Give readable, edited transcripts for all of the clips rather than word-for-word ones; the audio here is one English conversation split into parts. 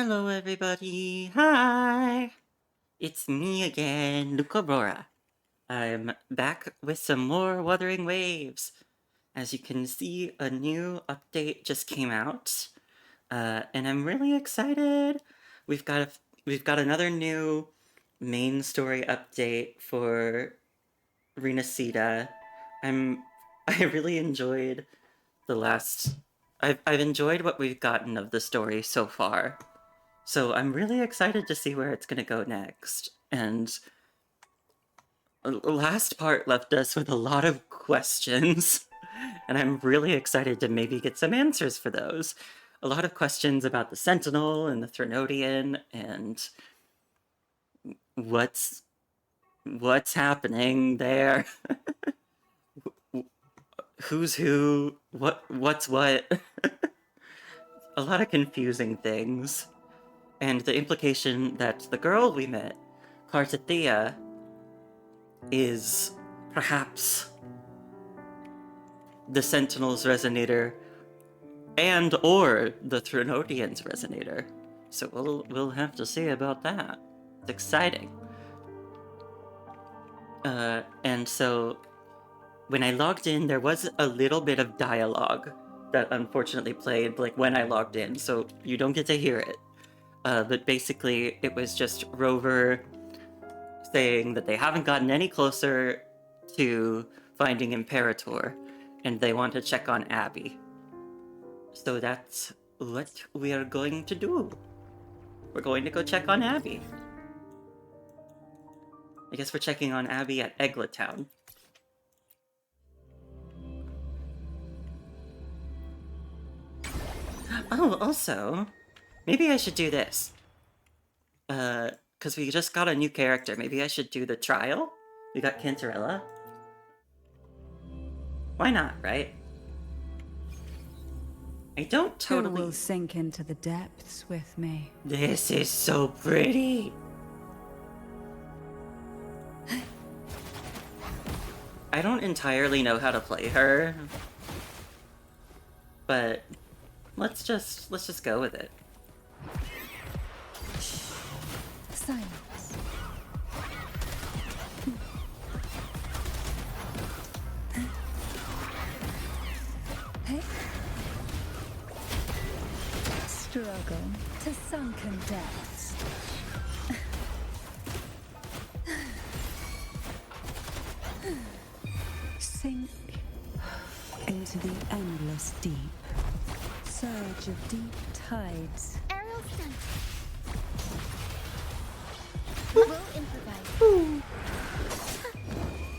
Hello, everybody. Hi. It's me again, Luca Aurora. I'm back with some more Wuthering Waves. As you can see, a new update just came out, and I'm really excited. We've got we've got another new main story update for Renacida. I'm I really enjoyed the last. I've enjoyed what we've gotten of the story so far. So I'm really excited to see where it's going to go next. And the last part left us with a lot of questions, and I'm really excited to maybe get some answers for those. A lot of questions about the Sentinel and the Threnodian and what's what's happening there. Who's who? What's what? A lot of confusing things. And the implication that the girl we met, Cartathea, is perhaps the Sentinel's resonator and or the Threnodian's resonator. So we'll have to see about that. It's exciting. And so when I logged in, there was a little bit of dialogue that unfortunately played like when I logged in, so you don't get to hear it. But basically, it was just Rover saying that they haven't gotten any closer to finding Imperator, and they want to check on Abby. So that's what we are going to do. We're going to go check on Abby. I guess we're checking on Abby at Eglatown. Oh, also, maybe I should do this. Because we just got a new character. Maybe I should do the trial? We got Cantarella. Why not, right? I don't totally... Who will sink into the depths with me? This is so pretty! I don't entirely know how to play her, but let's just go with it. Silence. Hey. Struggle to sunken depths. Sink into the endless deep. Surge of deep tides. Aerial stunt. We'll improvise.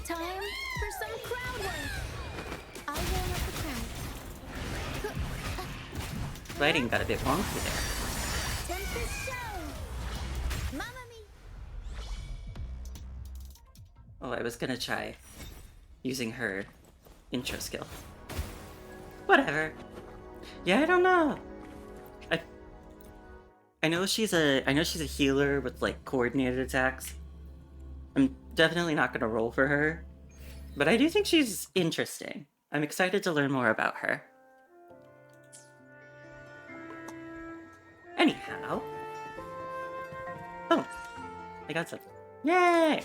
Time for some crowd work. I'll warm up the crowd. Writing got a bit wonky there. Tempest show. Mamma mia. Oh, I was gonna try using her intro skill. Whatever. Yeah, I don't know. I know she's a healer with like coordinated attacks. I'm definitely not gonna roll for her, but I do think she's interesting. I'm excited to learn more about her. Anyhow. Oh, I got something. Yay!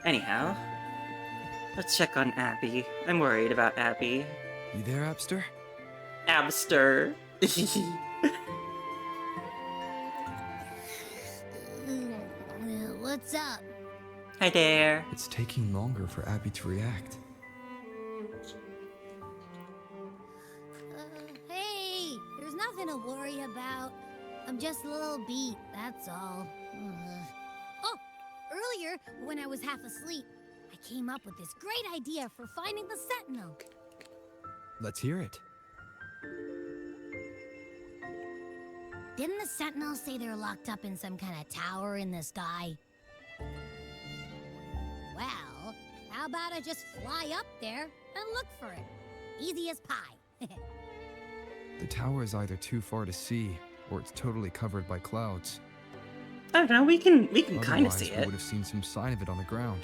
Anyhow, let's check on Abby. I'm worried about Abby. You there, Abster? Abster. What's up? Hi there. It's taking longer for Abby to react. Hey, there's nothing to worry about. I'm just a little beat, that's all. Oh, earlier, when I was half asleep, I came up with this great idea for finding the Sentinel. Let's hear it. Didn't the Sentinel say they're locked up in some kind of tower in the sky? Well, how about I just fly up there and look for it? Easy as pie. The tower is either too far to see, or it's totally covered by clouds. I don't know, we can kind of Otherwise, see we it. would have seen some sign of it on the ground.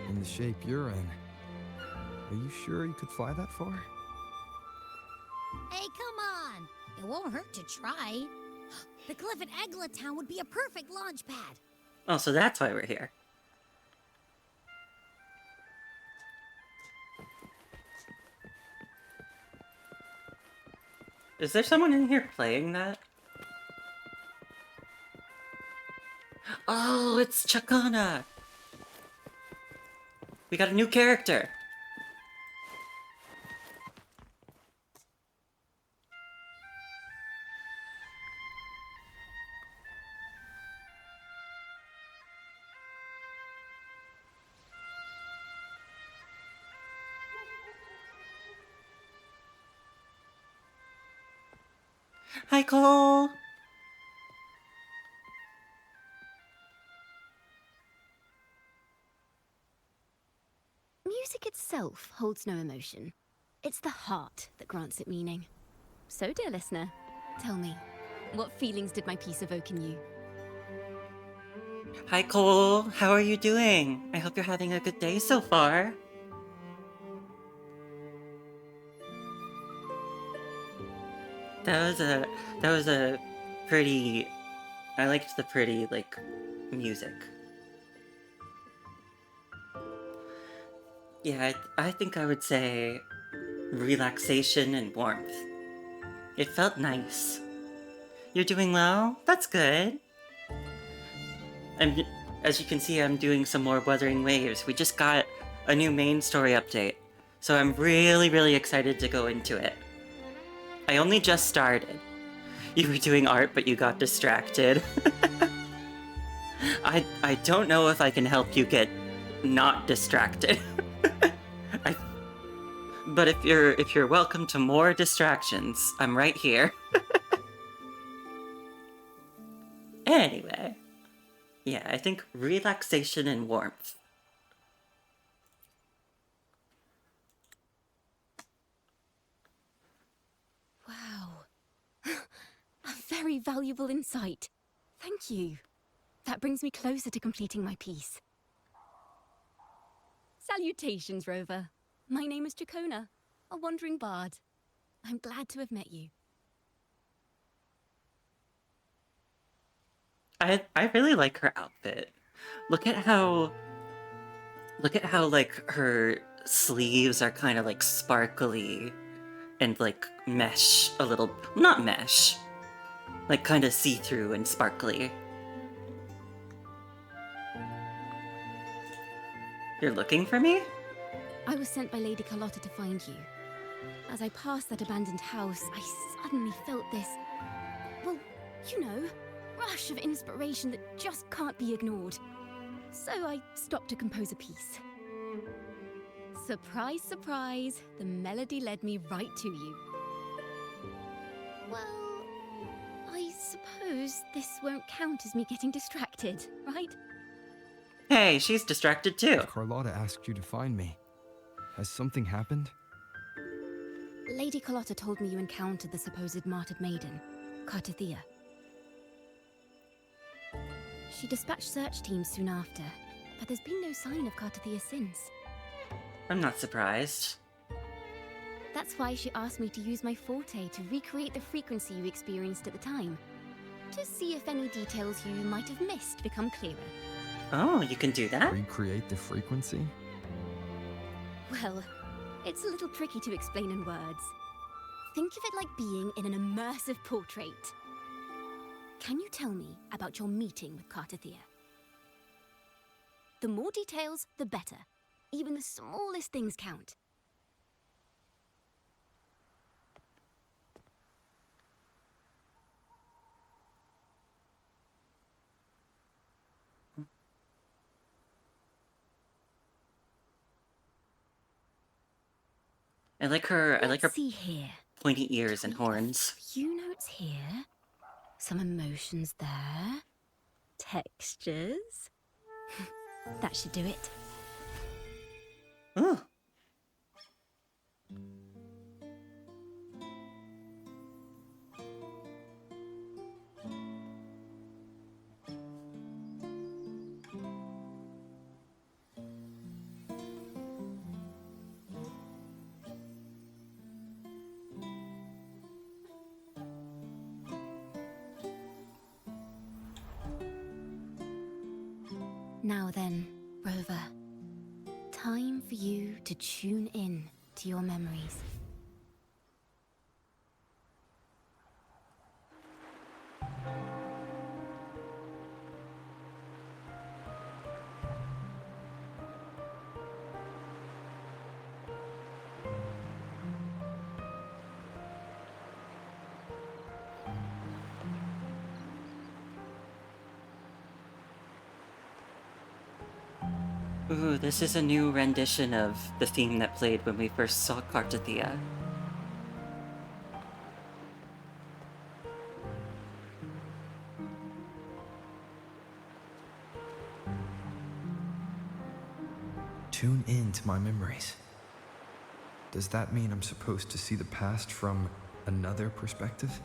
In the shape you're in, are you sure you could fly that far? Hey, come on! It won't hurt to try. The cliff at Eglet Town would be a perfect launch pad. Oh, so that's why we're here. Is there someone in here playing that? Oh, it's Chakana! We got a new character! Hi, Cole! Music itself holds no emotion. It's the heart that grants it meaning. So, dear listener, tell me, what feelings did my piece evoke in you? Hi, Cole! How are you doing? I hope you're having a good day so far. That was a pretty... I liked the pretty, like, music. Yeah, I think I would say relaxation and warmth. It felt nice. You're doing well? That's good. And as you can see, I'm doing some more Wuthering Waves. We just got a new main story update, so I'm really excited to go into it. I only just started. You were doing art, but you got distracted. I don't know if I can help you get not distracted. But if you're welcome to more distractions, I'm right here. Anyway. Yeah, I think relaxation and warmth. Wow. A very valuable insight. Thank you. That brings me closer to completing my piece. Salutations, Rover. My name is Chakona, a wandering bard. I'm glad to have met you. I really like her outfit. Look at how like her sleeves are kind of like sparkly and like mesh a little, not mesh, like kind of see-through and sparkly. You're looking for me? I was sent by Lady Carlotta to find you. As I passed that abandoned house, I suddenly felt this, well, you know, rush of inspiration that just can't be ignored. So I stopped to compose a piece. Surprise, surprise, the melody led me right to you. Well, I suppose this won't count as me getting distracted, right? Hey, she's distracted too. Carlotta asked you to find me. Has something happened? Lady Carlotta told me you encountered the supposed martyred maiden, Cartithia. She dispatched search teams soon after, but there's been no sign of Cartithia since. I'm not surprised. That's why she asked me to use my forte to recreate the frequency you experienced at the time, to see if any details you might have missed become clearer. Oh, you can do that? Recreate the frequency? Well, it's a little tricky to explain in words. Think of it like being in an immersive portrait. Can you tell me about your meeting with Cartithia? The more details, the better. Even the smallest things count. I like her Let's see here. pointy ears and Tweak a horns. few notes here. Some emotions there. Textures. That should do it. Ooh. Now then, Rover. Time for you to tune in to your memories. Ooh, this is a new rendition of the theme that played when we first saw Cartathea. Tune in to my memories. Does that mean I'm supposed to see the past from another perspective?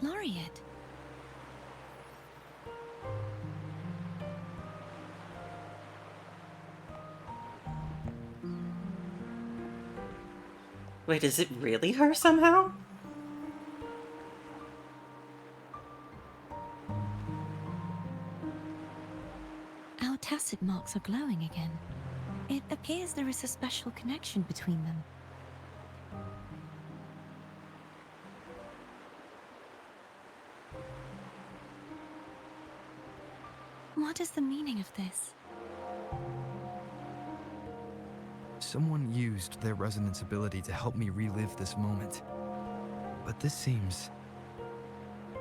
Laureate. Wait, is it really her somehow? Our tacit marks are glowing again. It appears there is a special connection between them. What is the meaning of this? Someone used their resonance ability to help me relive this moment. But this seems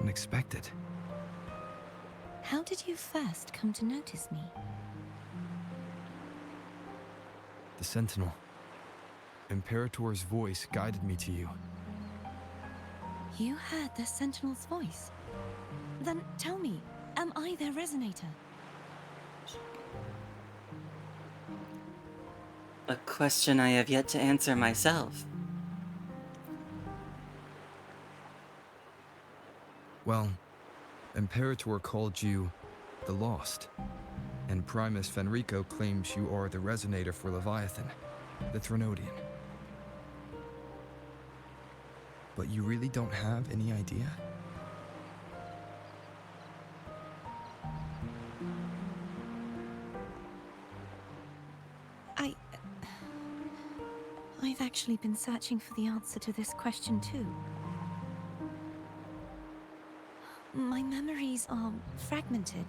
unexpected. How did you first come to notice me? The Sentinel. Imperator's voice guided me to you. You heard the Sentinel's voice? Then tell me, am I their resonator? A question I have yet to answer myself. Well, Imperator called you the Lost, and Primus Fenrico claims you are the resonator for Leviathan, the Threnodian. But you really don't have any idea? I've actually been searching for the answer to this question too. My memories are fragmented.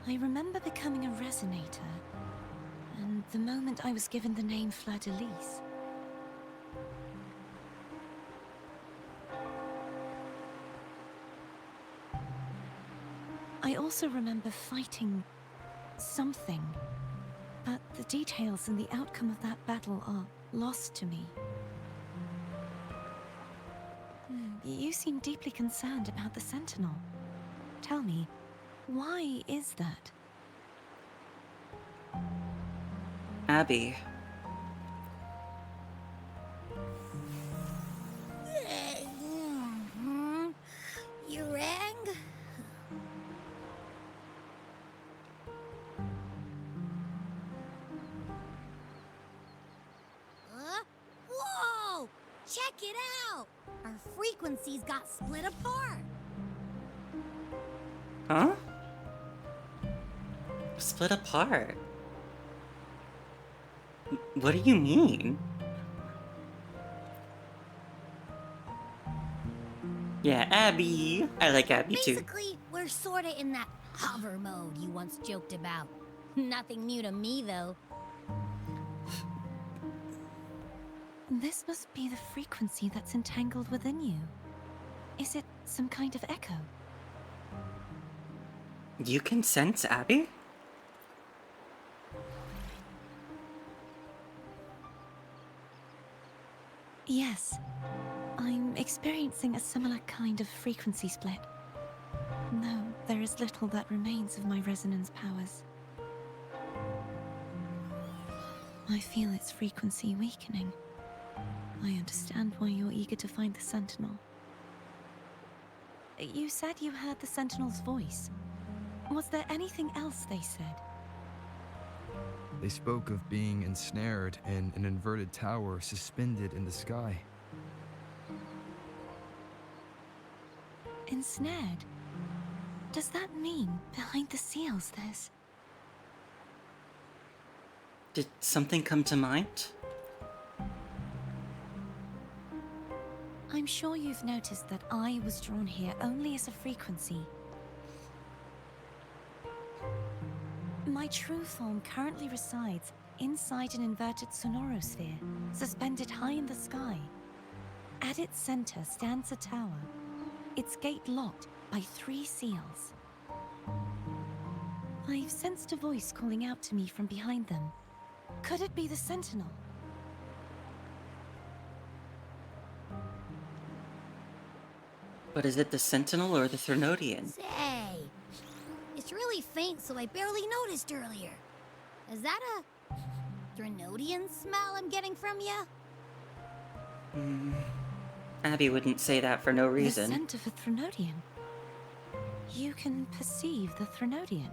I remember becoming a resonator, and the moment I was given the name Fleur-de-Lis. I also remember fighting something, but the details and the outcome of that battle are lost to me. You seem deeply concerned about the Sentinel. Tell me, why is that? Abby. You rang? Whoa! Check it out! Our frequencies got split apart. Huh? Split apart? What do you mean? Yeah, Abby! I like Abby too. Basically, we're sorta in that hover mode you once joked about. Nothing new to me, though. This must be the frequency that's entangled within you. Is it some kind of echo? You can sense Abby? Yes. I'm experiencing a similar kind of frequency split. Though there is little that remains of my resonance powers. I feel its frequency weakening. I understand why you're eager to find the Sentinel. You said you heard the Sentinel's voice. Was there anything else they said? They spoke of being ensnared in an inverted tower suspended in the sky. ensnared. Does that mean behind the seals there's... Did something come to mind? I'm sure you've noticed that I was drawn here only as a frequency. My true form currently resides inside an inverted sonorosphere, suspended high in the sky. At its center stands a tower, its gate locked by 3 seals. I've sensed a voice calling out to me from behind them. Could it be the Sentinel? But is it the Sentinel or the Threnodian? Say, it's really faint, so I barely noticed earlier. Is that a Threnodian smell I'm getting from you? Abby wouldn't say that for no The reason. scent of a Threnodian. You can perceive the Threnodian.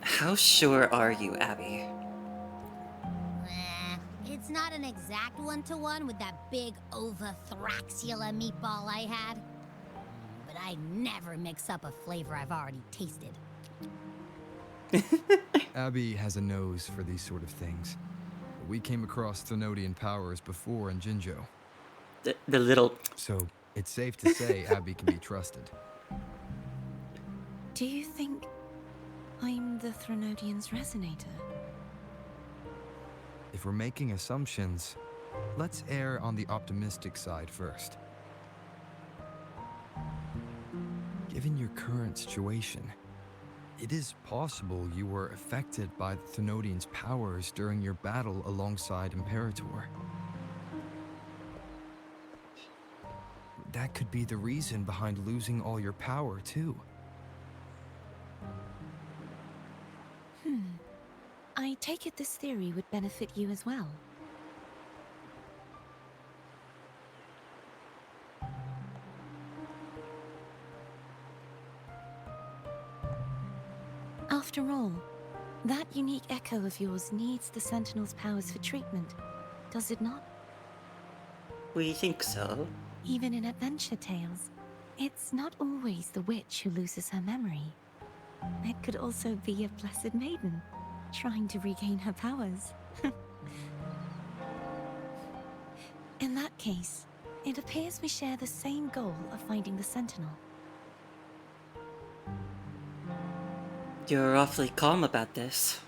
How sure are you, Abby? It's not an exact one-to-one with that big Ovathraxula meatball I had. But I never mix up a flavor I've already tasted. Abby has a nose for these sort of things. We came across Threnodian powers before in Jinjo, The little... so it's safe to say Abby can be trusted. Do you think I'm the Threnodian's resonator? If we're making assumptions, let's err on the optimistic side first. Given your current situation, it is possible you were affected by the Threnodian's powers during your battle alongside Imperator. That could be the reason behind losing all your power, too. I take it this theory would benefit you as well. After all, that unique echo of yours needs the Sentinel's powers for treatment, does it not? We think so. Even in adventure tales, it's not always the witch who loses her memory. It could also be a blessed maiden, trying to regain her powers. In that case, it appears we share the same goal of finding the Sentinel. You're awfully calm about this.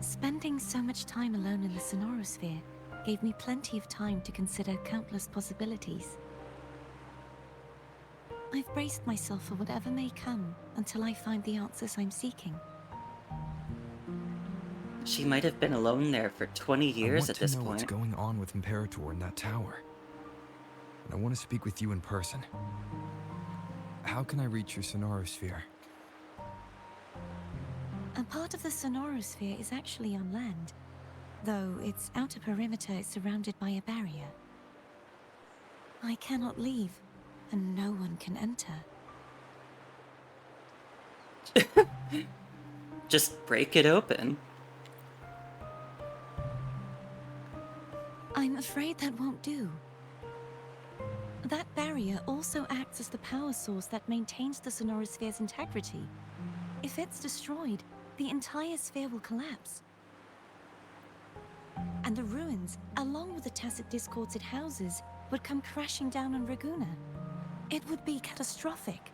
Spending so much time alone in the sonorosphere gave me plenty of time to consider countless possibilities. I've braced myself for whatever may come until I find the answers I'm seeking. She might have been alone there for 20 years at this I want to know what's point. going on with Imperator in that tower. And I want to speak with you in person. How can I reach your sonorosphere? A part of the sonorosphere is actually on land, though its outer perimeter is surrounded by a barrier. I cannot leave, and no one can enter. Just break it open. I'm afraid that won't do. That barrier also acts as the power source that maintains the sonorosphere's integrity. If it's destroyed, the entire sphere will collapse. And the ruins, along with the tacit discords it houses, would come crashing down on Raguna. It would be catastrophic.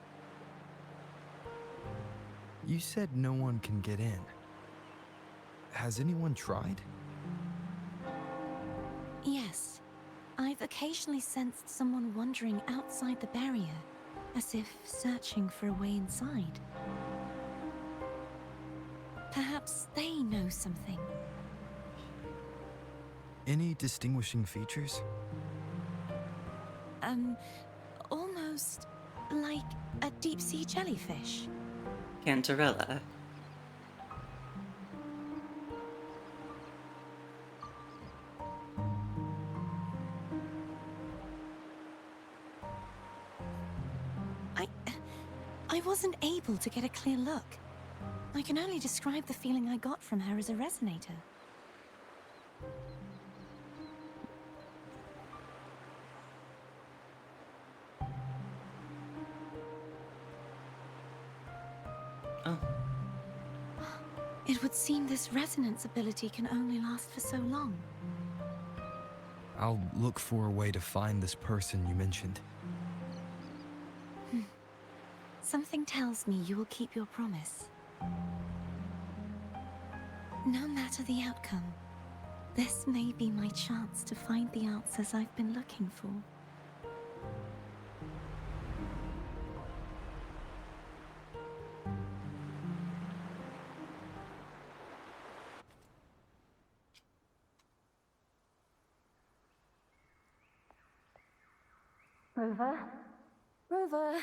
You said no one can get in. Has anyone tried? Yes. I've occasionally sensed someone wandering outside the barrier, as if searching for a way inside. Perhaps they know something. Any distinguishing features? Almost like a deep-sea jellyfish. Cantarella. I wasn't able to get a clear look. I can only describe the feeling I got from her as a resonator. Oh. It would seem this resonance ability can only last for so long. I'll look for a way to find this person you mentioned. Something tells me you will keep your promise. No matter the outcome, this may be my chance to find the answers I've been looking for. Rover? Rover!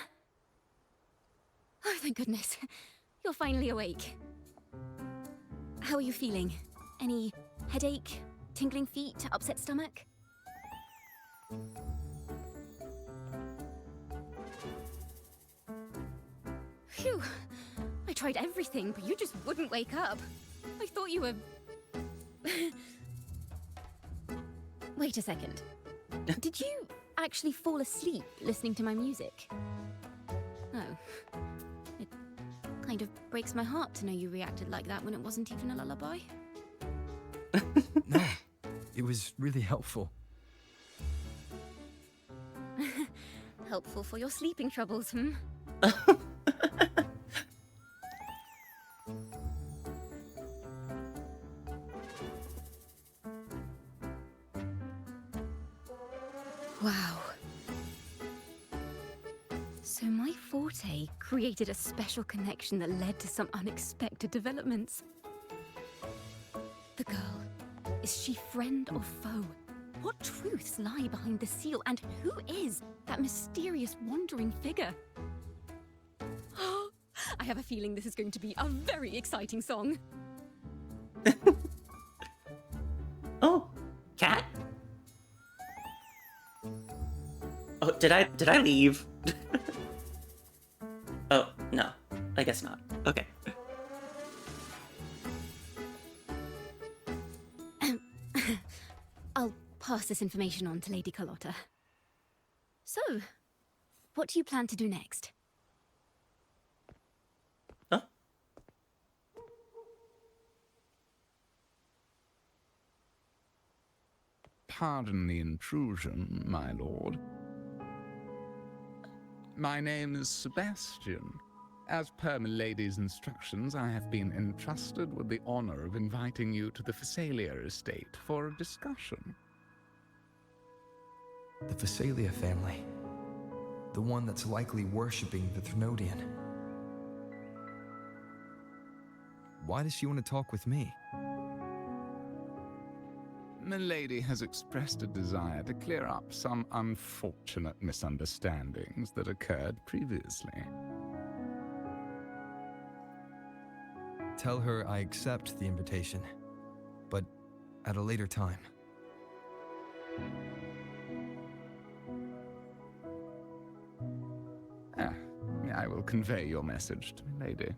Oh, thank goodness. You're finally awake. How are you feeling? Any headache, tingling feet, upset stomach? Phew. I tried everything, but you just wouldn't wake up. I thought you were... Wait a second. Did you actually fall asleep listening to my music? Oh. It kind of breaks my heart to know you reacted like that when it wasn't even a lullaby. No, it was really helpful. Helpful for your sleeping troubles, hmm? Wow. So my forte created a special connection that led to some unexpected developments. The girl, is she friend or foe? What truths lie behind the seal, and who is that mysterious wandering figure? I have a feeling this is going to be a very exciting song. Oh, cat? Oh, did I leave? Oh, no. I guess not. Okay. I'll pass this information on to Lady Carlotta. So, what do you plan to do next? Huh? Pardon the intrusion, my lord. My name is Sebastian. As per milady's instructions, I have been entrusted with the honor of inviting you to the Phasalia estate for a discussion. The Phasalia family. The one that's likely worshipping the Thrnodian. Why does she want to talk with me? Milady has expressed a desire to clear up some unfortunate misunderstandings that occurred previously. Tell her I accept the invitation, but at a later time. I will convey your message to Milady.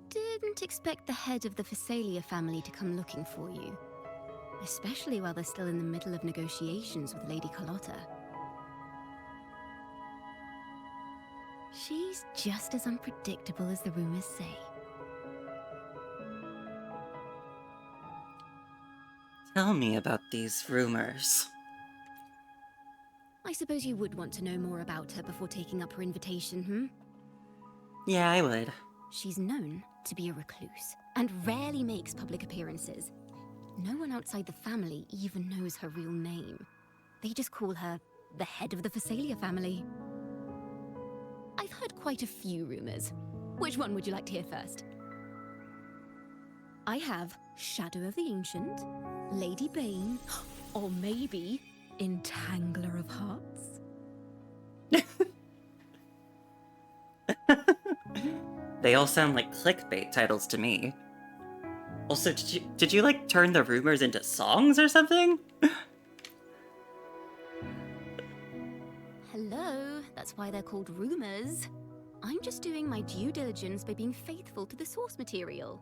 Didn't expect the head of the Phasalia family to come looking for you. Especially while they're still in the middle of negotiations with Lady Carlotta. She's just as unpredictable as the rumors say. Tell me about these rumors. I suppose you would want to know more about her before taking up her invitation, hmm? Yeah, I would. She's known to be a recluse, and rarely makes public appearances. No one outside the family even knows her real name. They just call her the head of the Phasalia family. I've heard quite a few rumors. Which one would you like to hear first? I have Shadow of the Ancient, Lady Bane, or maybe Entangler of Hearts. They all sound like clickbait titles to me. Also, did you like turn the rumors into songs or something? Hello, that's why they're called rumors. I'm just doing my due diligence by being faithful to the source material.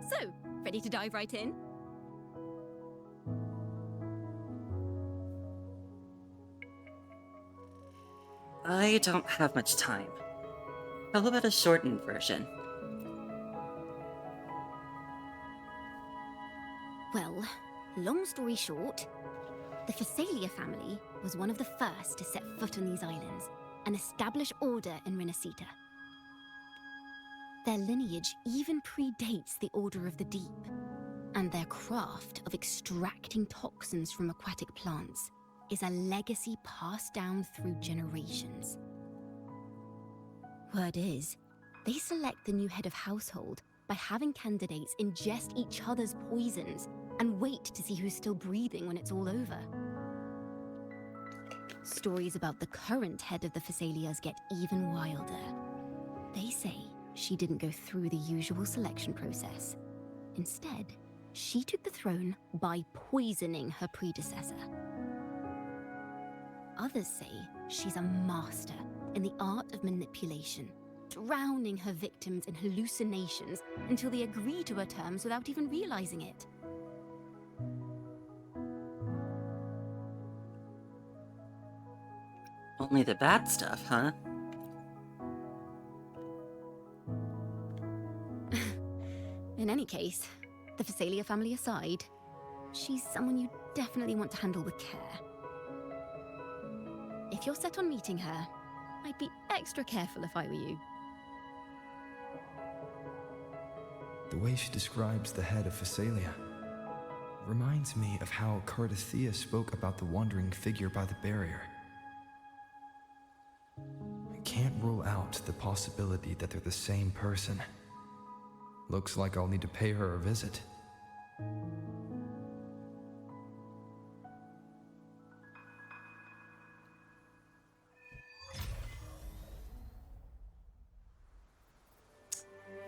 So, ready to dive right in? I don't have much time. How about a shortened version? Well, long story short, the Phasalia family was one of the first to set foot on these islands and establish order in Renacita. Their lineage even predates the Order of the Deep, and their craft of extracting toxins from aquatic plants is a legacy passed down through generations. Word is, they select the new head of household by having candidates ingest each other's poisons and wait to see who's still breathing when it's all over. Stories about the current head of the Phasalias get even wilder. They say she didn't go through the usual selection process. Instead, she took the throne by poisoning her predecessor. Others say she's a master in the art of manipulation, drowning her victims in hallucinations until they agree to her terms without even realizing it. Only the bad stuff, huh? In any case, the Phasalia family aside, she's someone you definitely want to handle with care. If you're set on meeting her, I'd be extra careful if I were you. The way she describes the head of Phasalia reminds me of how Cardathea spoke about the wandering figure by the barrier. I can't rule out the possibility that they're the same person. Looks like I'll need to pay her a visit.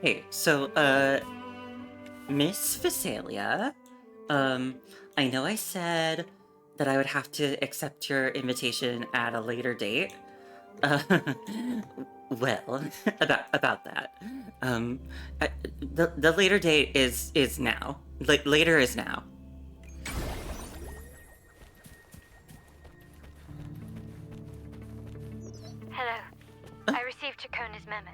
Hey, so, Miss Phasalia, I know I said that I would have to accept your invitation at a later date. Uh, well, about that. The later date is now. Later is now. Hello. I received Chacona's memo.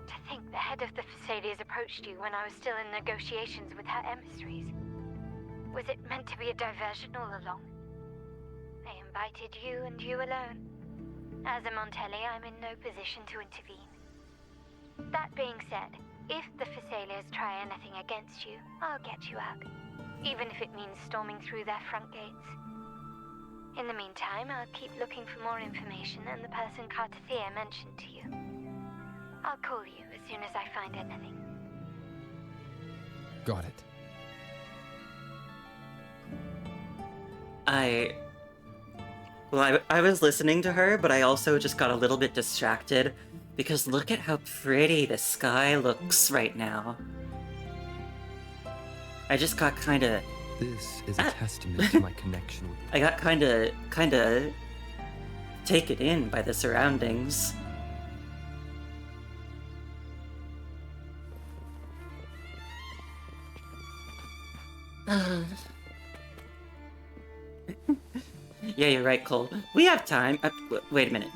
To think the head of the Phasalias approached you when I was still in negotiations with her emissaries. Was it meant to be a diversion all along? I invited you and you alone. As a Montelli, I'm in no position to intervene. That being said, if the Phasalias try anything against you, I'll get you out. Even if it means storming through their front gates. In the meantime, I'll keep looking for more information and the person Cardathea mentioned to you. I'll call you as soon as I find anything. Got it. Well, I was listening to her, but I also just got a little bit distracted because look at how pretty the sky looks right now. I just got kind of... This is a testament to my connection with I got kind of taken in by the surroundings. Yeah, you're right, Cole. We have time. Wait a minute.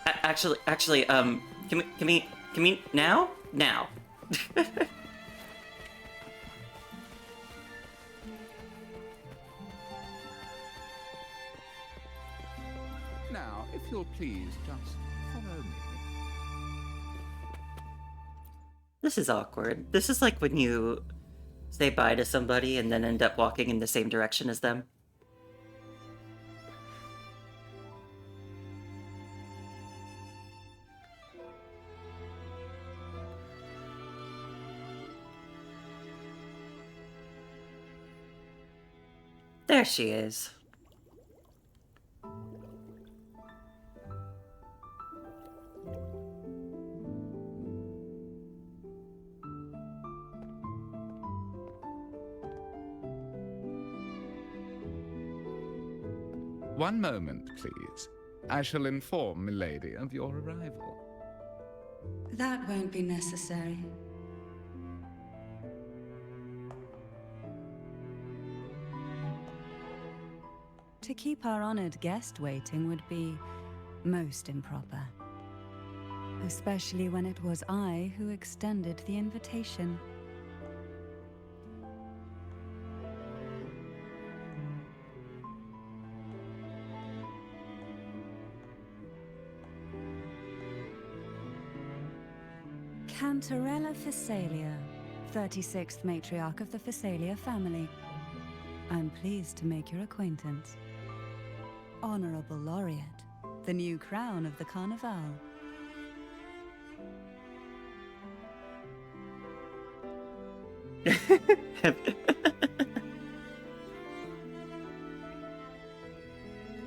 Actually, can we now? Now. Now, if you'll please just follow me. This is awkward. This is like when you say bye to somebody and then end up walking in the same direction as them. There she is. One moment, please. I shall inform Milady of your arrival. That won't be necessary. To keep our honored guest waiting would be most improper. Especially when it was I who extended the invitation. Cantarella Phasalia, 36th matriarch of the Phasalia family. I'm pleased to make your acquaintance. Honorable Laureate, the new crown of the Carnival.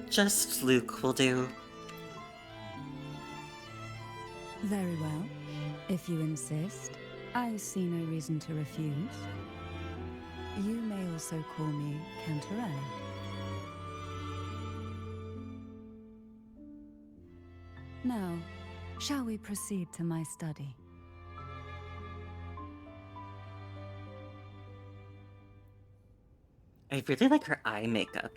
Just Luke will do. Very well. If you insist, I see no reason to refuse. You may also call me Cantarella. Now, shall we proceed to my study? I really like her eye makeup.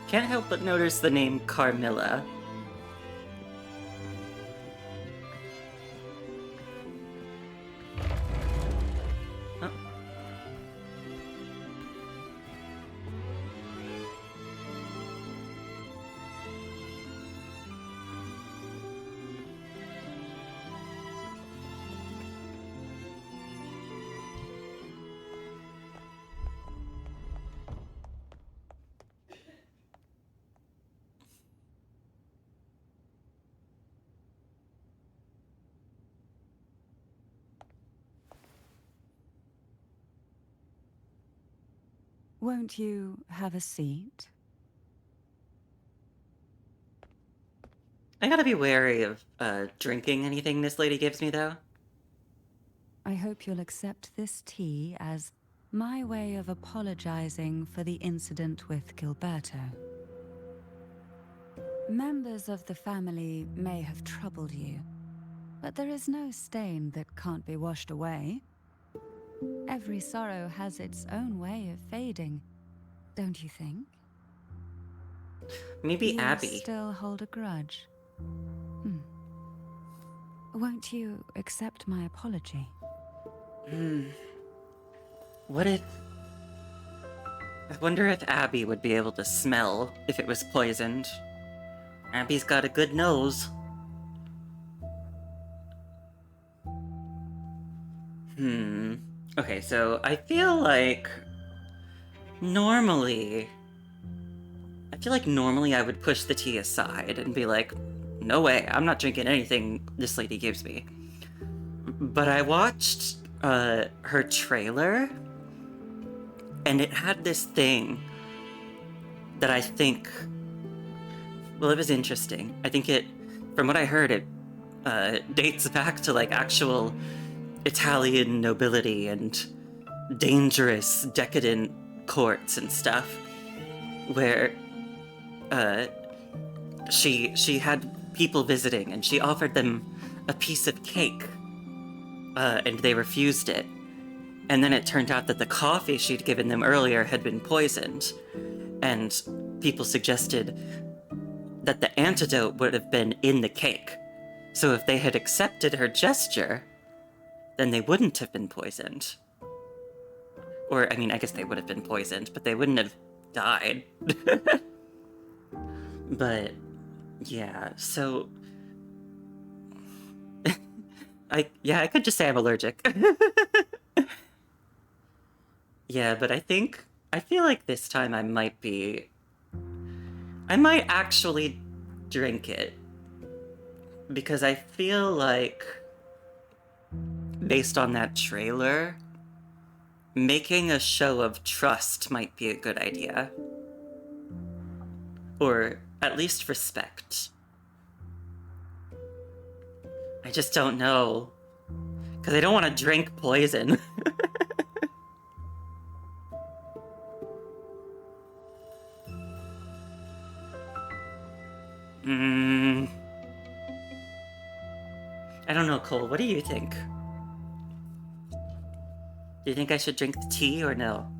Can't help but notice the name Carmilla. Oh. Won't you have a seat? I gotta be wary of drinking anything this lady gives me, though. I hope you'll accept this tea as my way of apologizing for the incident with Gilberto. Members of the family may have troubled you, but there is no stain that can't be washed away. Every sorrow has its own way of fading, don't you think? Maybe You Abby. still hold a grudge. Won't you accept my apology? What if... I wonder if Abby would be able to smell if it was poisoned. Abby's got a good nose. Okay, so I feel like... Normally I would push the tea aside and be like, no way, I'm not drinking anything this lady gives me. But I watched her trailer, and it had this thing that I think, well, it was interesting. I think it, from what I heard, it dates back to like actual Italian nobility and dangerous, decadent courts and stuff, where she had people visiting and she offered them a piece of cake, and they refused it. And then it turned out that the coffee she'd given them earlier had been poisoned, and people suggested that the antidote would have been in the cake. So if they had accepted her gesture, then they wouldn't have been poisoned. Or, I mean, I guess they would have been poisoned, but they wouldn't have died. But, yeah, so... I could just say I'm allergic. Yeah, but I feel like this time I might actually drink it. Because I feel like, based on that trailer, making a show of trust might be a good idea. Or at least respect. I just don't know. Because I don't want to drink poison. I don't know, Cole. What do you think? Do you think I should drink the tea or no?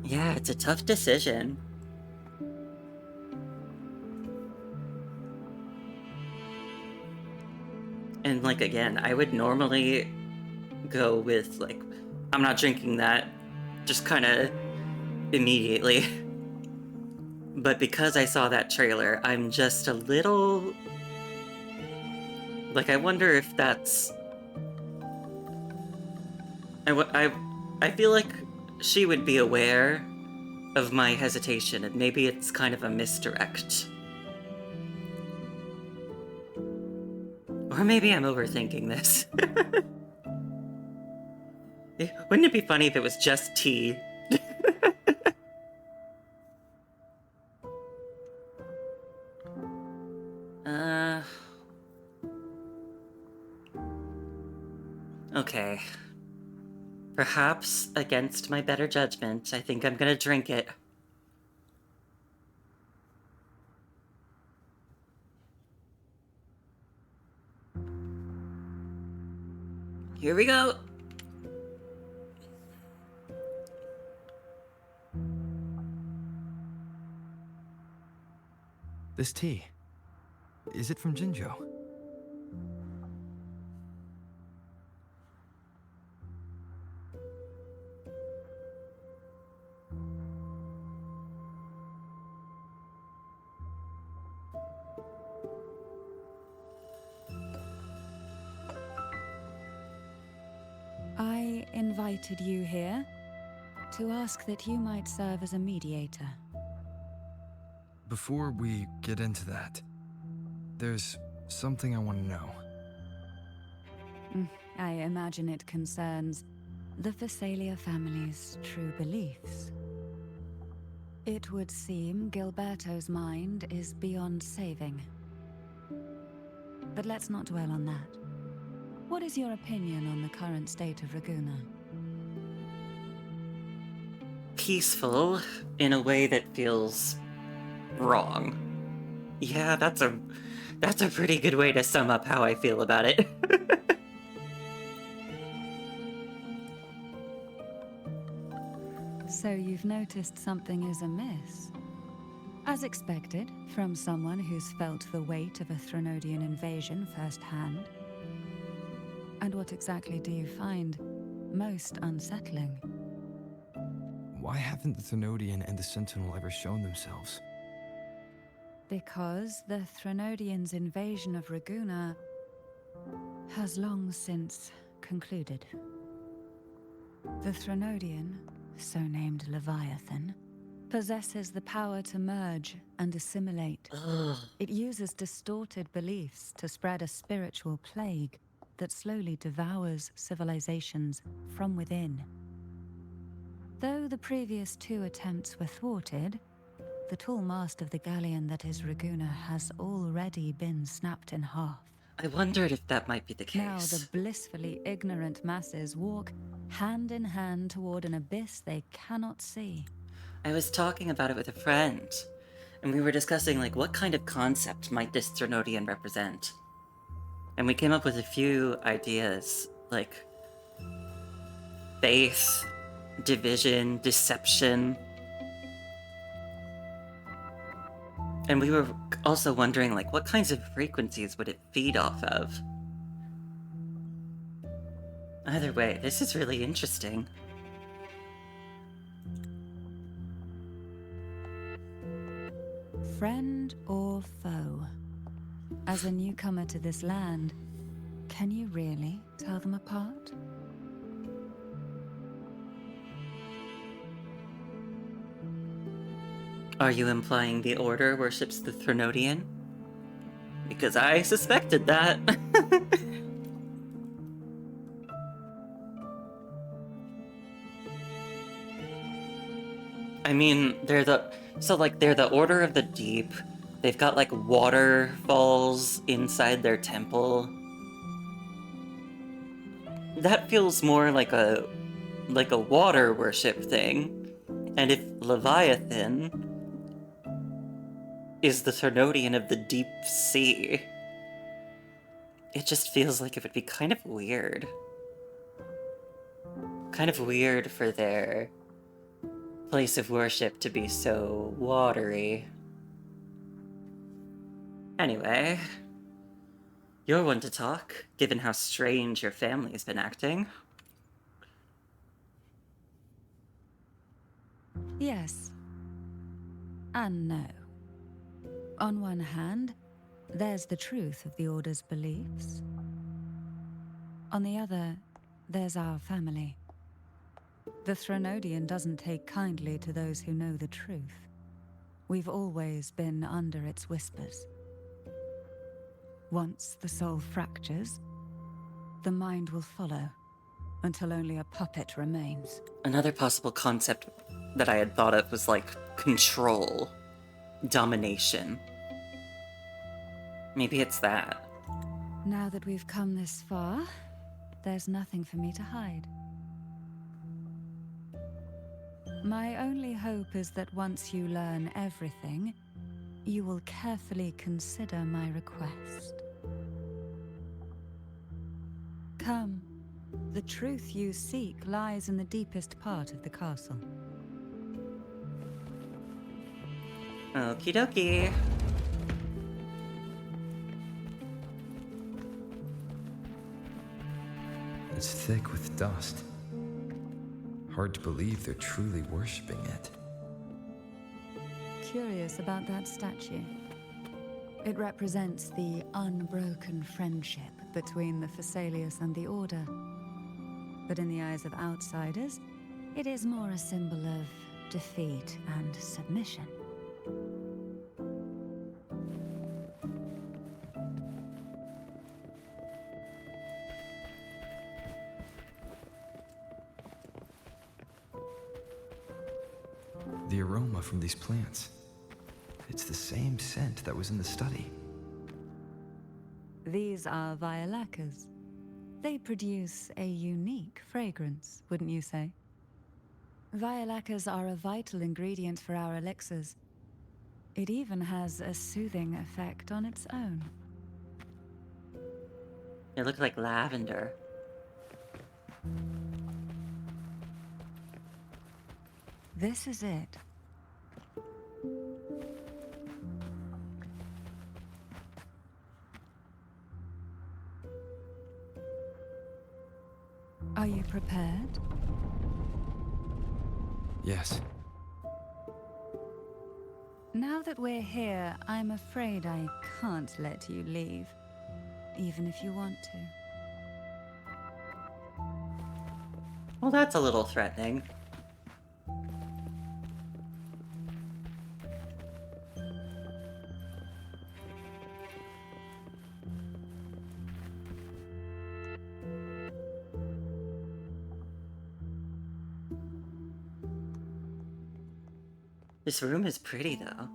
Yeah, it's a tough decision. And, like, again, I would normally go with, like, I'm not drinking that, just kind of immediately. But because I saw that trailer, I'm just a little... Like, I wonder if that's... I feel like she would be aware of my hesitation, and maybe it's kind of a misdirect. Or maybe I'm overthinking this. Wouldn't it be funny if it was just tea? Okay. Perhaps, against my better judgment, I think I'm gonna drink it. Here we go! This tea, is it from Jinjo? I invited you here to ask that you might serve as a mediator. Before we get into that, there's something I want to know. I imagine it concerns the Phasalia family's true beliefs. It would seem Gilberto's mind is beyond saving. But let's not dwell on that. What is your opinion on the current state of Raguna? Peaceful, in a way that feels wrong. Yeah, that's a pretty good way to sum up how I feel about it. So you've noticed something is amiss? As expected, from someone who's felt the weight of a Threnodian invasion firsthand. And what exactly do you find most unsettling? Why haven't the Thenodian and the Sentinel ever shown themselves? Because the Threnodians' invasion of Raguna has long since concluded. The Threnodian, so named Leviathan, possesses the power to merge and assimilate. It uses distorted beliefs to spread a spiritual plague that slowly devours civilizations from within. Though the previous two attempts were thwarted, the tall mast of the galleon that is Raguna has already been snapped in half. I wondered if that might be the case. Now the blissfully ignorant masses walk hand in hand toward an abyss they cannot see. I was talking about it with a friend, and we were discussing, like, what kind of concept might this Threnodian represent? And we came up with a few ideas, like faith, division, deception. And we were also wondering, like, what kinds of frequencies would it feed off of? Either way, this is really interesting. Friend or foe? As a newcomer to this land, can you really tell them apart? Are you implying the Order worships the Threnodian? Because I suspected that. I mean, they're the Order of the Deep. They've got like waterfalls inside their temple. That feels more like a water worship thing. And if Leviathan is the Threnodian of the deep sea, it just feels like it would be kind of weird. Kind of weird for their place of worship to be so watery. Anyway, you're one to talk, given how strange your family's been acting. Yes. And no. On one hand, there's the truth of the Order's beliefs. On the other, there's our family. The Threnodian doesn't take kindly to those who know the truth. We've always been under its whispers. Once the soul fractures, the mind will follow, until only a puppet remains. Another possible concept that I had thought of was like control, domination. Maybe it's that. Now that we've come this far, there's nothing for me to hide. My only hope is that once you learn everything, you will carefully consider my request. Come. The truth you seek lies in the deepest part of the castle. Okie dokie. It's thick with dust. Hard to believe they're truly worshipping it. Curious about that statue. It represents the unbroken friendship between the Phasaelius and the Order. But in the eyes of outsiders, it is more a symbol of defeat and submission. The aroma from these plants. It's the same scent that was in the study. These are violacas. They produce a unique fragrance, wouldn't you say? Violacas are a vital ingredient for our elixirs. It even has a soothing effect on its own. They look like lavender. This is it. Are you prepared? Yes. Now that we're here, I'm afraid I can't let you leave, even if you want to. Well, that's a little threatening. This room is pretty, though.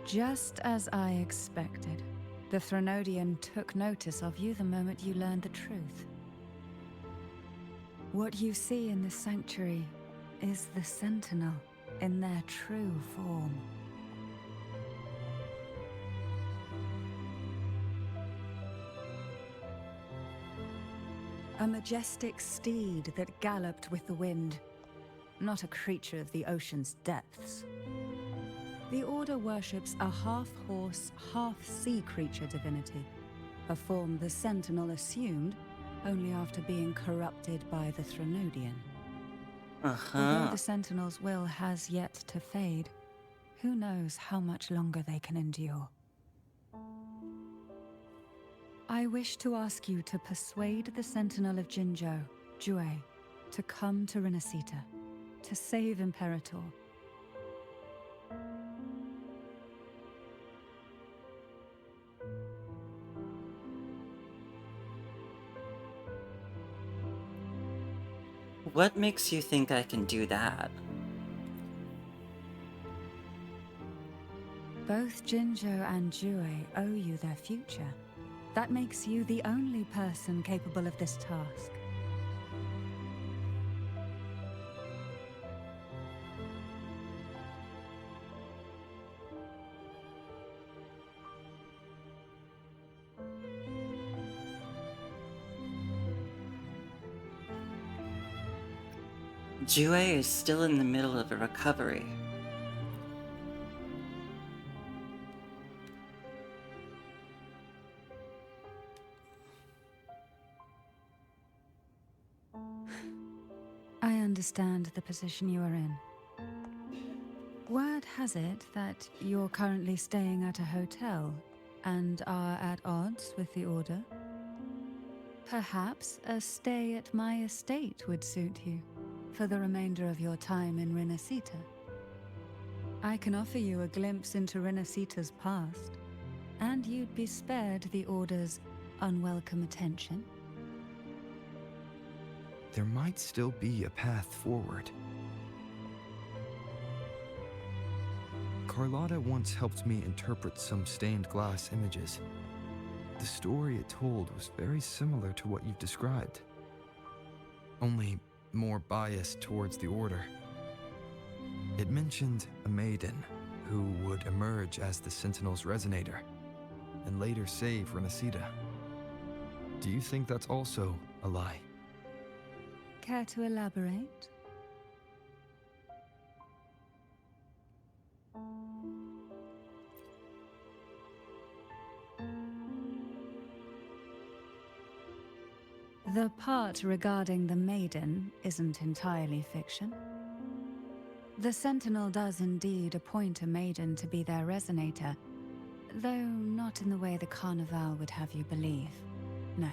Just as I expected, the Threnodian took notice of you the moment you learned the truth. What you see in the sanctuary is the Sentinel in their true form. A majestic steed that galloped with the wind, not a creature of the ocean's depths. The Order worships a half-horse, half-sea creature divinity, a form the Sentinel assumed only after being corrupted by the Threnodian. Although the Sentinel's will has yet to fade, who knows how much longer they can endure. I wish to ask you to persuade the Sentinel of Jinzhou, Jue, to come to Renacita, to save Imperator. What makes you think I can do that? Both Jinzhou and Jue owe you their future. That makes you the only person capable of this task. Jue is still in the middle of a recovery. I understand the position you are in. Word has it that you're currently staying at a hotel and are at odds with the Order. Perhaps a stay at my estate would suit you for the remainder of your time in Renacita. I can offer you a glimpse into Renacita's past, and you'd be spared the Order's unwelcome attention. There might still be a path forward. Carlotta once helped me interpret some stained glass images. The story it told was very similar to what you've described, only more biased towards the Order. It mentioned a maiden who would emerge as the Sentinel's resonator and later save Renacita. Do you think that's also a lie? Care to elaborate? The part regarding the Maiden isn't entirely fiction. The Sentinel does indeed appoint a Maiden to be their resonator, though not in the way the Carnival would have you believe. No.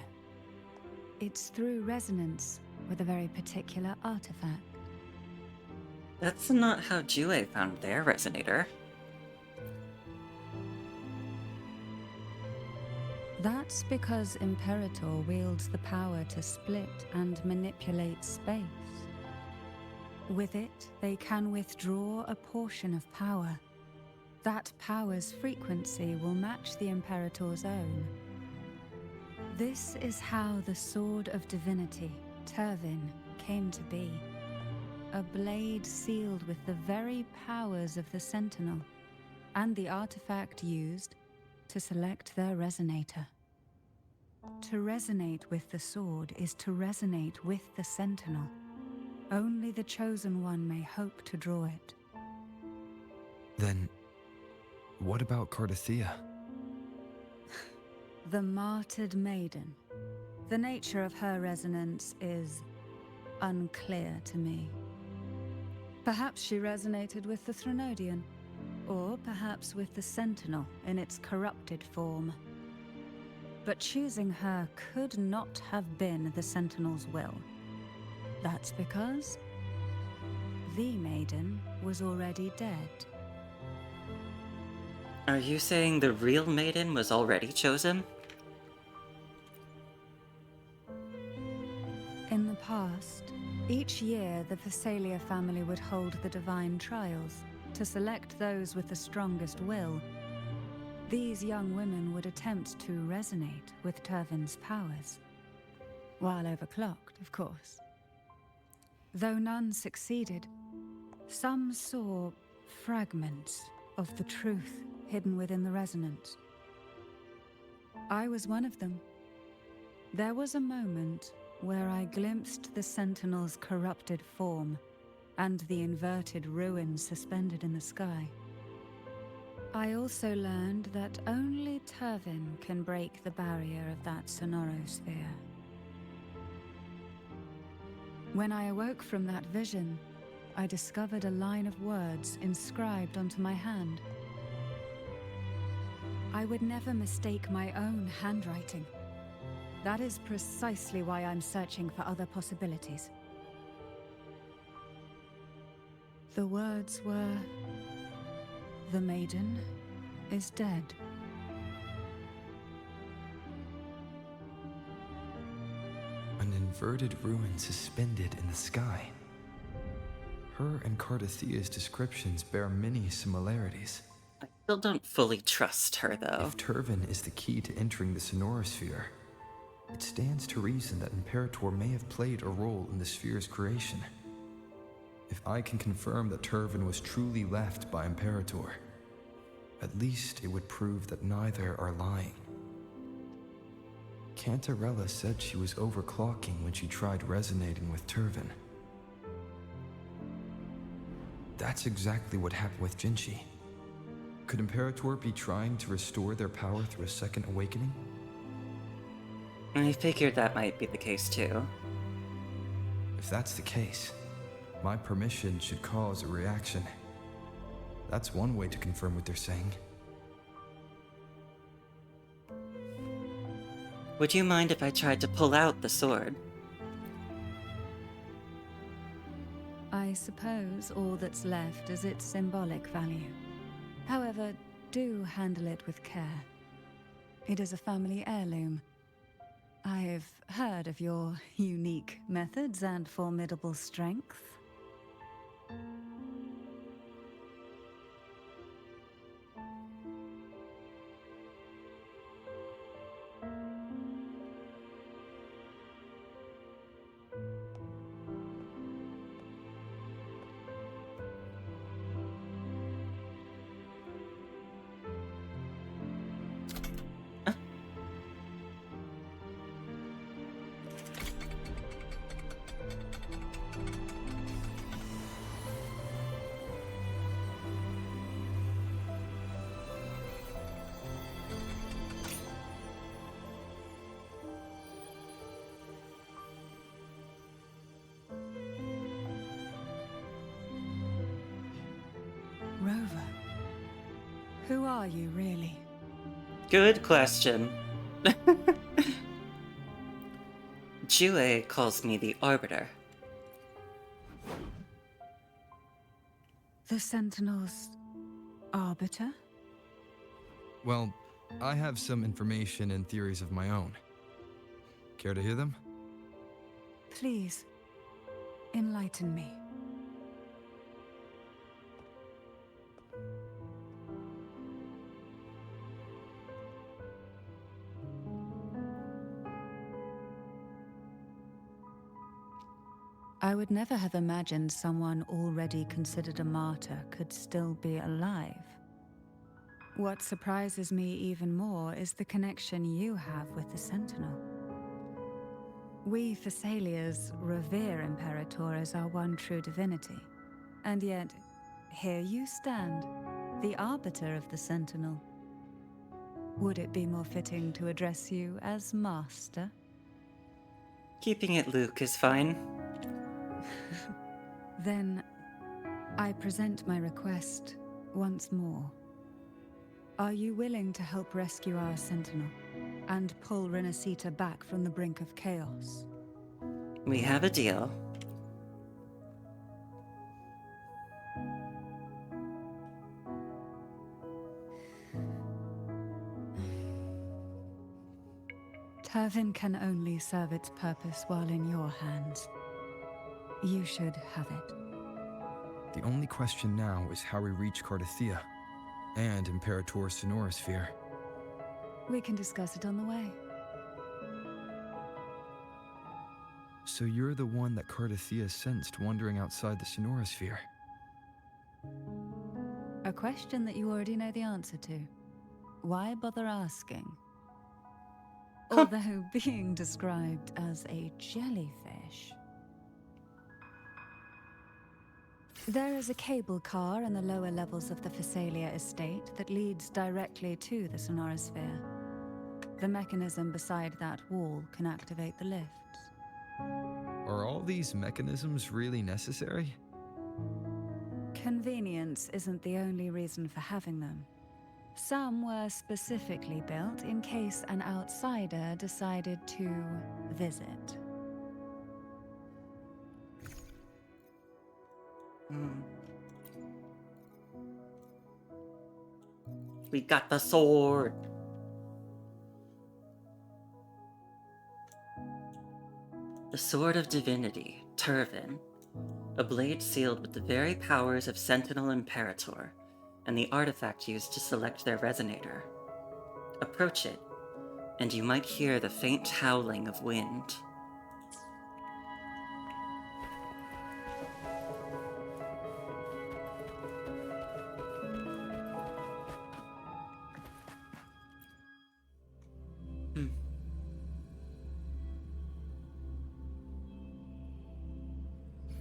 It's through resonance with a very particular artifact. That's not how Jue found their resonator. That's because Imperator wields the power to split and manipulate space. With it, they can withdraw a portion of power. That power's frequency will match the Imperator's own. This is how the Sword of Divinity, Turvin, came to be. A blade sealed with the very powers of the Sentinel, and the artifact used to select their resonator. To resonate with the sword is to resonate with the Sentinel. Only the Chosen One may hope to draw it. Then, what about Cardathea? The martyred maiden. The nature of her resonance is unclear to me. Perhaps she resonated with the Threnodian, or perhaps with the Sentinel in its corrupted form. But choosing her could not have been the Sentinel's will. That's because the Maiden was already dead. Are you saying the real Maiden was already chosen? In the past, each year the Phasalia family would hold the Divine Trials to select those with the strongest will. These young women would attempt to resonate with Turvin's powers. While overclocked, of course. Though none succeeded, some saw fragments of the truth hidden within the resonance. I was one of them. There was a moment where I glimpsed the Sentinel's corrupted form and the inverted ruins suspended in the sky. I also learned that only Turvin can break the barrier of that sonorosphere. When I awoke from that vision, I discovered a line of words inscribed onto my hand. I would never mistake my own handwriting. That is precisely why I'm searching for other possibilities. The words were, "The Maiden is dead." An inverted ruin suspended in the sky. Her and Cardathia's descriptions bear many similarities. I still don't fully trust her, though. If Turvin is the key to entering the sonorosphere, it stands to reason that Imperator may have played a role in the sphere's creation. If I can confirm that Turvin was truly left by Imperator, at least it would prove that neither are lying. Cantarella said she was overclocking when she tried resonating with Turvin. That's exactly what happened with Jinchi. Could Imperator be trying to restore their power through a second awakening? I figured that might be the case, too. If that's the case, my permission should cause a reaction. That's one way to confirm what they're saying. Would you mind if I tried to pull out the sword? I suppose all that's left is its symbolic value. However, do handle it with care. It is a family heirloom. I've heard of your unique methods and formidable strength. Rover, who are you really? Good question. Jue calls me the Arbiter. The Sentinel's arbiter? Well, I have some information and theories of my own. Care to hear them? Please, enlighten me. I would never have imagined someone already considered a martyr could still be alive. What surprises me even more is the connection you have with the Sentinel. We Thessalians revere Imperator as our one true divinity, and yet, here you stand, the arbiter of the Sentinel. Would it be more fitting to address you as Master? Keeping it Luke is fine. Then, I present my request once more. Are you willing to help rescue our Sentinel and pull Renacita back from the brink of chaos? We have a deal. Turvin can only serve its purpose while in your hands. You should have it. The only question now is how we reach Cardathia and Imperator's sonorosphere. We can discuss it on the way. So you're the one that Cardathia sensed wandering outside the sonorosphere? A question that you already know the answer to. Why bother asking? Although being described as a jellyfish. There is a cable car in the lower levels of the Phasalia estate that leads directly to the sonorosphere. The mechanism beside that wall can activate the lifts. Are all these mechanisms really necessary? Convenience isn't the only reason for having them. Some were specifically built in case an outsider decided to visit. We got the sword. The Sword of Divinity, Turvin. A blade sealed with the very powers of Sentinel Imperator, and the artifact used to select their resonator. Approach it, and you might hear the faint howling of wind.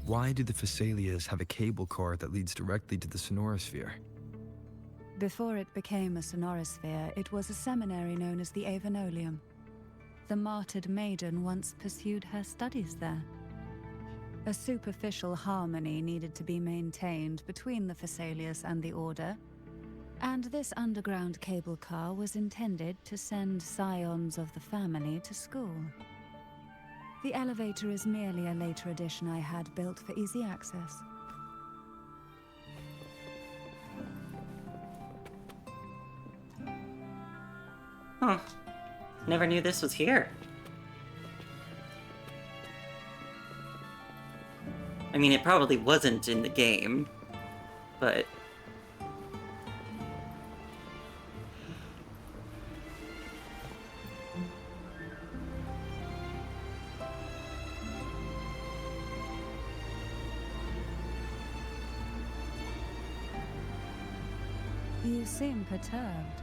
Why do the Phasalias have a cable car that leads directly to the sonorosphere? Before it became a sonorosphere, it was a seminary known as the Avenolium. The martyred Maiden once pursued her studies there. A superficial harmony needed to be maintained between the Phasalias and the Order, and this underground cable car was intended to send scions of the family to school. The elevator is merely a later addition I had built for easy access. Huh. Never knew this was here. I mean, it probably wasn't in the game, but... You seem perturbed.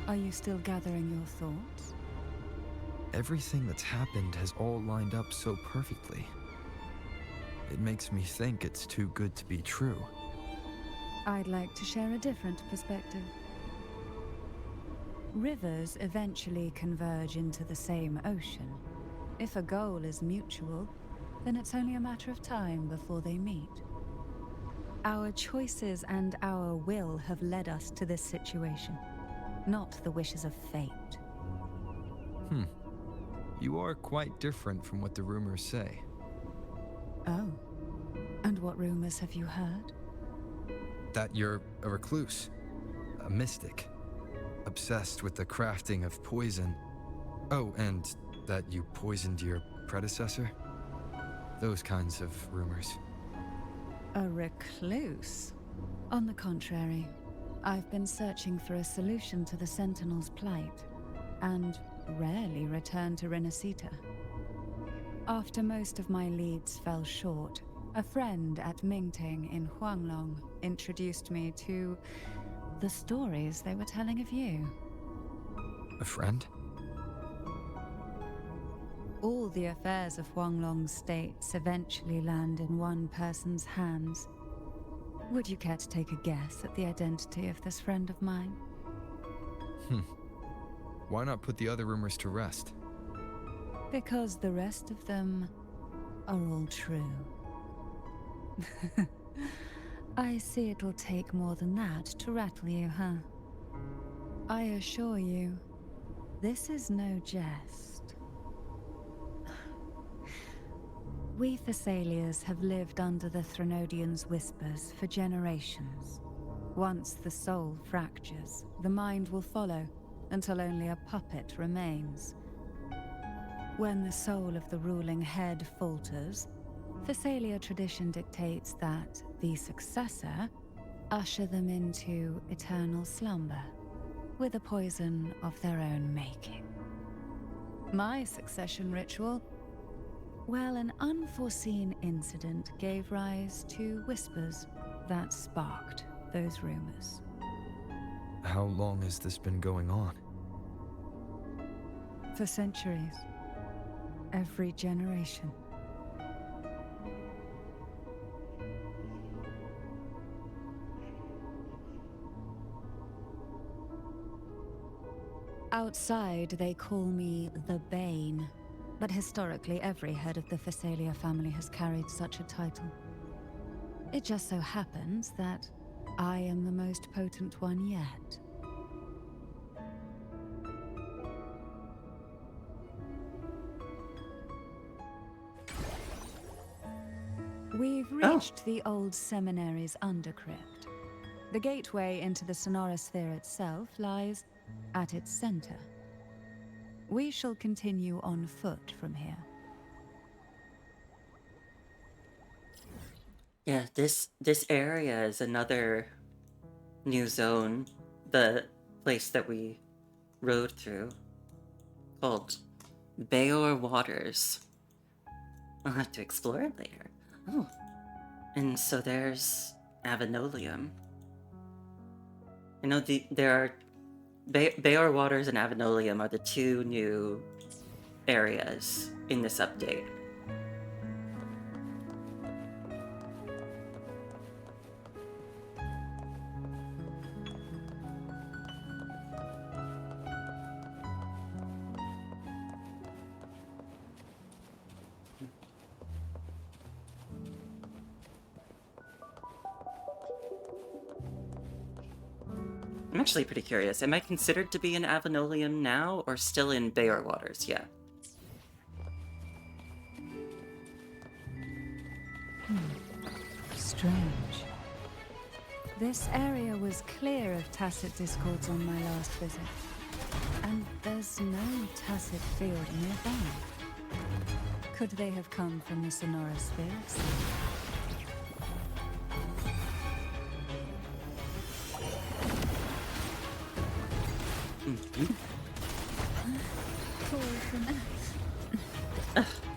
Are you still gathering your thoughts? Everything that's happened has all lined up so perfectly. It makes me think it's too good to be true. I'd like to share a different perspective. Rivers eventually converge into the same ocean. If a goal is mutual, then it's only a matter of time before they meet. Our choices and our will have led us to this situation, not the wishes of fate. You are quite different from what the rumors say. Oh, and what rumors have you heard? That you're a recluse, a mystic, obsessed with the crafting of poison. Oh, and that you poisoned your predecessor? Those kinds of rumors. A recluse? On the contrary, I've been searching for a solution to the Sentinel's plight, and rarely return to Renacita. After most of my leads fell short, a friend at Mingting in Huanglong introduced me to the stories they were telling of you. A friend? All the affairs of Huanglong's states eventually land in one person's hands. Would you care to take a guess at the identity of this friend of mine? Why not put the other rumors to rest? Because the rest of them are all true. I see it'll take more than that to rattle you, huh? I assure you, this is no jest. We Thessalians have lived under the Threnodians' whispers for generations. Once the soul fractures, the mind will follow, until only a puppet remains. When the soul of the ruling head falters, Thessalia tradition dictates that the successor usher them into eternal slumber, with a poison of their own making. My succession ritual? Well, an unforeseen incident gave rise to whispers that sparked those rumors. How long has this been going on? For centuries. Every generation. Outside, they call me the Bane, but historically every head of the Phasalia family has carried such a title. It just so happens that I am the most potent one yet. We've reached the old seminary's undercrypt. The gateway into the Sonorosphere itself lies at its center. We shall continue on foot from here. Yeah, this area is another new zone. The place that we rode through, called Bayor Waters. I'll have to explore it later. Oh, and so there's Avenolium. You know, there are Bayor Waters and Avenolium are the two new areas in this update. I'm actually pretty curious. Am I considered to be in Avenolium now, or still in Bayor Waters? Yeah. Strange. This area was clear of tacit discords on my last visit. And there's no tacit field nearby. Could they have come from the Sonorosphere itself?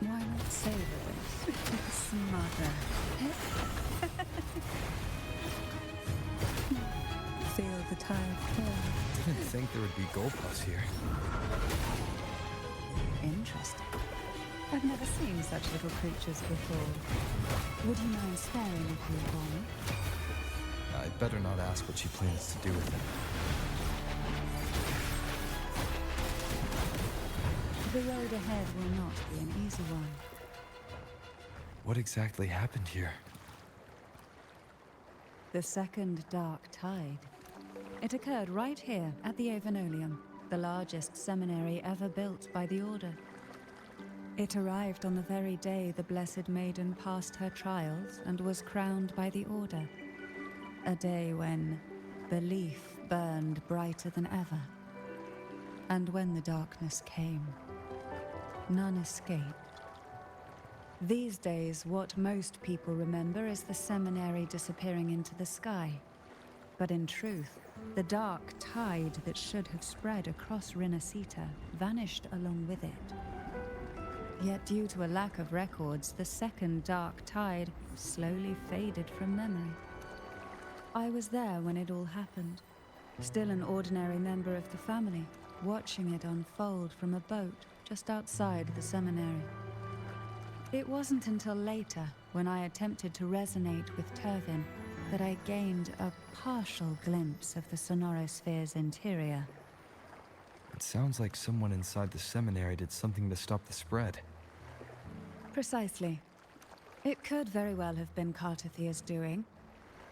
Why not savor this? Smarter. Feel the tide fall. Didn't think there would be goalposts here. Interesting. I've never seen such little creatures before. Would you mind sparing a few for me? I'd better not ask what she plans to do with them. The road ahead will not be an easy one. What exactly happened here? The second dark tide. It occurred right here at the Avenolium, the largest seminary ever built by the Order. It arrived on the very day the Blessed Maiden passed her trials and was crowned by the Order. A day when belief burned brighter than ever. And when the darkness came, none escaped. These days, what most people remember is the seminary disappearing into the sky. But in truth, the dark tide that should have spread across Rinascita vanished along with it. Yet due to a lack of records, the second dark tide slowly faded from memory. I was there when it all happened, still an ordinary member of the family, watching it unfold from a boat just outside the seminary. It wasn't until later, when I attempted to resonate with Turvin, that I gained a partial glimpse of the Sonorosphere's interior. It sounds like someone inside the seminary did something to stop the spread. Precisely. It could very well have been Cartathia's doing,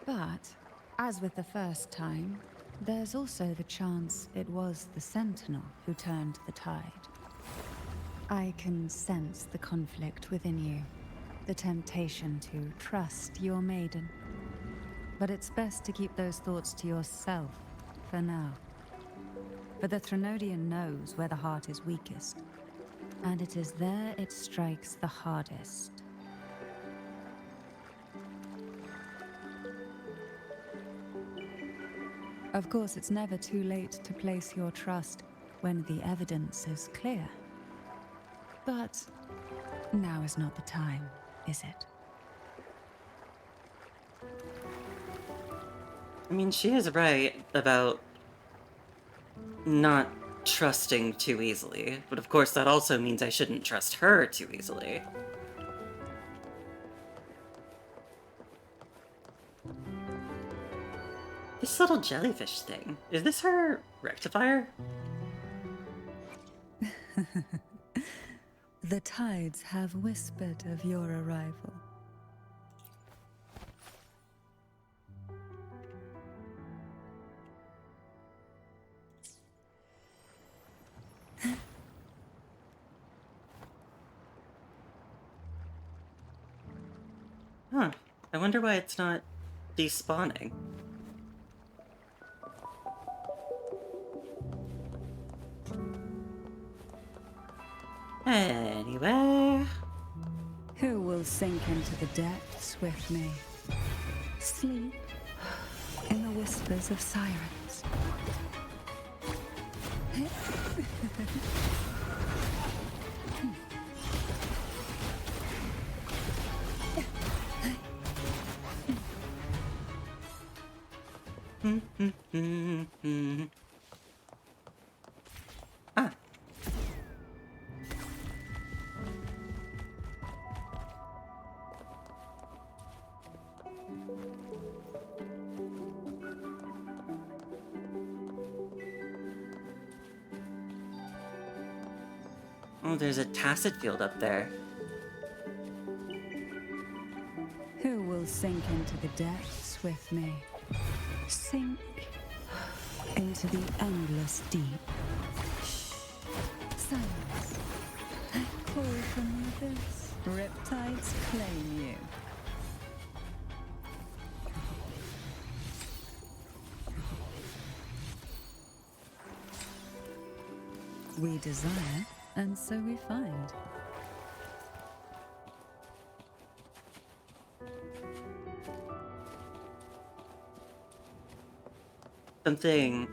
but, as with the first time, there's also the chance it was the Sentinel who turned the tide. I can sense the conflict within you, the temptation to trust your maiden. But it's best to keep those thoughts to yourself, for now. For the Threnodian knows where the heart is weakest, and it is there it strikes the hardest. Of course, it's never too late to place your trust when the evidence is clear. But now is not the time, is it? I mean, she is right about not trusting too easily, but of course that also means I shouldn't trust her too easily. This little jellyfish thing, is this her rectifier? The tides have whispered of your arrival. Huh. I wonder why it's not despawning. Anyway... Who will sink into the depths with me? Sleep in the whispers of sirens. Ah. Oh, there's a tacit field up there. Who will sink into the depths with me? Sink into the endless deep. Shh. Silence. Call from the abyss. Riptides claim you. We desire, and so we find. Something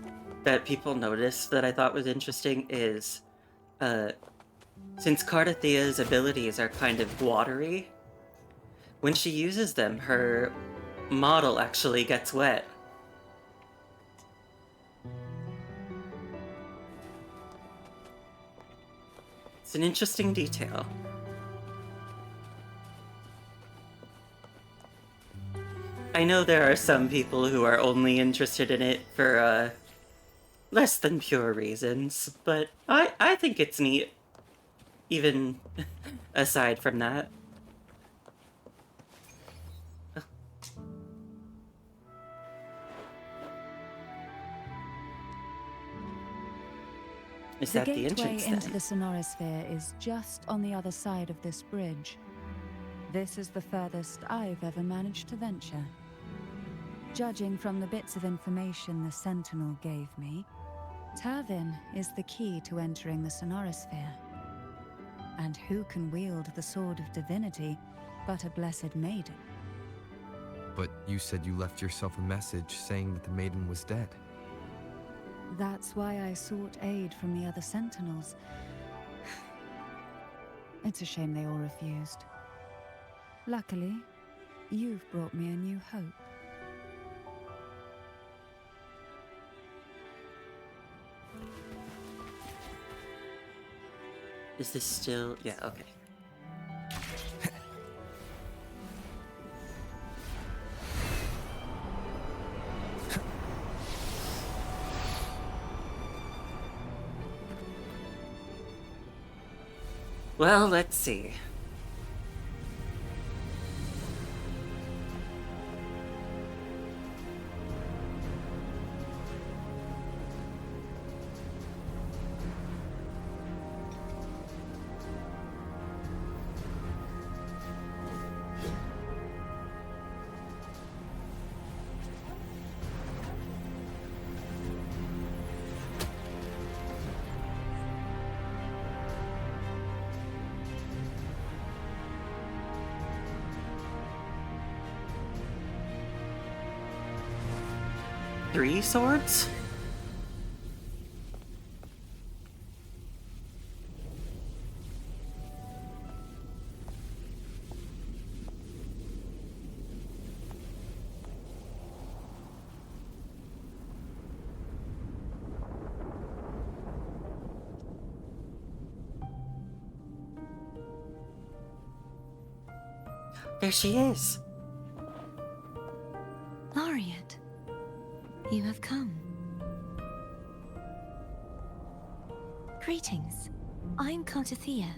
that people noticed that I thought was interesting is, since Cardathea's abilities are kind of watery, when she uses them, her model actually gets wet. It's an interesting detail. I know there are some people who are only interested in it for, less than pure reasons, but I think it's neat, even aside from that. Is that the gateway entrance into then? the Sonorosphere is just on the other side of this bridge. This is the furthest I've ever managed to venture. Judging from the bits of information the Sentinel gave me, Tervin is the key to entering the Sonorosphere. And who can wield the Sword of Divinity but a blessed maiden? But you said you left yourself a message saying that the maiden was dead. That's why I sought aid from the other Sentinels. It's a shame they all refused. Luckily, you've brought me a new hope. Is this still... yeah, okay. Well, let's see. Three swords? There she is. Laureate, you have come. Greetings. I'm Cartathea,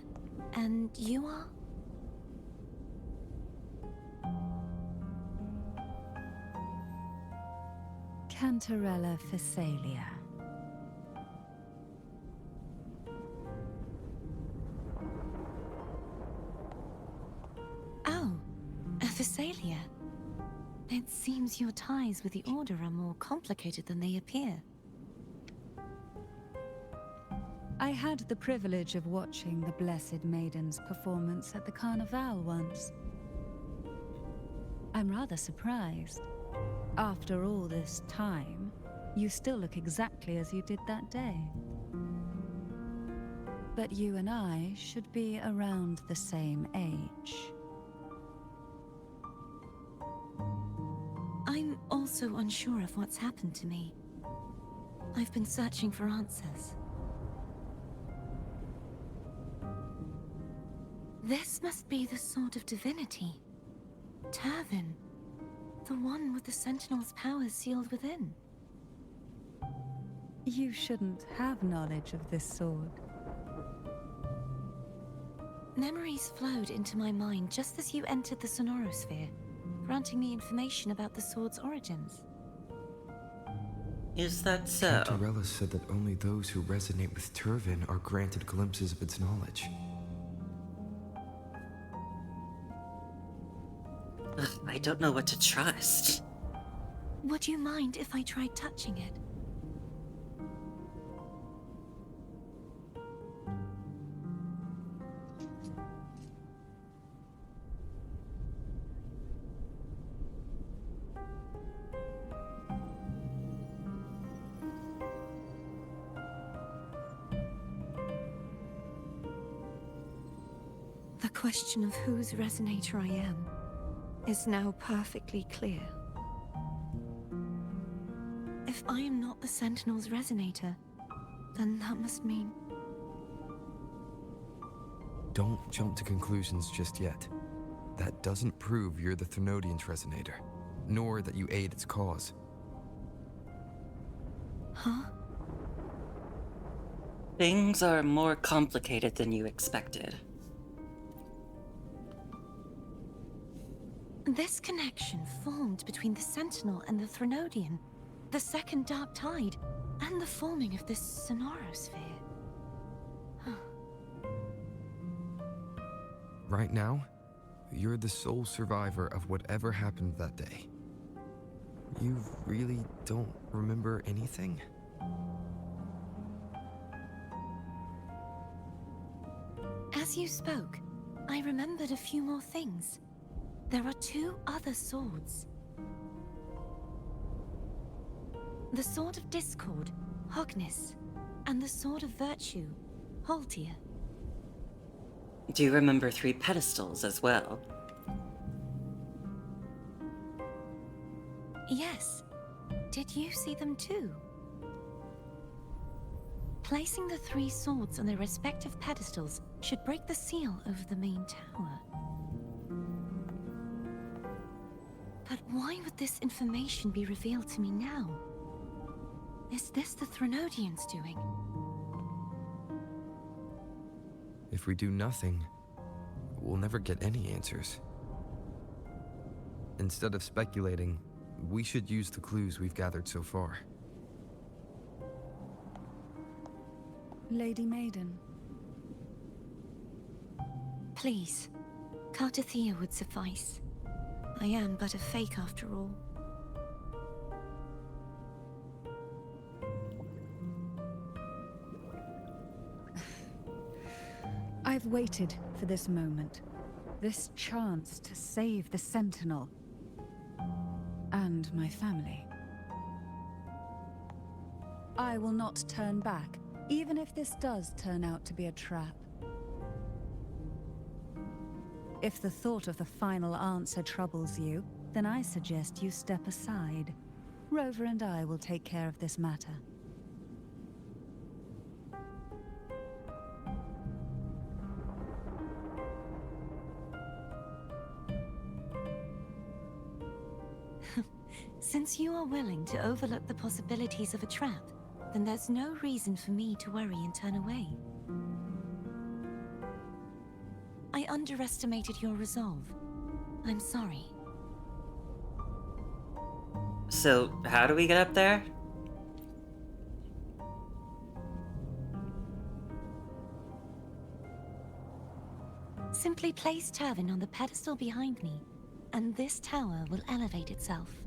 and you are? Cantarella Phasalia. Oh, a Phasalia. It seems your ties with the Order are more complicated than they appear. I had the privilege of watching the Blessed Maiden's performance at the Carnival once. I'm rather surprised. After all this time, you still look exactly as you did that day. But you and I should be around the same age. I'm also unsure of what's happened to me. I've been searching for answers. This must be the Sword of Divinity. Turvin. The one with the Sentinel's powers sealed within. You shouldn't have knowledge of this sword. Memories flowed into my mind just as you entered the Sonorosphere, granting me information about the sword's origins. Is that so? Cantarella said that only those who resonate with Turvin are granted glimpses of its knowledge. Ugh, I don't know what to trust. Would you mind if I tried touching it? The question of whose resonator I am is now perfectly clear. If I am not the Sentinel's resonator, then that must mean... Don't jump to conclusions just yet. That doesn't prove you're the Thenodian's resonator, nor that you aid its cause. Huh? Things are more complicated than you expected. This connection formed between the Sentinel and the Thenodian, the second Dark Tide, and the forming of this Sonorosphere. Right now, you're the sole survivor of whatever happened that day. You really don't remember anything? As you spoke, I remembered a few more things. There are two other swords. The Sword of Discord, Hognis, and the Sword of Virtue, Haltia. Do you remember 3 pedestals as well? Yes. Did you see them too? Placing the 3 swords on their respective pedestals should break the seal over the main tower. But why would this information be revealed to me now? Is this the Thenodian's doing? If we do nothing, we'll never get any answers. Instead of speculating, we should use the clues we've gathered so far. Lady Maiden. Please, Cartathea would suffice. I am but a fake after all. I've waited for this moment. This chance to save the Sentinel. And my family. I will not turn back, even if this does turn out to be a trap. If the thought of the final answer troubles you, then I suggest you step aside. Rover and I will take care of this matter. Since you are willing to overlook the possibilities of a trap, then there's no reason for me to worry and turn away. underestimated your resolve. I'm sorry. So, how do we get up there? Simply place Turvin on the pedestal behind me, and this tower will elevate itself.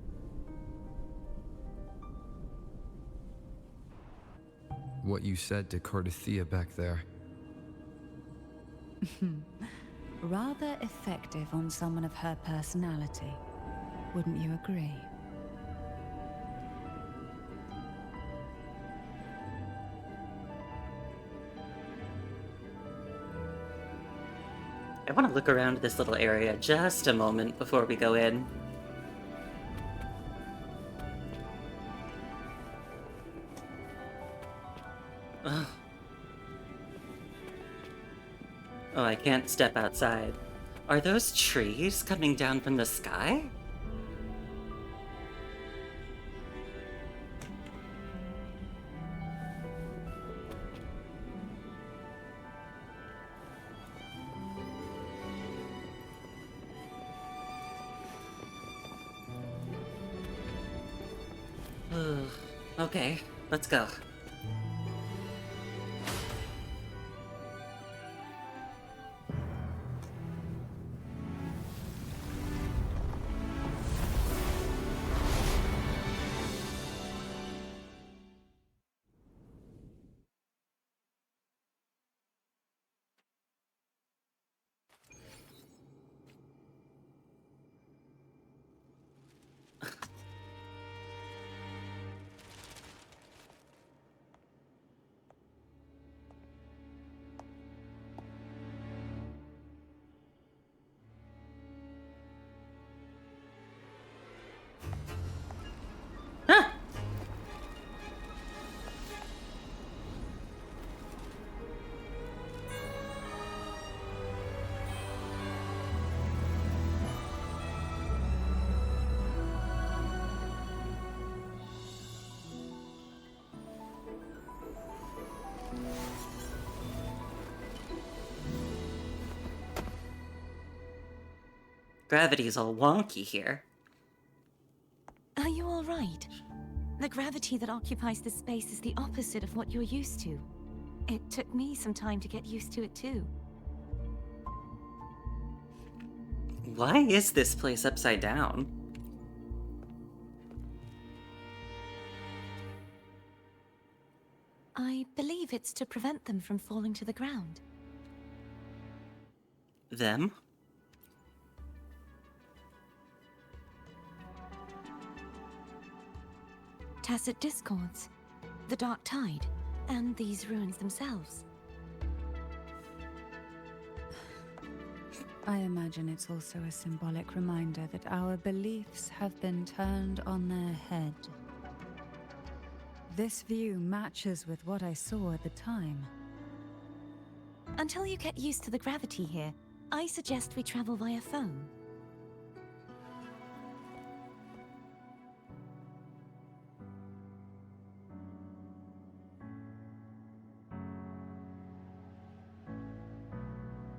What you said to Cardathea back there. Rather effective on someone of her personality. Wouldn't you agree? I want to look around this little area just a moment before we go in. Ugh. Oh, I can't step outside. Are those trees coming down from the sky? Ugh. Okay, let's go. Huh! Gravity's all wonky here. Are you all right? The gravity that occupies this space is the opposite of what you're used to. It took me some time to get used to it too. Why is this place upside down? I believe it's to prevent them from falling to the ground. Them? Tacit discords, the dark tide, and these ruins themselves. I imagine it's also a symbolic reminder that our beliefs have been turned on their head. This view matches with what I saw at the time. Until you get used to the gravity here, I suggest we travel via phone.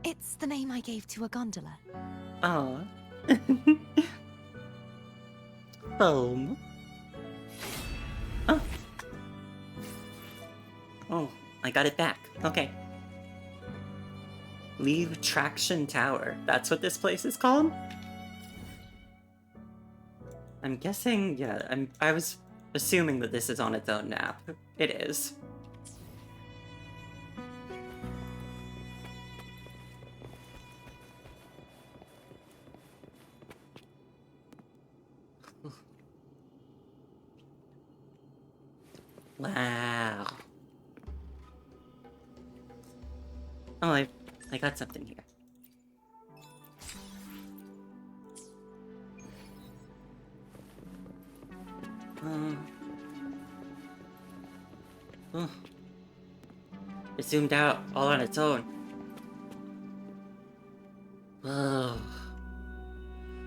It's the name I gave to a gondola. Aw. Foam. Oh. Oh, I got it back. Okay. Leave Traction Tower. That's what this place is called? I'm guessing, yeah, I was assuming that this is on its own map. It is. Wow. Oh, I got something here. Oh. It zoomed out all on its own. Whoa.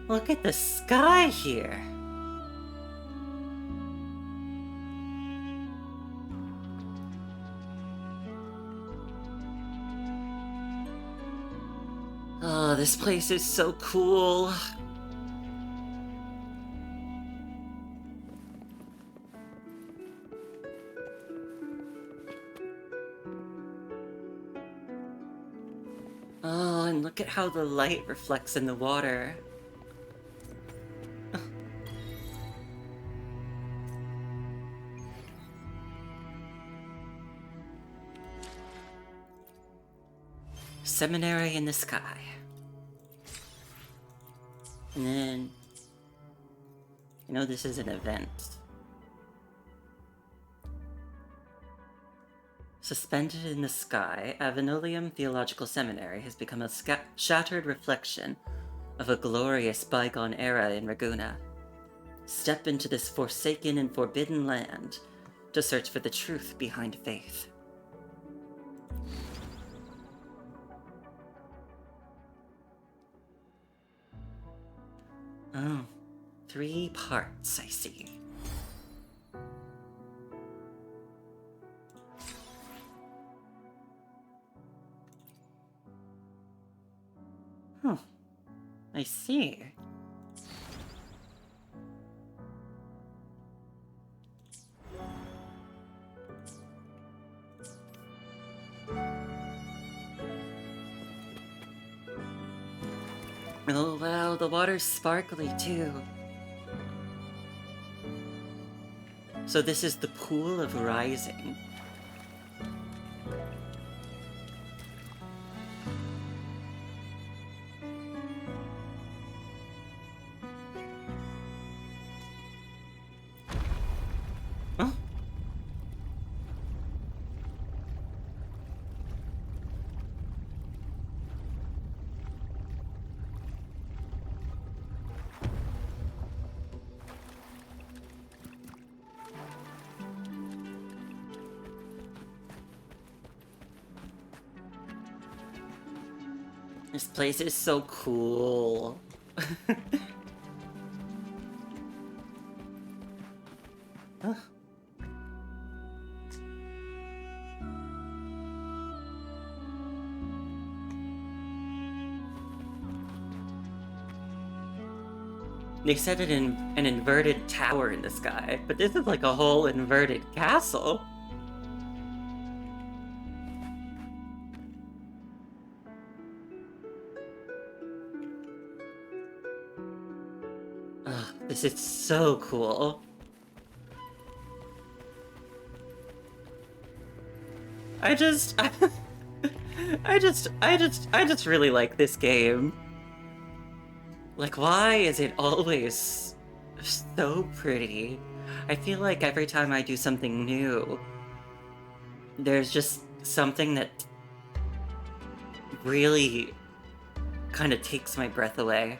Look at the sky here. Oh, Oh, this place is so cool. Oh, and look at how the light reflects in the water. Seminary in the sky. And then, you know, this is an event. Suspended in the sky, Avenolium Theological Seminary has become a shattered reflection of a glorious bygone era in Raguna. Step into this forsaken and forbidden land to search for the truth behind faith. Oh, 3 parts, I see. Huh, I see. Oh wow, the water's sparkly too. So this is the Pool of Rising. Huh? This place is so cool. Huh? They set it in an inverted tower in the sky, but this is like a whole inverted castle. Ugh, this is so cool. I just really like this game. Like, why is it always so pretty? I feel like every time I do something new, there's just something that really kind of takes my breath away.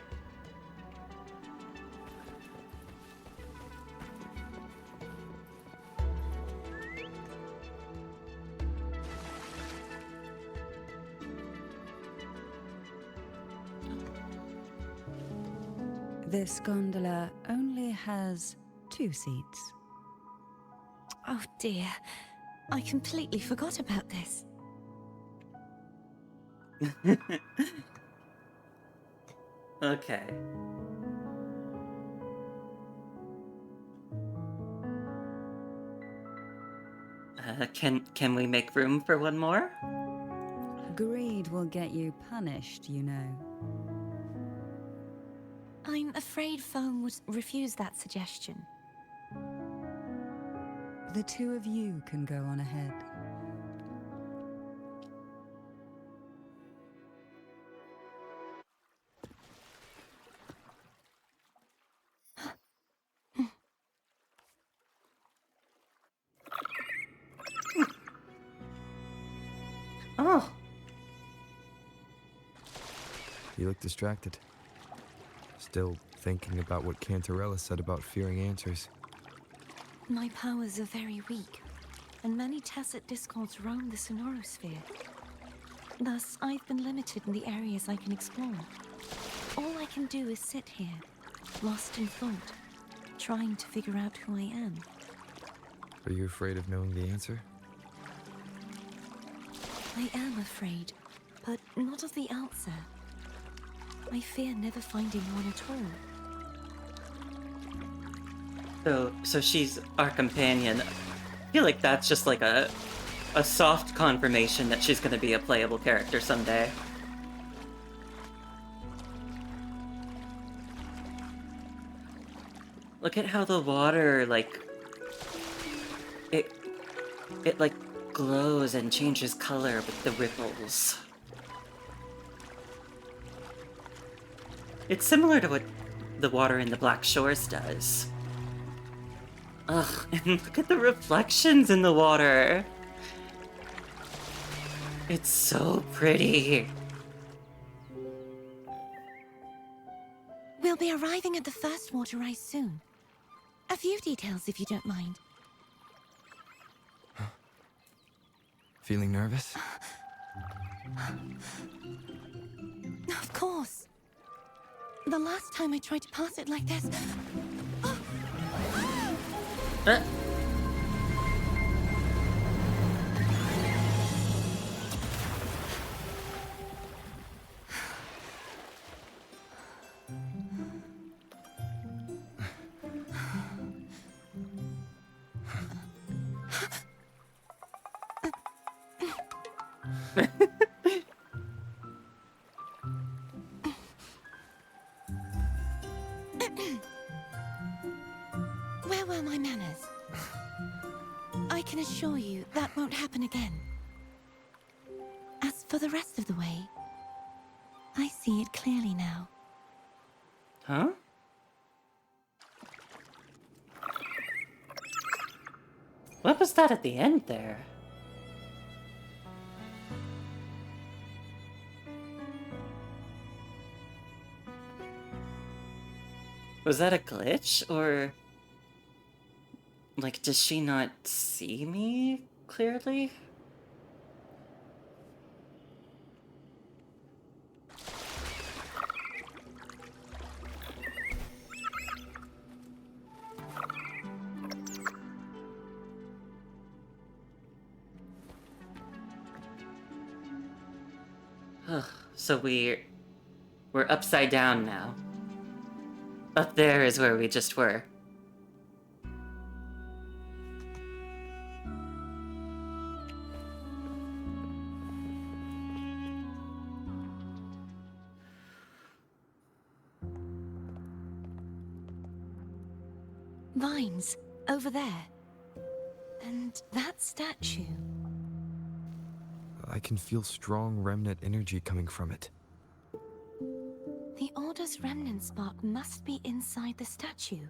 This gondola only has 2 seats. Oh dear, I completely forgot about this. Okay. Can we make room for one more? Greed will get you punished, you know. I'm afraid Foam would refuse that suggestion. The 2 of you can go on ahead. Oh. You look distracted. Still thinking about what Cantarella said about fearing answers. My powers are very weak, and many tacit discords roam the sonorosphere. Thus, I've been limited in the areas I can explore. All I can do is sit here, lost in thought, trying to figure out who I am. Are you afraid of knowing the answer? I am afraid, but not of the answer. I fear never finding one at all. So she's our companion. I feel like that's just like a soft confirmation that she's gonna be a playable character someday. Look at how the water, like, it like glows and changes color with the ripples. It's similar to what the water in the Black Shores does. Ugh, and look at the reflections in the water. It's so pretty. We'll be arriving at the first water rise soon. A few details, if you don't mind. Feeling nervous? Of course. The last time I tried to pass it like this... Uh. Where were my manners? I can assure you that won't happen again. As for the rest of the way, I see it clearly now. Huh? What was that at the end there? Was that a glitch, or... like, does she not see me clearly? Ugh, so we're upside down now. Up there is where we just were. Vines, over there. And that statue. I can feel strong remnant energy coming from it. The Order's remnant spark must be inside the statue.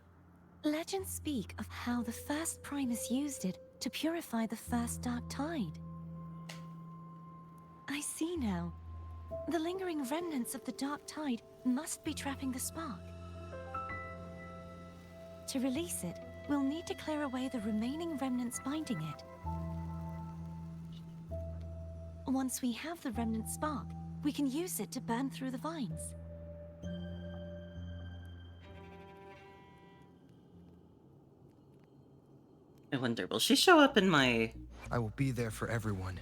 Legends speak of how the first Primus used it to purify the first Dark Tide. I see now. The lingering remnants of the Dark Tide must be trapping the spark. To release it, we'll need to clear away the remaining remnants binding it. Once we have the remnant spark, we can use it to burn through the vines. I wonder, will she show up in my... I will be there for everyone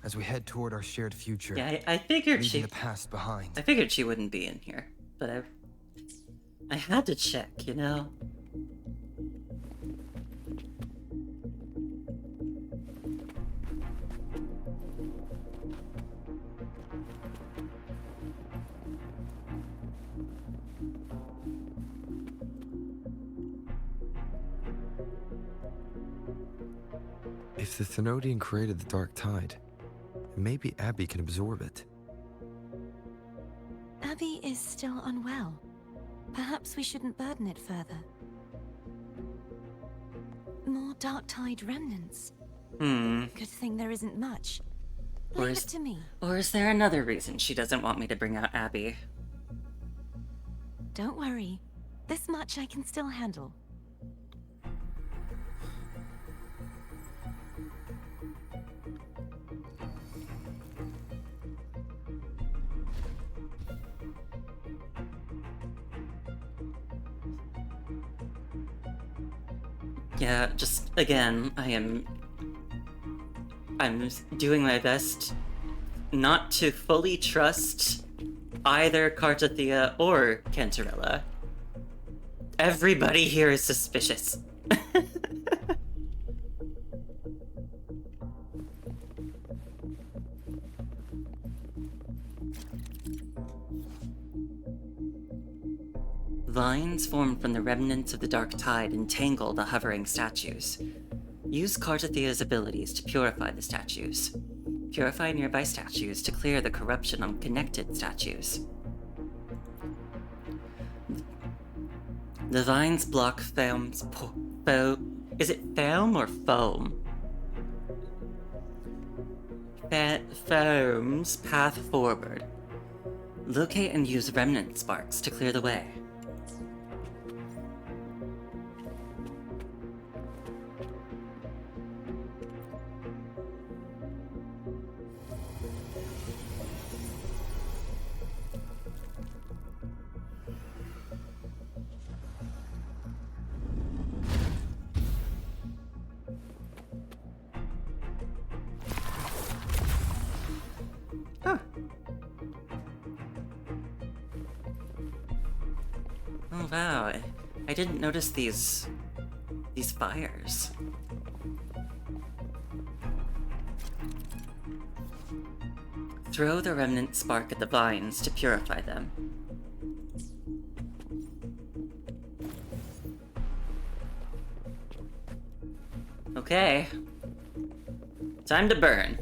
as we head toward our shared future. Yeah, I figured leaving she... the past behind. I figured she wouldn't be in here, but I had to check, you know? If the Thenodian created the Dark Tide, maybe Abby can absorb it. Abby is still unwell. Perhaps we shouldn't burden it further. More Dark Tide remnants. Good thing there isn't much. Leave it to me. Or is there another reason she doesn't want me to bring out Abby? Don't worry. This much I can still handle. Yeah, just, again, I'm doing my best not to fully trust either Cartathea or Cantarella. Everybody here is suspicious. Vines formed from the remnants of the dark tide entangle the hovering statues. Use Cartathea's abilities to purify the statues. Purify nearby statues to clear the corruption on connected statues. The vines block is it foam or foam? Foam's path forward. Locate and use remnant sparks to clear the way. Huh. Oh wow, I didn't notice these fires. Throw the remnant spark at the vines to purify them. Okay. Time to burn.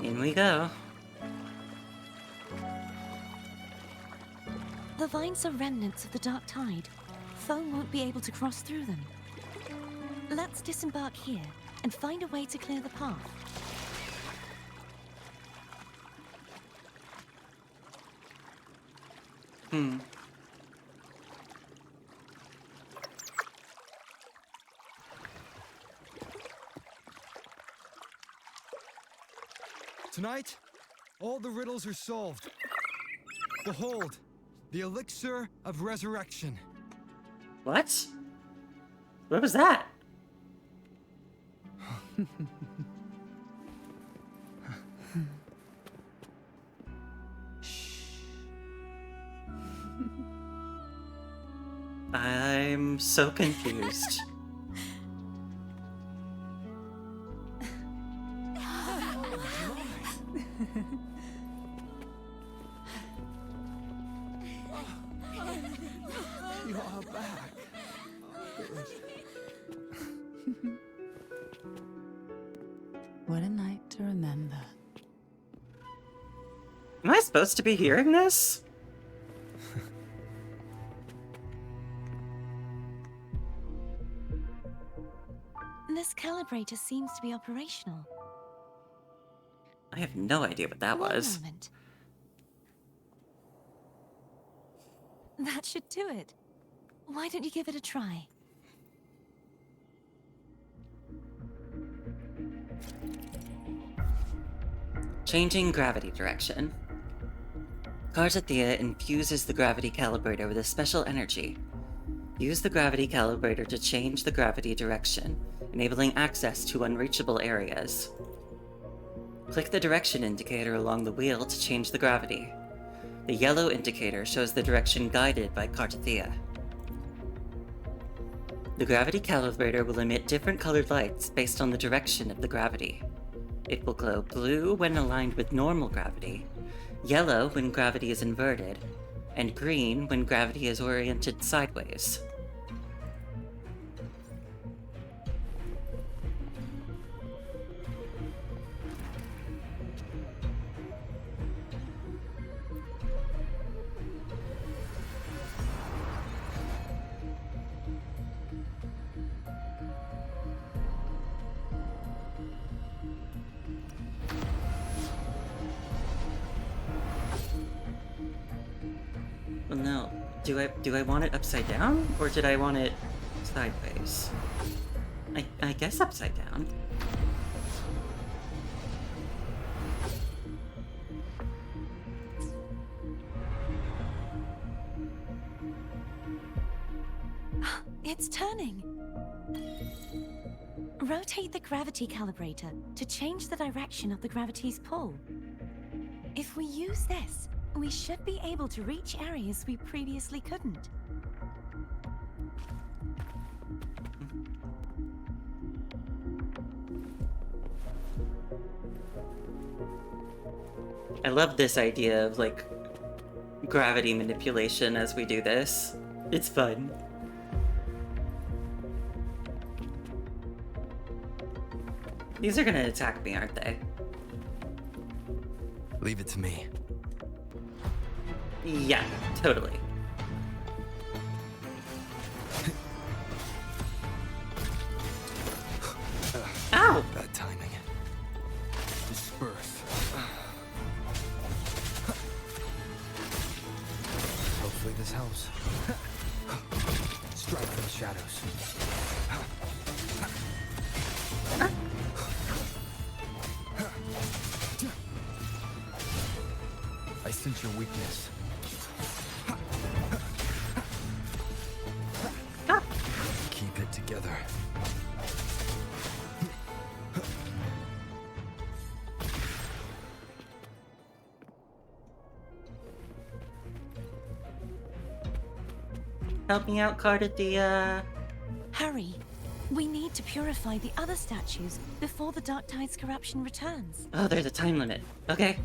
In we go. The vines are remnants of the dark tide. Foam won't be able to cross through them. Let's disembark here and find a way to clear the path. Tonight, all the riddles are solved. Behold, the elixir of resurrection. What? What was that? I'm so confused. You are back. What a night to remember. Am I supposed to be hearing this? This calibrator seems to be operational. I have no idea what that One was. moment. That should do it. Why don't you give it a try? Changing gravity direction. Cartathea infuses the gravity calibrator with a special energy. Use the gravity calibrator to change the gravity direction, enabling access to unreachable areas. Click the direction indicator along the wheel to change the gravity. The yellow indicator shows the direction guided by Cartathea. The gravity calibrator will emit different colored lights based on the direction of the gravity. It will glow blue when aligned with normal gravity, yellow when gravity is inverted, and green when gravity is oriented sideways. Well, no. Do I want it upside down, or did I want it sideways? I guess upside down. It's turning. Rotate the gravity calibrator to change the direction of the gravity's pull. If we use this, we should be able to reach areas we previously couldn't. I love this idea of, like, gravity manipulation as we do this. It's fun. These are gonna attack me, aren't they? Leave it to me. Yeah, totally. Ow! Bad timing. Disperse. Hopefully this helps. Strike from the shadows. I sense your weakness. Keep it together. Help me out, Cardathea. Hurry! We need to purify the other statues before the Dark Tide's corruption returns. Oh, there's a time limit. Okay.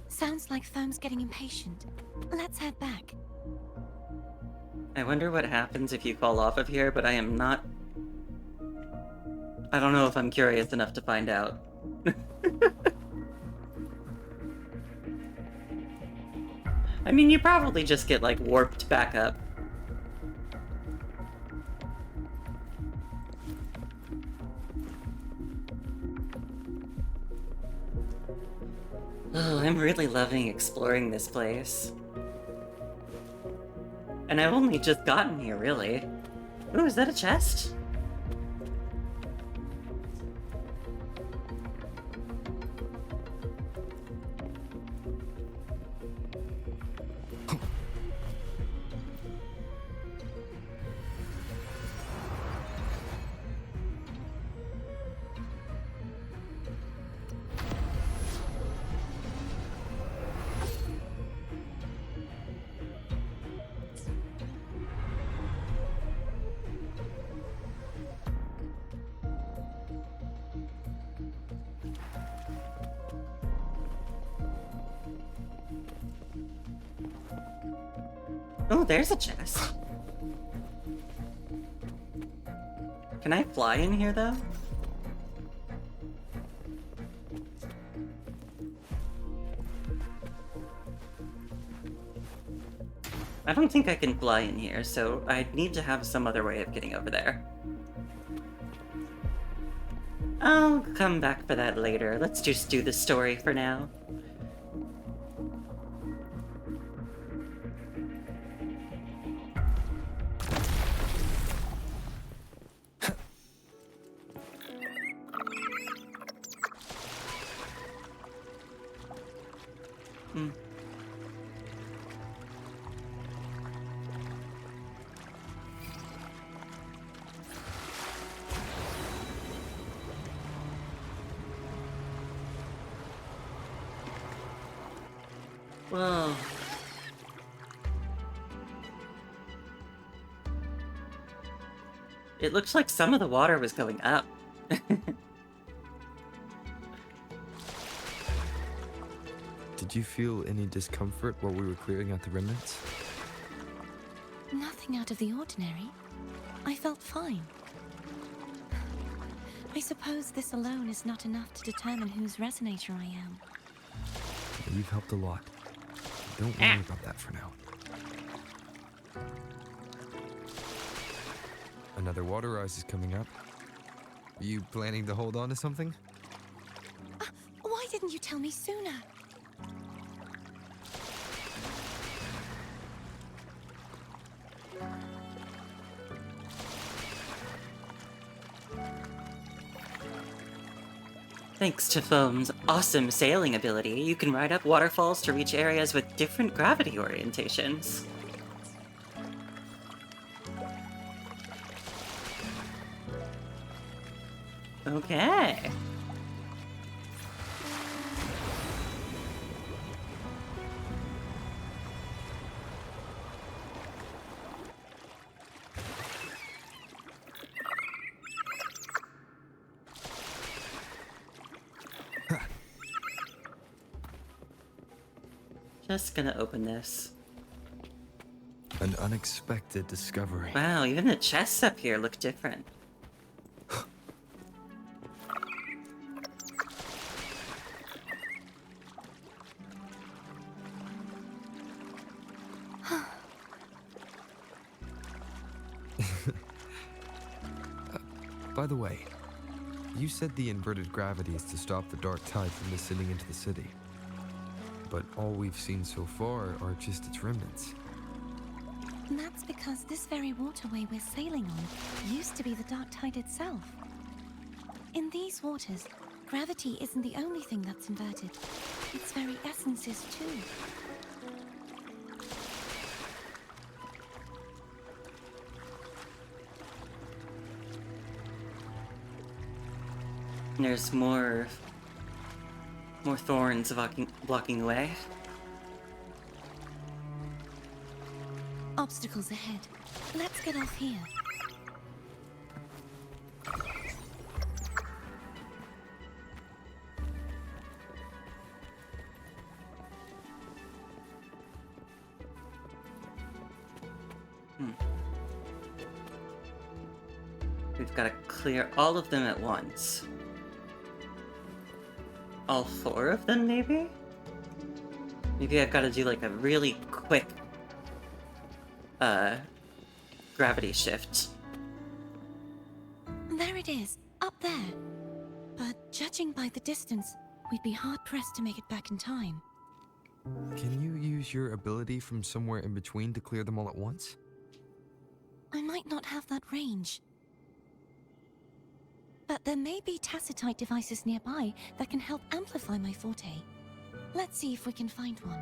Sounds like Foam's getting impatient. Let's head back. I wonder what happens if you fall off of here, but I am not... I don't know if I'm curious enough to find out. I mean, you probably just get, like, warped back up. Oh, I'm really loving exploring this place. And I've only just gotten here, really. Ooh, is that a chest? Oh, there's a chest. Can I fly in here, though? I don't think I can fly in here, so I need to have some other way of getting over there. I'll come back for that later. Let's just do the story for now. Whoa. It looks like some of the water was going up. Did you feel any discomfort while we were clearing out the remnants? Nothing out of the ordinary. I felt fine. I suppose this alone is not enough to determine whose resonator I am. You've helped a lot. Don't worry about that for now. Another water rise is coming up. Are you planning to hold on to something? Why didn't you tell me sooner? Thanks to Foam's awesome sailing ability, you can ride up waterfalls to reach areas with different gravity orientations. Okay. Just gonna open this. An unexpected discovery. Wow, even the chests up here look different. By the way, you said the inverted gravity is to stop the dark tide from descending into the city. But all we've seen so far are just its remnants. And that's because this very waterway we're sailing on used to be the dark tide itself. In these waters, gravity isn't the only thing that's inverted. Its very essence is too. There's more thorns blocking the way. Obstacles ahead. Let's get off here. We've got to clear all of them at once. All 4 of them, maybe? Maybe I've got to do like a really quick gravity shift. There it is, up there. But judging by the distance, we'd be hard-pressed to make it back in time. Can you use your ability from somewhere in between to clear them all at once? I might not have that range. But there may be tacitite devices nearby that can help amplify my forte. Let's see if we can find one.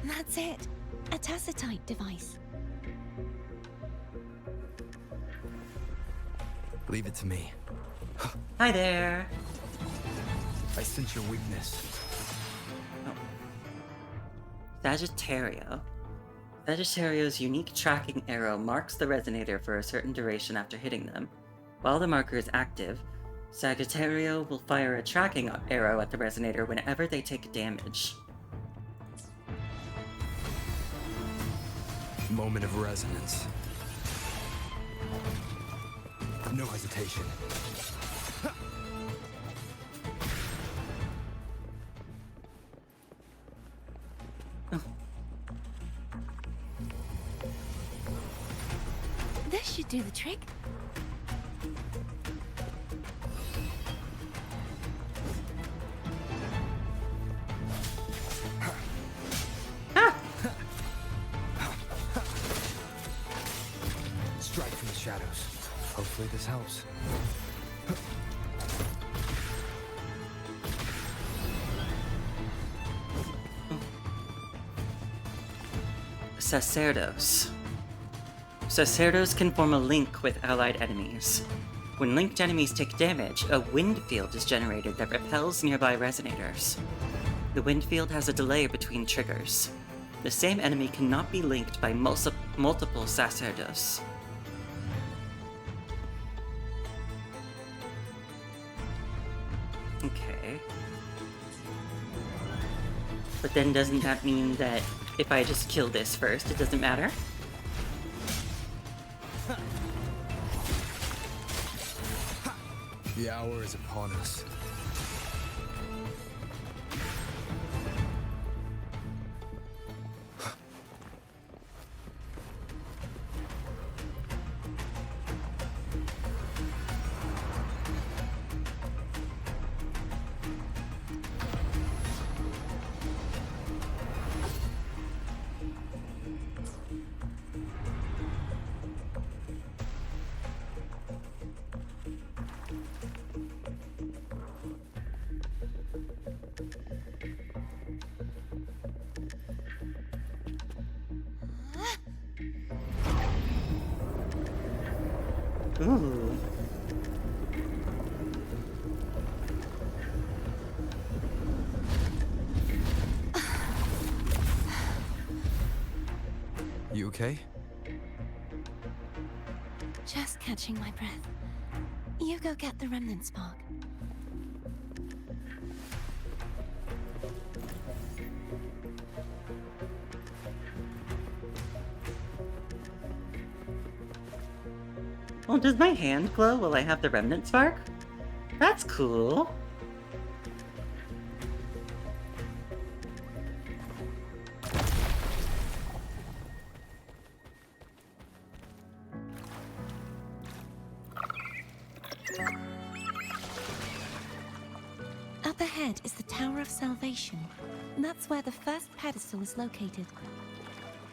That's it. A tacitite device. Leave it to me. Hi there! I sense your weakness. Sagittario. Sagittario's unique tracking arrow marks the resonator for a certain duration after hitting them. While the marker is active, Sagittario will fire a tracking arrow at the resonator whenever they take damage. Moment of resonance. No hesitation. This should do the trick. Strike from the shadows. Hopefully this helps. Sacerdos. Sacerdos can form a link with allied enemies. When linked enemies take damage, a wind field is generated that repels nearby resonators. The wind field has a delay between triggers. The same enemy cannot be linked by multiple Sacerdos. Okay. But then doesn't that mean that if I just kill this first, it doesn't matter? The hour is upon us. Ooh. You okay? Just catching my breath. You go get the remnant spark. Well, does my hand glow while I have the remnant spark? That's cool. Up ahead is the Tower of Salvation. And that's where the first pedestal is located.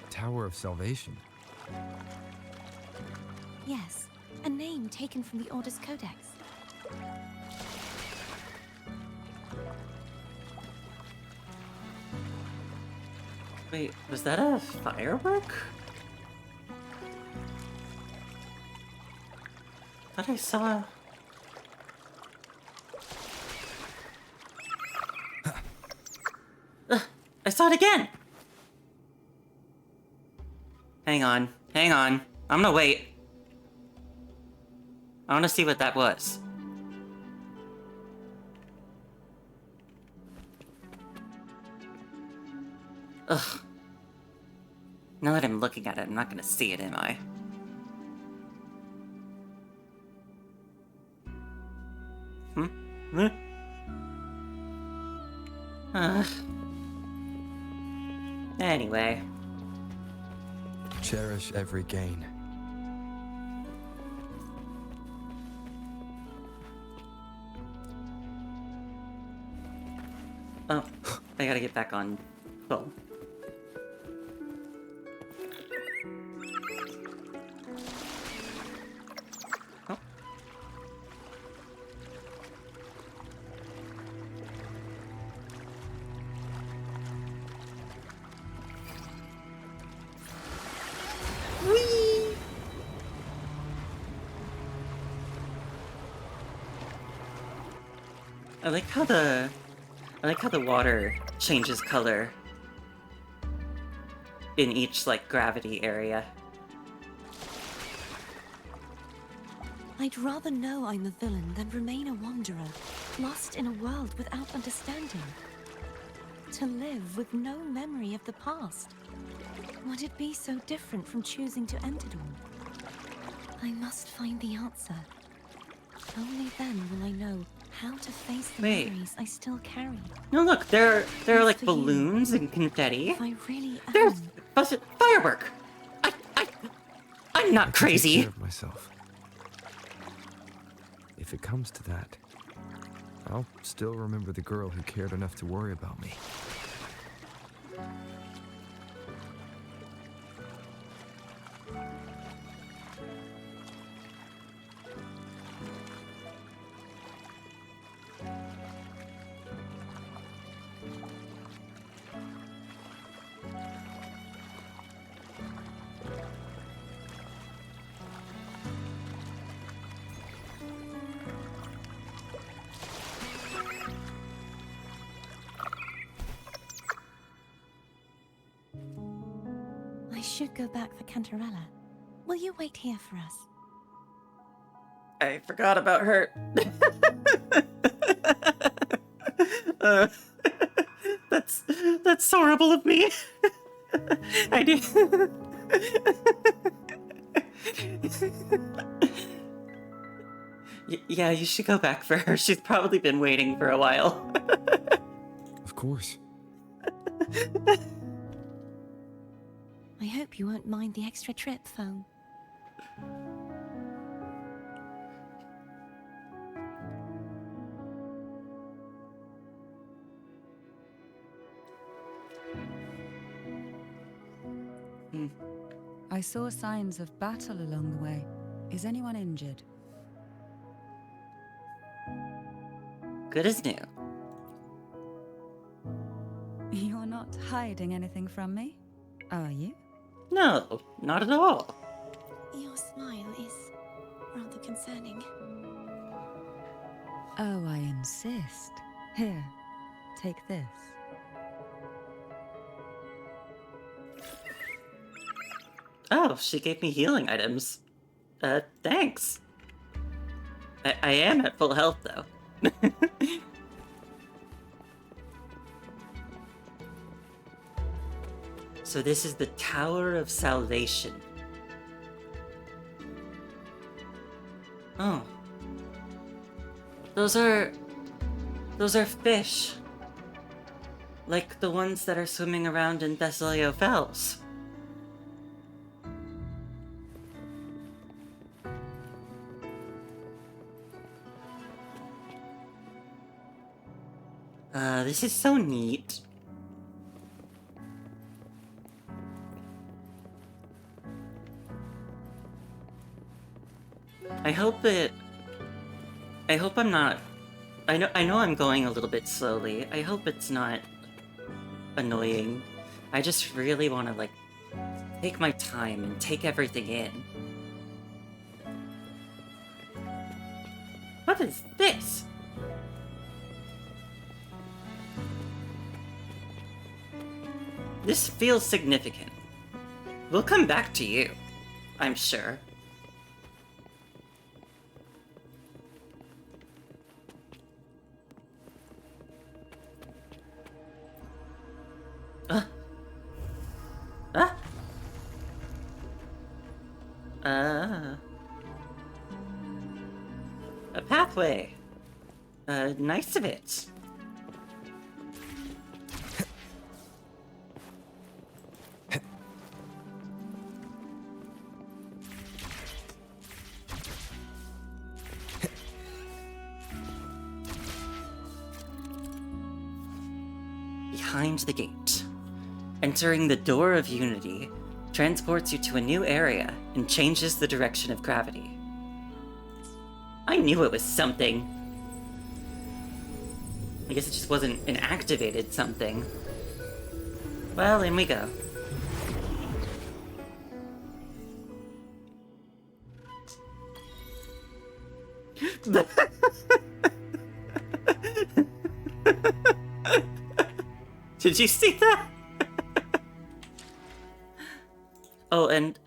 Tower of Salvation. Yes, a name taken from the Order's Codex. Wait, was that a firework? Thought I saw... Ugh, I saw it again! Hang on. I'm gonna wait. I wanna see what that was. Ugh. Now that I'm looking at it, I'm not gonna see it, am I? Hmm? Anyway. Cherish every gain. Oh, I gotta get back on phone. Oh. Whee! I like how the water changes color in each, like, gravity area. I'd rather know I'm a villain than remain a wanderer, lost in a world without understanding. To live with no memory of the past. Would it be so different from choosing to end it all? I must find the answer. Only then will I know how to face the Wait. memories I still carry. No, look, there are like For you, balloons and confetti. If I really am. There's a firework. I'm I not can crazy. Take care of myself. If it comes to that, I'll still remember the girl who cared enough to worry about me. should go back for Cantarella. Will you wait here for us? I forgot about her. uh, that's horrible of me. I do. Yeah, you should go back for her. She's probably been waiting for a while. Of course. I hope you won't mind the extra trip, phone. I saw signs of battle along the way. Is anyone injured? Good as new. You're not hiding anything from me, are you? No, not at all. Your smile is rather concerning. Oh, I insist. Here, take this. Oh, she gave me healing items. Thanks. I am at full health, though. So this is the Tower of Salvation. Oh. Those are fish. Like the ones that are swimming around in Thessalio Fells. This is so neat. I hope I'm not... I know I'm going a little bit slowly. I hope it's not annoying. I just really want to, like, take my time and take everything in. What is this? This feels significant. We'll come back to you, I'm sure. A pathway. Nice of it. Behind the gate. Entering the Door of Unity transports you to a new area and changes the direction of gravity. I knew it was something. I guess it just wasn't an activated something. Well, in we go. Did you see that? Oh, and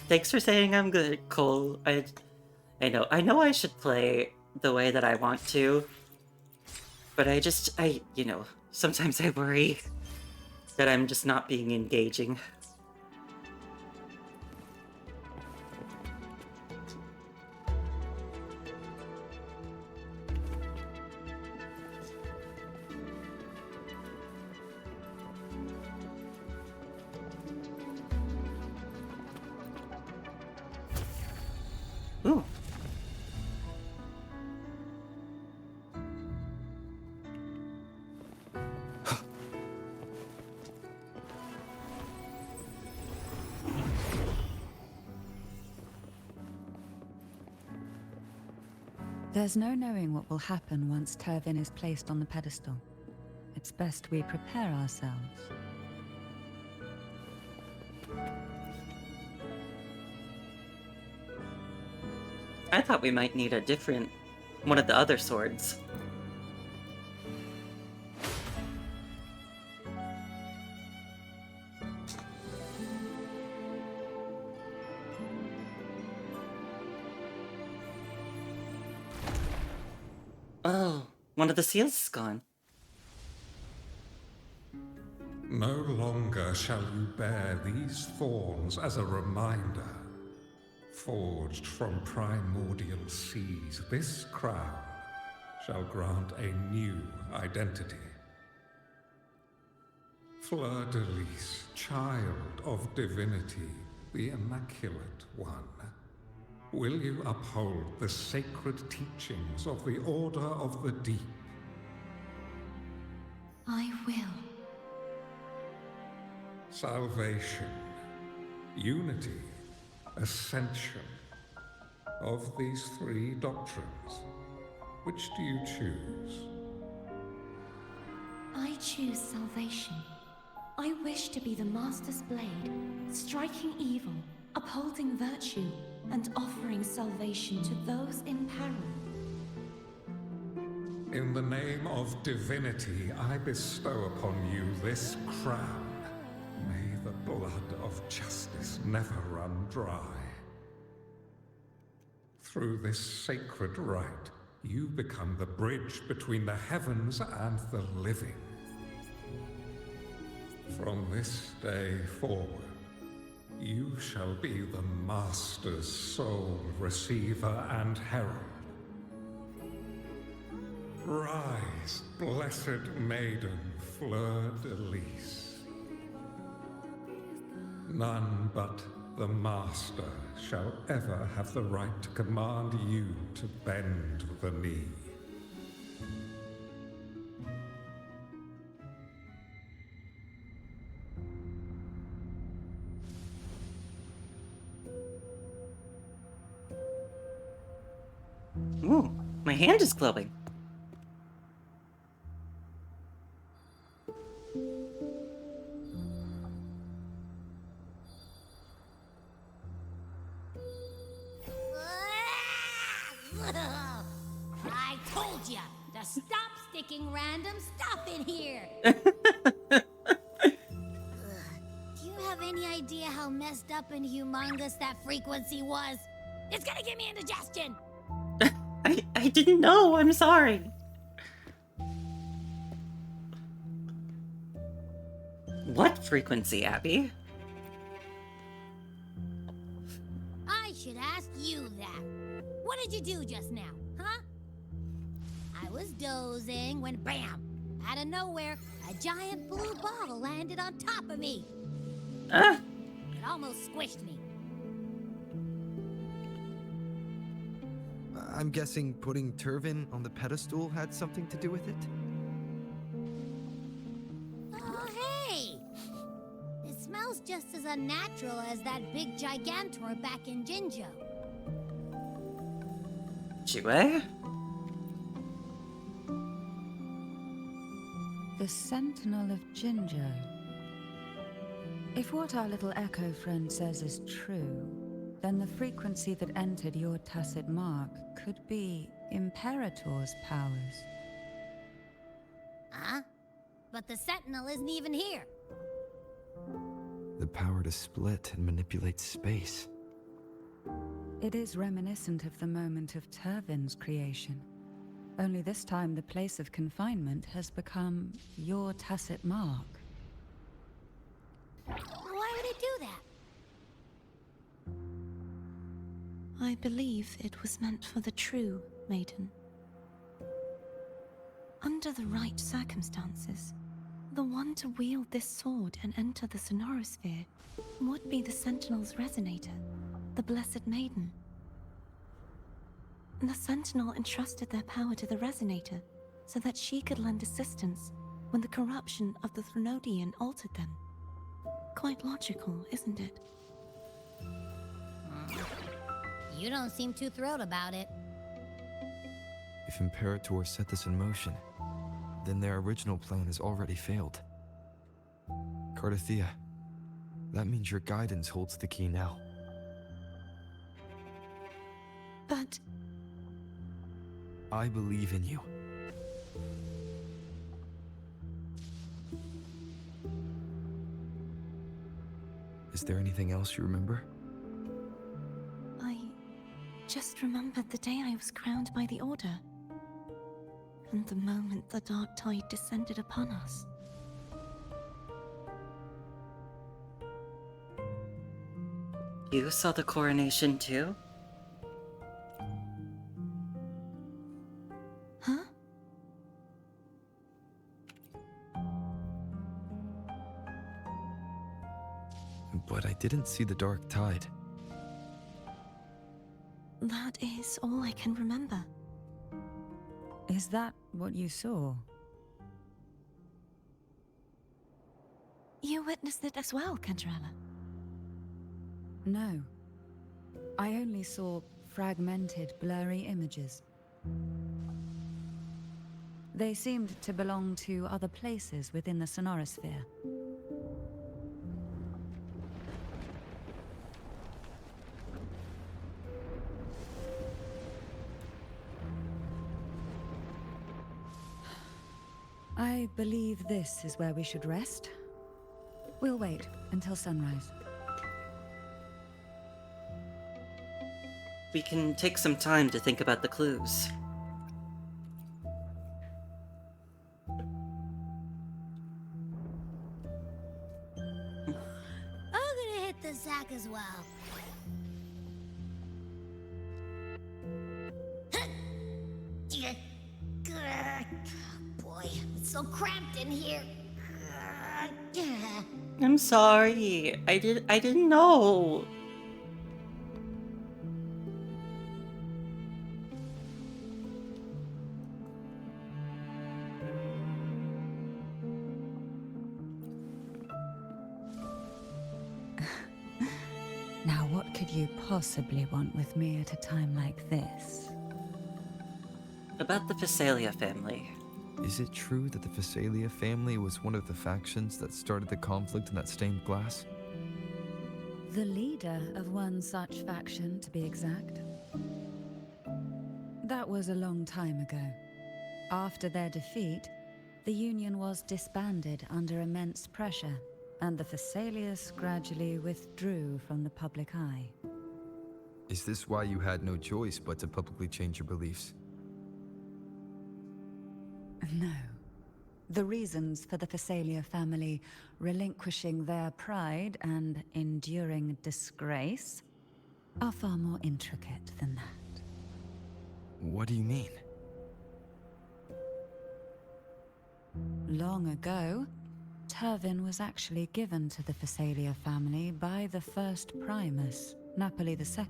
thanks for saying I'm good, Cole. I know I should play the way that I want to, but sometimes I worry that I'm just not being engaging. Ooh. There's no knowing what will happen once Turvin is placed on the pedestal. It's best we prepare ourselves. I thought we might need one of the other swords. Oh, one of the seals is gone. No longer shall you bear these thorns as a reminder. Forged from primordial seas, this crown shall grant a new identity. Fleur-de-Lis, child of divinity, the Immaculate One, will you uphold the sacred teachings of the Order of the Deep? I will. Salvation, unity, ascension. Of these three doctrines, which do you choose? I choose salvation. I wish to be the Master's blade, striking evil, upholding virtue, and offering salvation to those in peril. In the name of divinity, I bestow upon you this crown. May the blood of justice never run dry. Through this sacred rite, you become the bridge between the heavens and the living. From this day forward, you shall be the Master's sole receiver and herald. Rise, blessed maiden Fleur-de-Lis. None but the Master shall ever have the right to command you to bend the knee. Ooh, my hand is glowing. I told ya to stop sticking random stuff in here. Do you have any idea how messed up and humongous that frequency was? It's gonna give me indigestion. I didn't know. I'm sorry. What frequency, Abby? I should ask you that. What did you do just now, huh? I was dozing when bam! Out of nowhere, a giant blue ball landed on top of me. It almost squished me. I'm guessing putting Turvin on the pedestal had something to do with it? Oh, hey! It smells just as unnatural as that big gigantor back in Jinjo. Jue? The Sentinel of Jinjo. If what our little echo friend says is true, then the frequency that entered your tacit mark could be Imperator's powers. Huh? But the Sentinel isn't even here. The power to split and manipulate space. It is reminiscent of the moment of Turvin's creation. Only this time the place of confinement has become your tacit mark. Why would it do that? I believe it was meant for the true Maiden. Under the right circumstances, the one to wield this sword and enter the Sonorosphere would be the Sentinel's resonator, the Blessed Maiden. The Sentinel entrusted their power to the resonator so that she could lend assistance when the corruption of the Threnodian altered them. Quite logical, isn't it? You don't seem too thrilled about it. If Imperator set this in motion, then their original plan has already failed. Cardathea, that means your guidance holds the key now. But I believe in you. Is there anything else you remember? I just remembered the day I was crowned by the Order. happened the moment the dark tide descended upon us. You saw the coronation too? Huh? But I didn't see the dark tide. That is all I can remember. Is that what you saw? You witnessed it as well, Cantarella. No. I only saw fragmented, blurry images. They seemed to belong to other places within the sonorosphere. I believe this is where we should rest. We'll wait until sunrise. We can take some time to think about the clues. I'm gonna hit the sack as well. Boy, it's so cramped in here. I'm sorry. I didn't know. Now, what could you possibly want with me at a time like this? About the Phasalia family. Is it true that the Phasalia family was one of the factions that started the conflict in that stained glass? The leader of one such faction, to be exact. That was a long time ago. After their defeat, the Union was disbanded under immense pressure, and the Phasalias gradually withdrew from the public eye. Is this why you had no choice but to publicly change your beliefs? No. The reasons for the Phasalia family relinquishing their pride and enduring disgrace are far more intricate than that. What do you mean? Long ago, Turvin was actually given to the Phasalia family by the first Primus, Napoli II.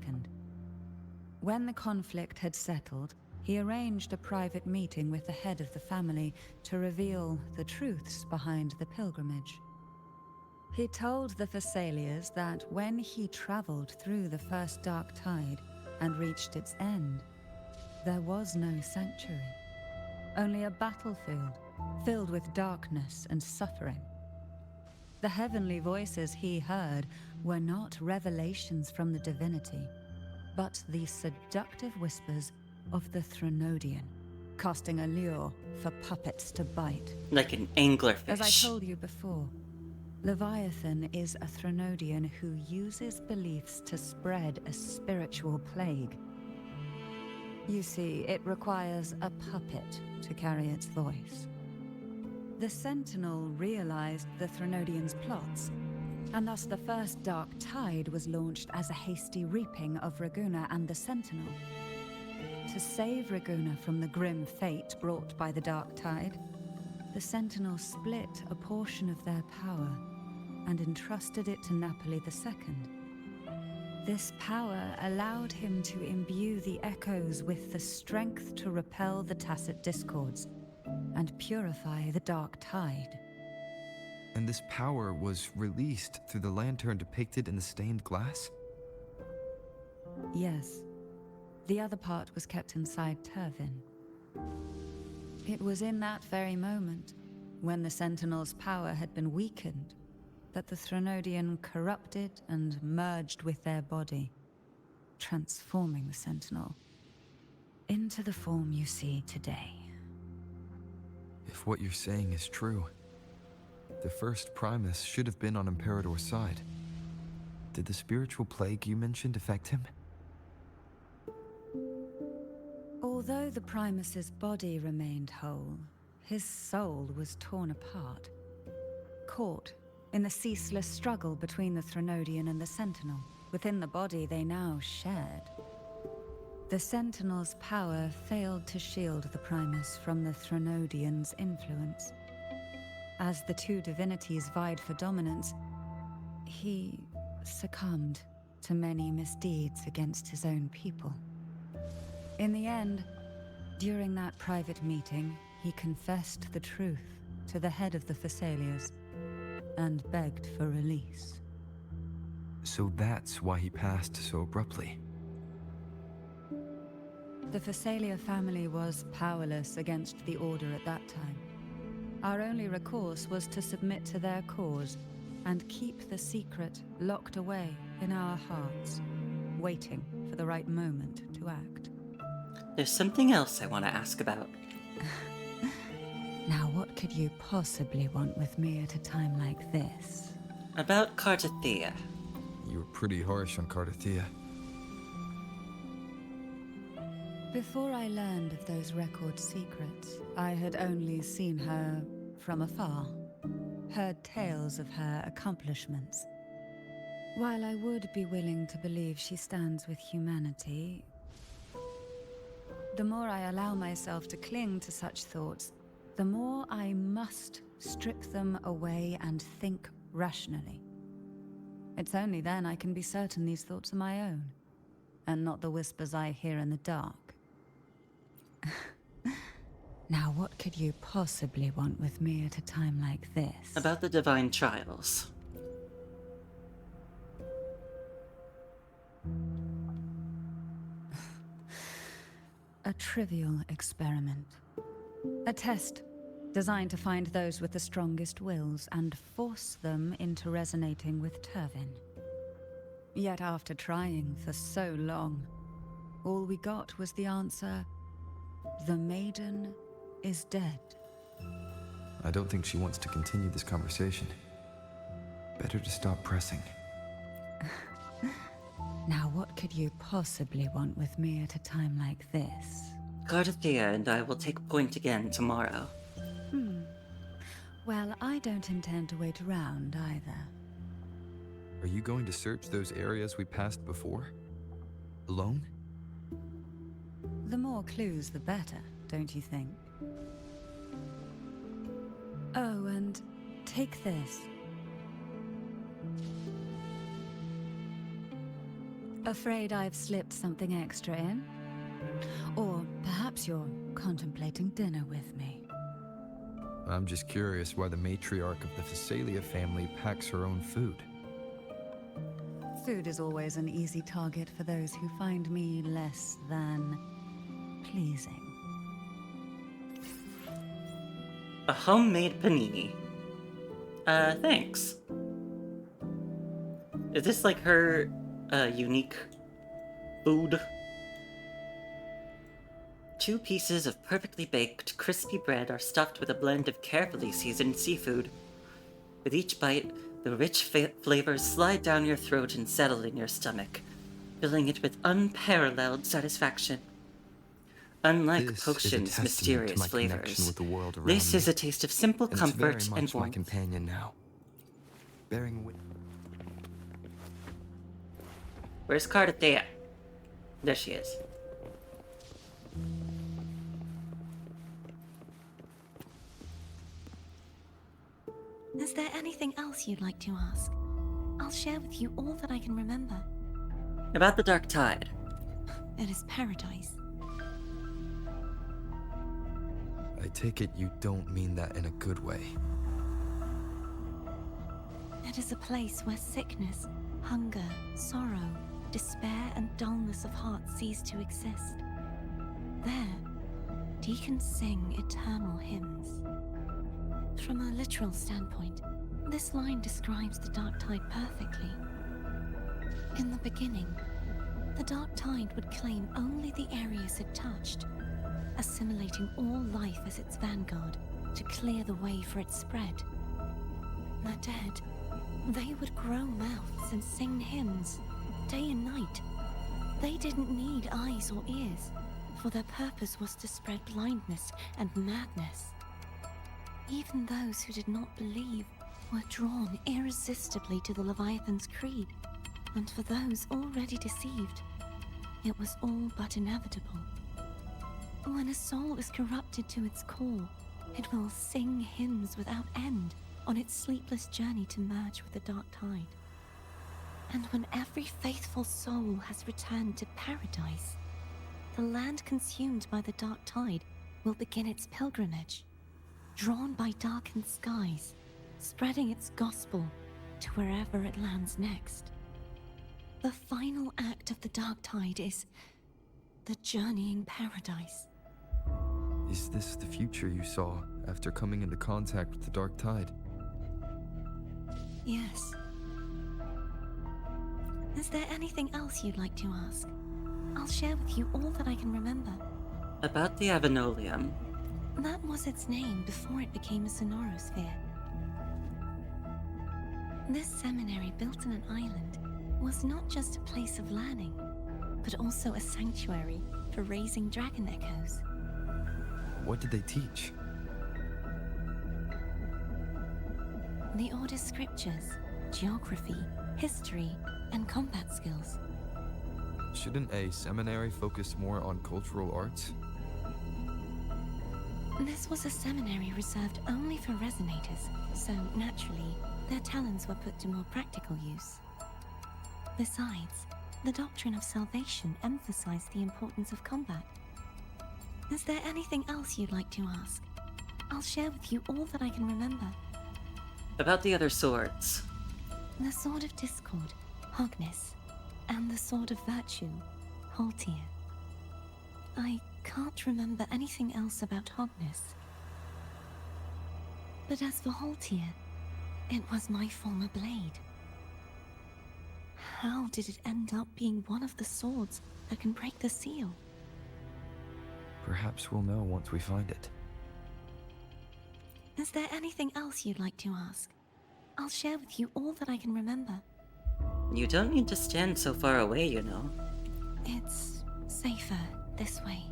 When the conflict had settled, he arranged a private meeting with the head of the family to reveal the truths behind the pilgrimage. He told the Phasalias that when he traveled through the first dark tide and reached its end, there was no sanctuary, only a battlefield filled with darkness and suffering. The heavenly voices he heard were not revelations from the divinity, but the seductive whispers of the Threnodian, casting a lure for puppets to bite. Like an anglerfish. As I told you before, Leviathan is a Threnodian who uses beliefs to spread a spiritual plague. You see, it requires a puppet to carry its voice. The Sentinel realized the Threnodian's plots, and thus the first Dark Tide was launched as a hasty reaping of Raguna and the Sentinel. To save Raguna from the grim fate brought by the Dark Tide, the Sentinel split a portion of their power and entrusted it to Napoli II. This power allowed him to imbue the echoes with the strength to repel the tacit discords and purify the Dark Tide. And this power was released through the lantern depicted in the stained glass? Yes. The other part was kept inside Turvin. It was in that very moment, when the Sentinel's power had been weakened, that the Threnodian corrupted and merged with their body, transforming the Sentinel into the form you see today. If what you're saying is true, the first Primus should have been on Imperador's side. Did the spiritual plague you mentioned affect him? Although the Primus's body remained whole, his soul was torn apart. Caught in the ceaseless struggle between the Threnodian and the Sentinel, within the body they now shared. The Sentinel's power failed to shield the Primus from the Threnodian's influence. As the two divinities vied for dominance, he succumbed to many misdeeds against his own people. In the end, during that private meeting, he confessed the truth to the head of the Thessalias and begged for release. So that's why he passed so abruptly. The Thessalia family was powerless against the Order at that time. Our only recourse was to submit to their cause and keep the secret locked away in our hearts, waiting for the right moment to act. There's something else I want to ask about. Now what could you possibly want with me at a time like this? About Cartathea. You were pretty harsh on Cartathea. Before I learned of those record secrets, I had only seen her from afar, heard tales of her accomplishments. While I would be willing to believe she stands with humanity, the more I allow myself to cling to such thoughts, the more I must strip them away and think rationally. It's only then I can be certain these thoughts are my own, and not the whispers I hear in the dark. Now what could you possibly want with me at a time like this? About the divine trials. A trivial experiment. A test designed to find those with the strongest wills and force them into resonating with Turvin. Yet after trying for so long, all we got was the answer, the Maiden is dead. I don't think she wants to continue this conversation. Better to stop pressing. Now what could you possibly want with me at a time like this? Cartathea and I will take point again tomorrow. Well, I don't intend to wait around either. Are you going to search those areas we passed before? Alone? The more clues, the better, don't you think? Oh, and take this. Afraid I've slipped something extra in? Or perhaps you're contemplating dinner with me. I'm just curious why the matriarch of the Thessalia family packs her own food. Food is always an easy target for those who find me less than pleasing. A homemade panini. Thanks. Is this like her, unique food? 2 pieces of perfectly baked, crispy bread are stuffed with a blend of carefully seasoned seafood. With each bite, the rich flavors slide down your throat and settle in your stomach, filling it with unparalleled satisfaction. Unlike This is a potions' testament mysterious to my connection flavors, with the world around this me. is a taste of simple And it's comfort very much and my warmth. companion now. Bearing witness. Where's Cartathea? There she is. Is there anything else you'd like to ask? I'll share with you all that I can remember. About the Dark Tide. It is paradise. I take it you don't mean that in a good way. It is a place where sickness, hunger, sorrow, despair, and dullness of heart cease to exist. There, deacons sing eternal hymns. From a literal standpoint, this line describes the Dark Tide perfectly. In the beginning, the Dark Tide would claim only the areas it touched, assimilating all life as its vanguard to clear the way for its spread. The dead, they would grow mouths and sing hymns, day and night. They didn't need eyes or ears, for their purpose was to spread blindness and madness. Even those who did not believe were drawn irresistibly to the Leviathan's creed, and for those already deceived, it was all but inevitable. When a soul is corrupted to its core, it will sing hymns without end on its sleepless journey to merge with the dark tide. And when every faithful soul has returned to paradise, the land consumed by the dark tide will begin its pilgrimage, drawn by darkened skies, spreading its gospel to wherever it lands next. The final act of the dark tide is the journeying paradise. Is this the future you saw after coming into contact with the dark tide? Yes. Is there anything else you'd like to ask? I'll share with you all that I can remember. About the Avenolium. That was its name before it became a sonorosphere. This seminary, built on an island, was not just a place of learning, but also a sanctuary for raising dragon echoes. What did they teach? The Order's scriptures, geography, history, and combat skills. Shouldn't a seminary focus more on cultural arts? This was a seminary reserved only for resonators, so naturally, their talents were put to more practical use. Besides, the doctrine of salvation emphasized the importance of combat. Is there anything else you'd like to ask? I'll share with you all that I can remember. About the other swords. The Sword of Discord, Hogness, and the Sword of Virtue, Haltier. I can't remember anything else about Hogness. But as for Haltier, it was my former blade. How did it end up being one of the swords that can break the seal? Perhaps we'll know once we find it. Is there anything else you'd like to ask? I'll share with you all that I can remember. You don't need to stand so far away, you know. It's safer this way.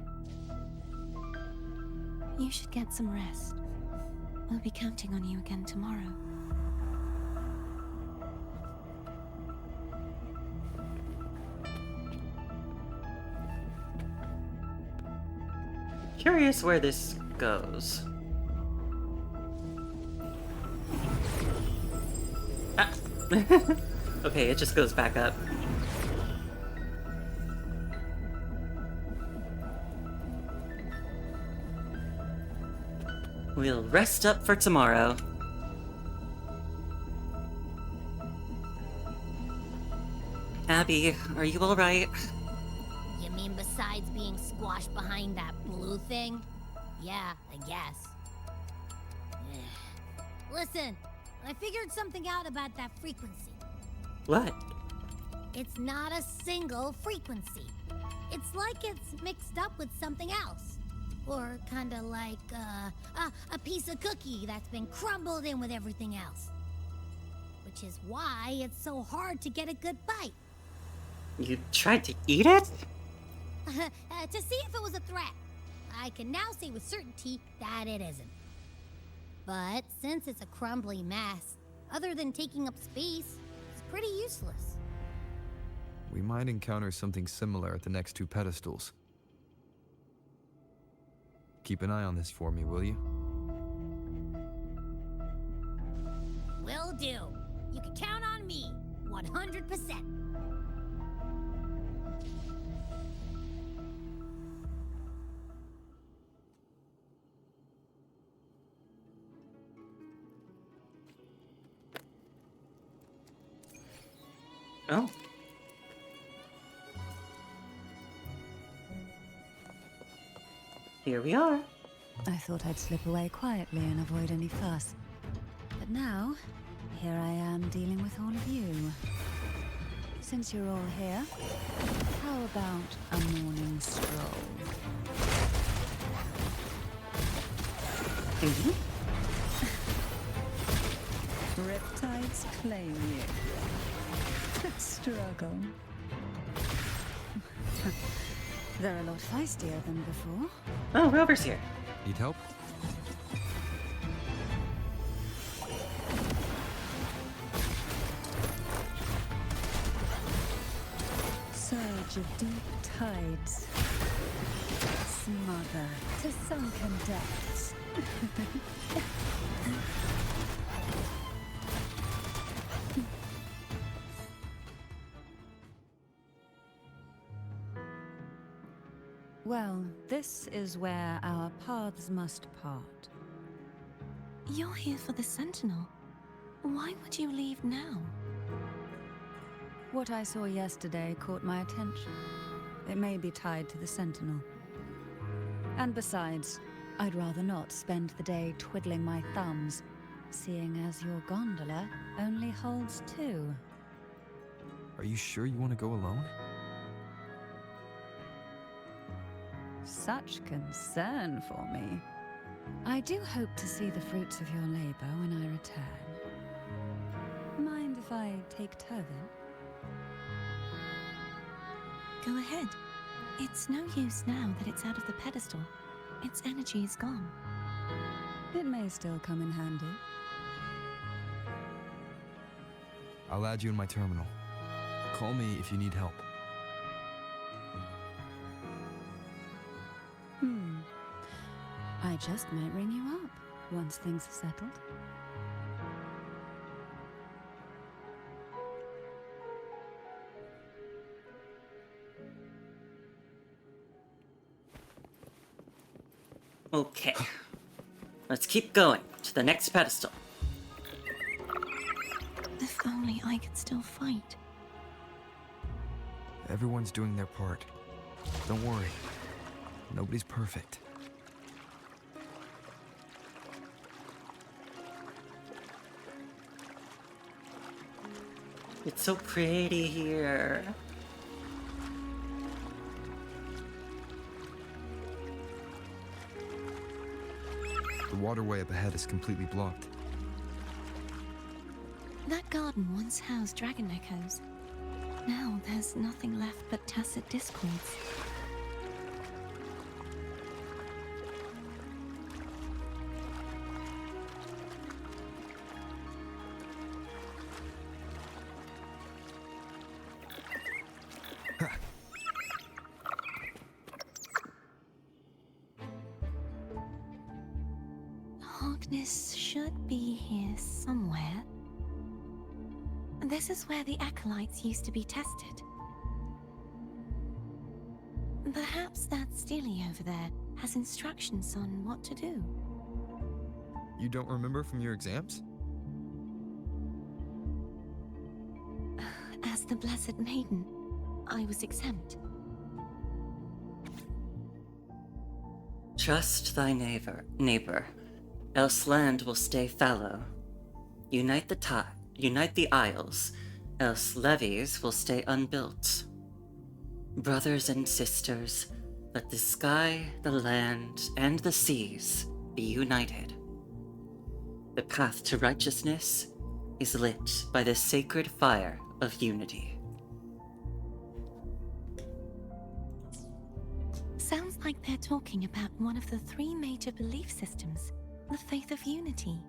You should get some rest. We'll be counting on you again tomorrow. Curious where this goes. Ah. Okay, it just goes back up. We'll rest up for tomorrow. Abby, are you alright? You mean besides being squashed behind that blue thing? Yeah, I guess. Listen, I figured something out about that frequency. What? It's not a single frequency. It's like it's mixed up with something else. Or kinda like, a piece of cookie that's been crumbled in with everything else. Which is why it's so hard to get a good bite. You tried to eat it? To see if it was a threat. I can now say with certainty that it isn't. But since it's a crumbly mess, other than taking up space, it's pretty useless. We might encounter something similar at the next two pedestals. Keep an eye on this for me, will you? Will do. You can count on me, 100%. Oh. Here we are. I thought I'd slip away quietly and avoid any fuss. But now, here I am dealing with all of you. Since you're all here, how about a morning stroll? Riptides claim you. Struggle. They're a lot feistier than before. Oh, Rover's here. Need help? Surge of deep tides. Smother to sunken depths. Well, this is where our paths must part. You're here for the Sentinel. Why would you leave now? What I saw yesterday caught my attention. It may be tied to the Sentinel. And besides, I'd rather not spend the day twiddling my thumbs, seeing as your gondola only holds 2. Are you sure you want to go alone? Such concern for me. I do hope to see the fruits of your labor when I return. Mind if I take Turvin? Go ahead. It's no use now that it's out of the pedestal. Its energy is gone. It may still come in handy. I'll add you in my terminal. Call me if you need help. I just might ring you up once things are settled. Okay. Let's keep going to the next pedestal. If only I could still fight. Everyone's doing their part. Don't worry. Nobody's perfect. It's so pretty here. The waterway up ahead is completely blocked. That garden once housed dragon echoes. Now there's nothing left but tacit discords. Hogness should be here somewhere. This is where the acolytes used to be tested. Perhaps that Steely over there has instructions on what to do. You don't remember from your exams? As the Blessed Maiden, I was exempt. Trust thy neighbor, else land will stay fallow. Unite the isles, else levees will stay unbuilt. Brothers and sisters, let the sky, the land, and the seas be united. The path to righteousness is lit by the sacred fire of unity. Sounds like they're talking about one of the 3 major belief systems, the faith of unity.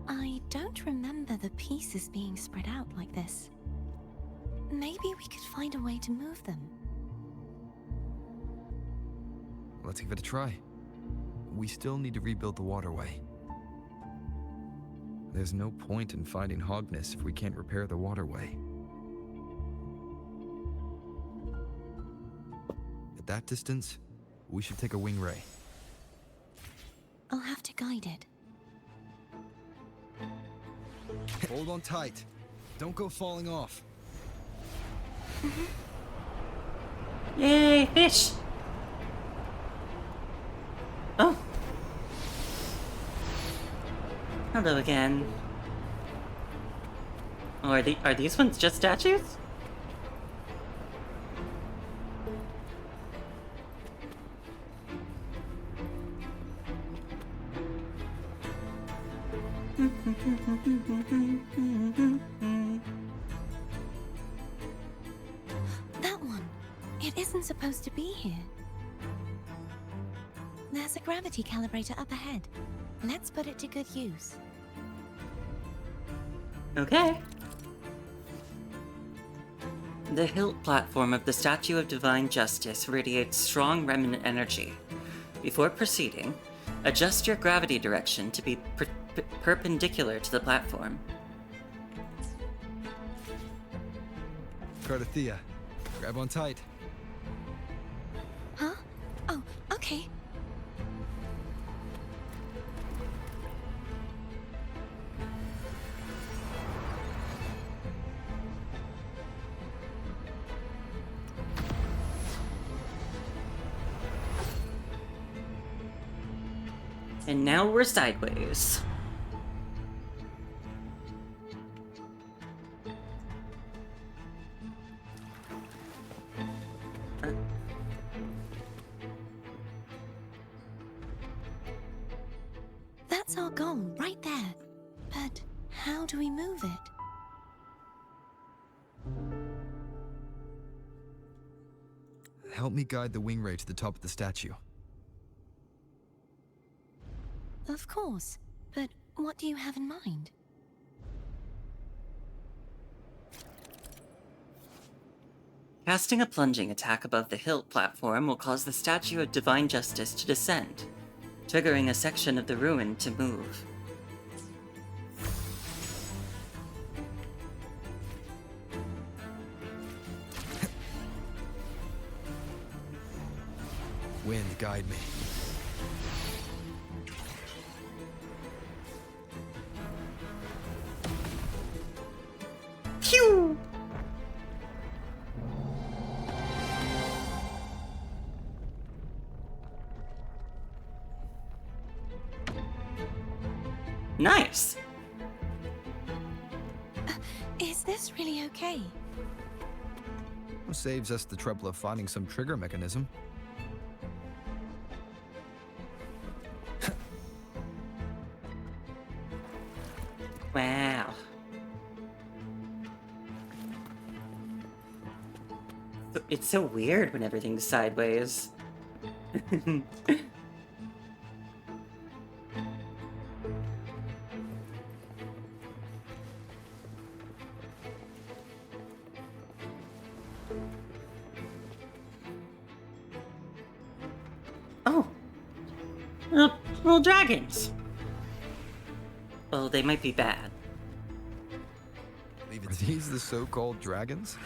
I don't remember the pieces being spread out like this. Maybe we could find a way to move them. Let's give it a try. We still need to rebuild the waterway. There's no point in finding Hogness if we can't repair the waterway. At that distance, we should take a wing ray. I'll have to guide it. Hold on tight. Don't go falling off. Yay, fish! Oh. Hello again. Oh, are these ones just statues? That one. wasn't supposed to be here. There's a gravity calibrator up ahead. Let's put it to good use. Okay. The hilt platform of the Statue of Divine Justice radiates strong remnant energy. Before proceeding, adjust your gravity direction to be perpendicular to the platform. Cardathea, grab on tight. Huh? Oh, okay. And now we're sideways. That's our goal, right there. But how do we move it? Help me guide the wing ray to the top of the statue. Of course. But what do you have in mind? Casting a plunging attack above the hilt platform will cause the Statue of Divine Justice to descend, triggering a section of the ruin to move. Wind, guide me. Phew! Nice! Is this really okay? Saves us the trouble of finding some trigger mechanism. Wow. It's so weird when everything's sideways. Oh! Little dragons! Well, they might be bad. Are these the so-called dragons?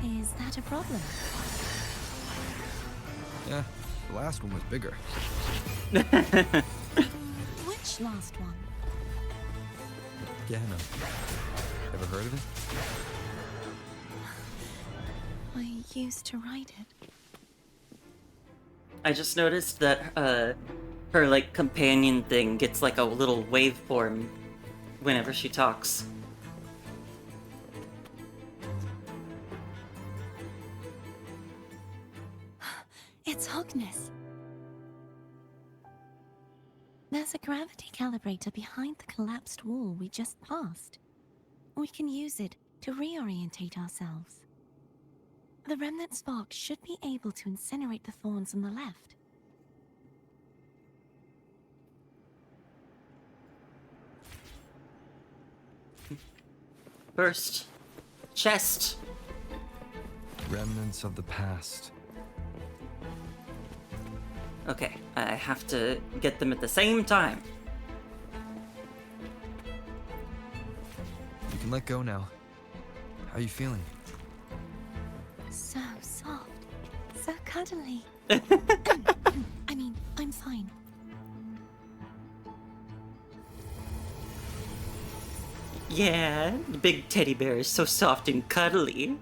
Is that a problem? Yeah, the last one was bigger. Which last one? Gehenna. Ever heard of it? I used to ride it. I just noticed that her like companion thing gets like a little waveform whenever she talks. It's Hogness. There's a gravity calibrator behind the collapsed wall we just passed. We can use it to reorientate ourselves. The remnant spark should be able to incinerate the thorns on the left. First, chest. Remnants of the past. Okay, I have to get them at the same time. You can let go now. How are you feeling? So soft. So cuddly. I mean, I'm fine. Yeah, the big teddy bear is so soft and cuddly.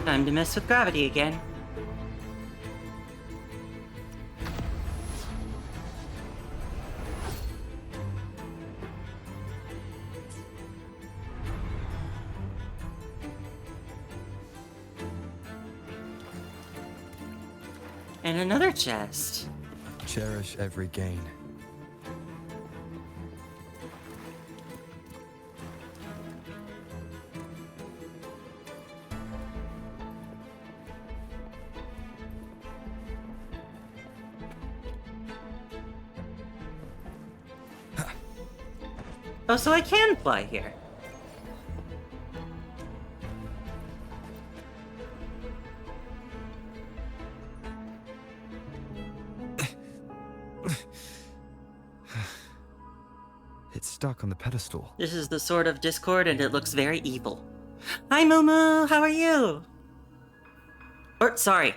Time to mess with gravity again. And another chest. Cherish every gain. Oh, so I can fly here. It's stuck on the pedestal. This is the Sword of Discord, and it looks very evil. Hi, Moo, how are you? Or, sorry.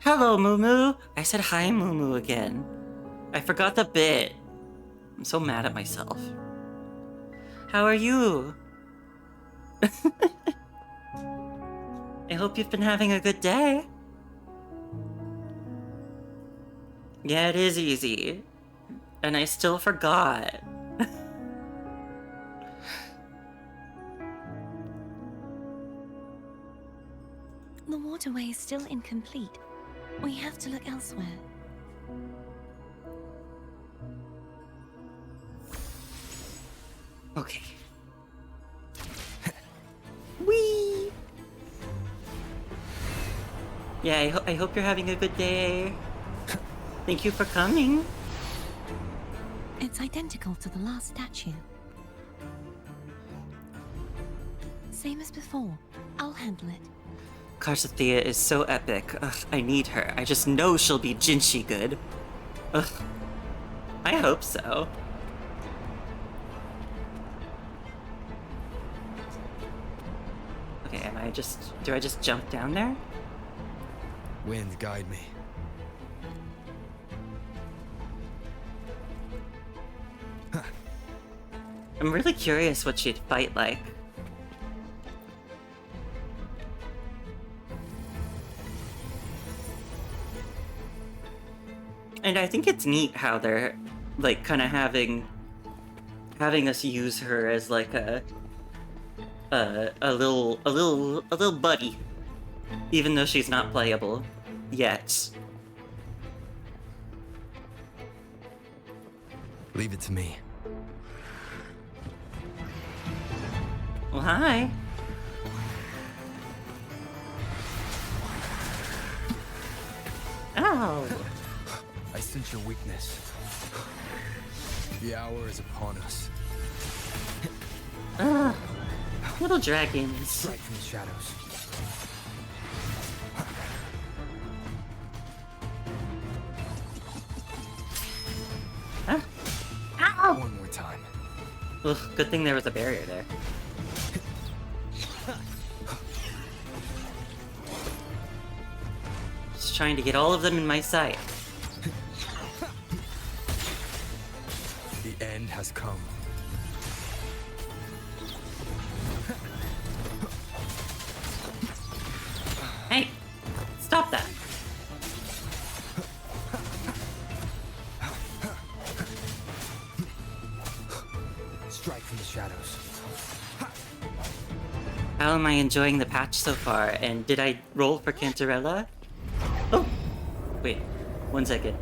Hello, Moo. I said hi, Moo again. I forgot the bit. I'm so mad at myself. How are you? I hope you've been having a good day. Yeah, it is easy. And I still forgot. The waterway is still incomplete. We have to look elsewhere. Okay. Whee! Yeah, I hope you're having a good day. Thank you for coming. It's identical to the last statue. Same as before. I'll handle it. Karsathea is so epic. Ugh, I need her. I just know she'll be Jinshi good. Ugh. I hope so. Okay, do I just jump down there? Wind, guide me. I'm really curious what she'd fight like. And I think it's neat how they're, like, kind of having us use her as like a little buddy, even though she's not playable yet. Leave it to me. Well, hi. Ow. I sense your weakness. The hour is upon us. Little dragons. Strike from the shadows. Huh? Ow! One more time. Ugh, good thing there was a barrier there. Just trying to get all of them in my sight. The end has come. Hey! Stop that! Strike from the shadows. How am I enjoying the patch so far? And did I roll for Cantarella? Oh! Wait, 1 second.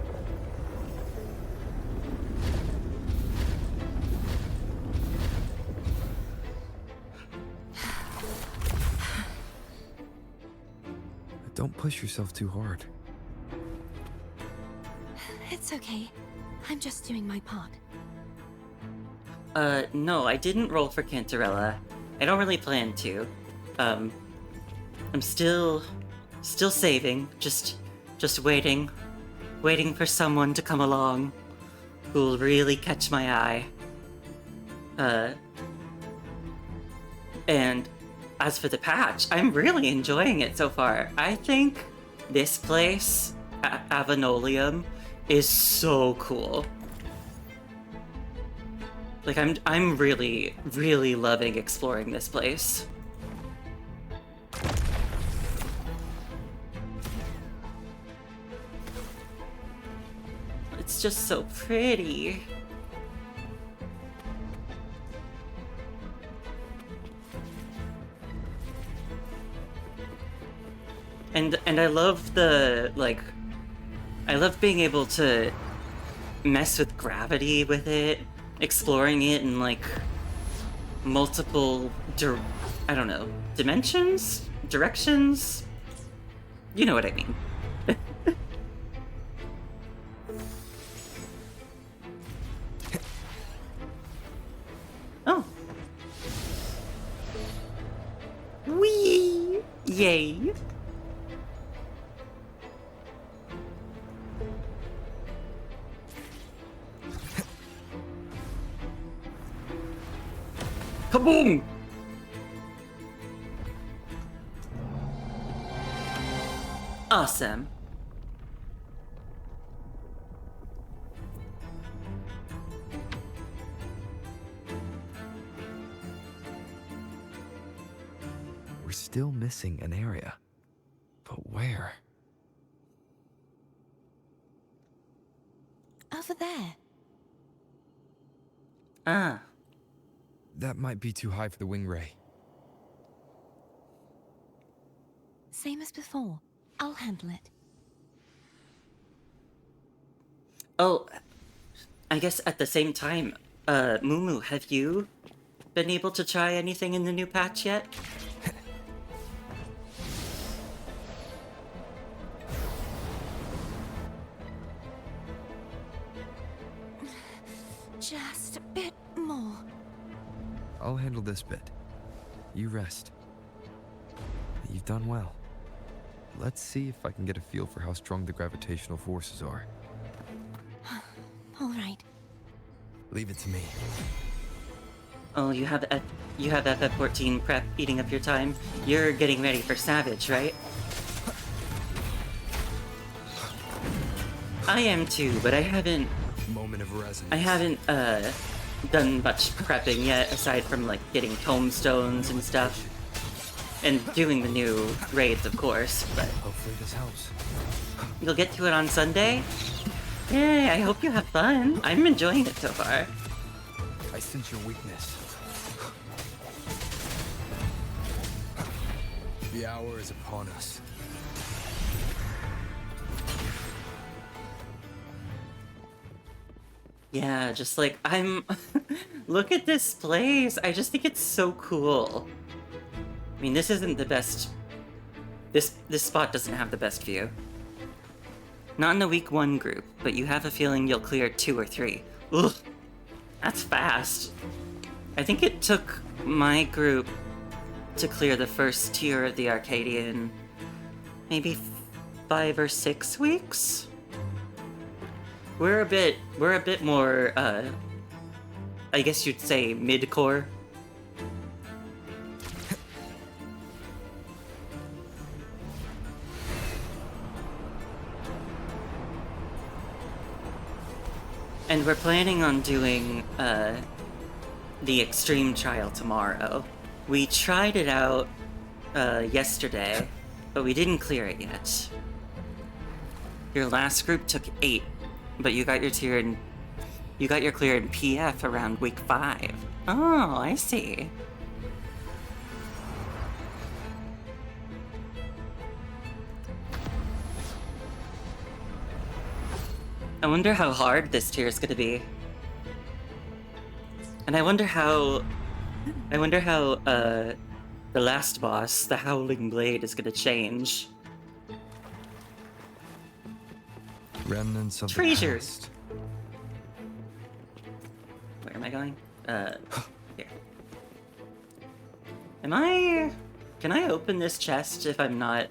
Don't push yourself too hard. It's okay. I'm just doing my part. No, I didn't roll for Cantarella. I don't really plan to. I'm still saving, just waiting for someone to come along who'll really catch my eye. And as for the patch, I'm really enjoying it so far. I think this place, Avenolium, is so cool. Like, I'm really, really loving exploring this place. It's just so pretty. And I love the, like, I love being able to mess with gravity with it, exploring it in like multiple I don't know, dimensions? Directions? You know what I mean. Oh. Whee! Yay! Kaboom! Awesome. We're still missing an area. But where? Over there. Ah. That might be too high for the wing ray. Same as before. I'll handle it. Oh, I guess at the same time, Mumu, have you been able to try anything in the new patch yet? Just a bit more. I'll handle this bit. You rest. You've done well. Let's see if I can get a feel for how strong the gravitational forces are. All right. Leave it to me. Oh, you have FF14 prep eating up your time. You're getting ready for Savage, right? I am too, but I haven't Moment of resonance. done much prepping yet, aside from like getting tomestones and stuff. And doing the new raids, of course, but Hopefully this helps. you'll get to it on Sunday? Yay, I hope you have fun. I'm enjoying it so far. I sense your weakness. The hour is upon us. Yeah, just like, look at this place. I just think it's so cool. I mean, this isn't the best... This spot doesn't have the best view. Not in the week 1 group, but you have a feeling you'll clear 2 or 3. Ugh, that's fast. I think it took my group to clear the first tier of the Arcadian maybe 5 or 6 weeks? We're a bit more, I guess you'd say mid-core. And we're planning on doing, the extreme trial tomorrow. We tried it out, yesterday, but we didn't clear it yet. Your last group took 8, but you got your clear in PF around week 5. Oh, I see. I wonder how hard this tier is gonna be. And I wonder how the last boss, the Howling Blade, is gonna change. Remnants of Treasures. the past. Where am I going? Here. Can I open this chest if I'm not...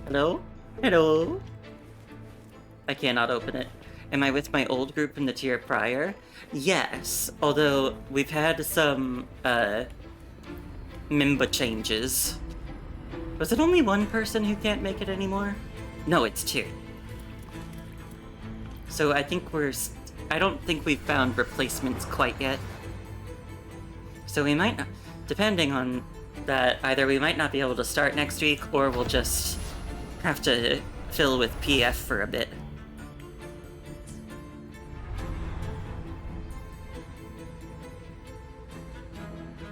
Hello? Hello? I cannot open it. Am I with my old group in the tier prior? Yes, although we've had some, member changes. Was it only one person who can't make it anymore? No, it's 2. So I think I don't think we've found replacements quite yet. So we might not, depending on that, either we might not be able to start next week, or we'll just have to fill with PF for a bit.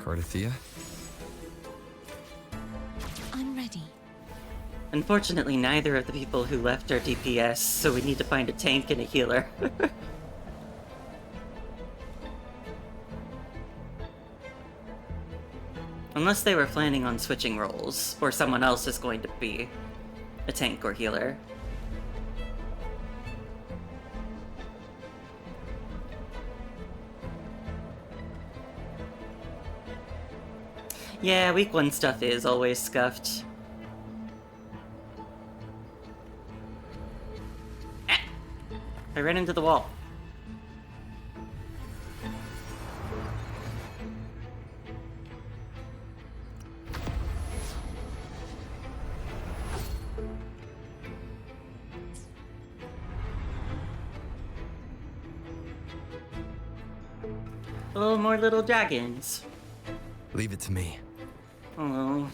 Cardathea? I'm ready. Unfortunately, neither of the people who left are DPS, so we need to find a tank and a healer. Unless they were planning on switching roles, or someone else is going to be a tank or healer. Yeah, week 1 stuff is always scuffed. Ah! I ran into the wall. Oh, more little dragons. Leave it to me. Oh,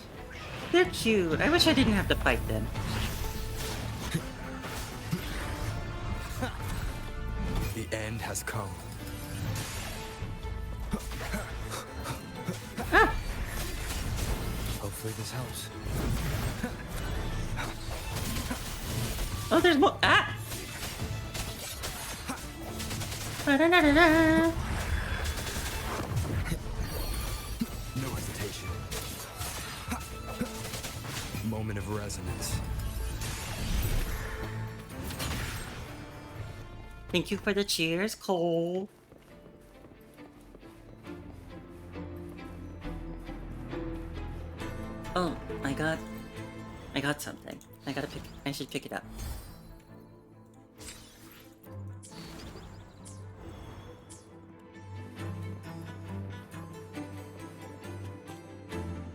they're cute. I wish I didn't have to fight them. The end has come. Ah! Hopefully this helps. Oh, there's more. Ah! Ba-da-da-da-da. No hesitation. Moment of resonance. Thank you for the cheers, Cole. Oh, I got something. I should pick it up.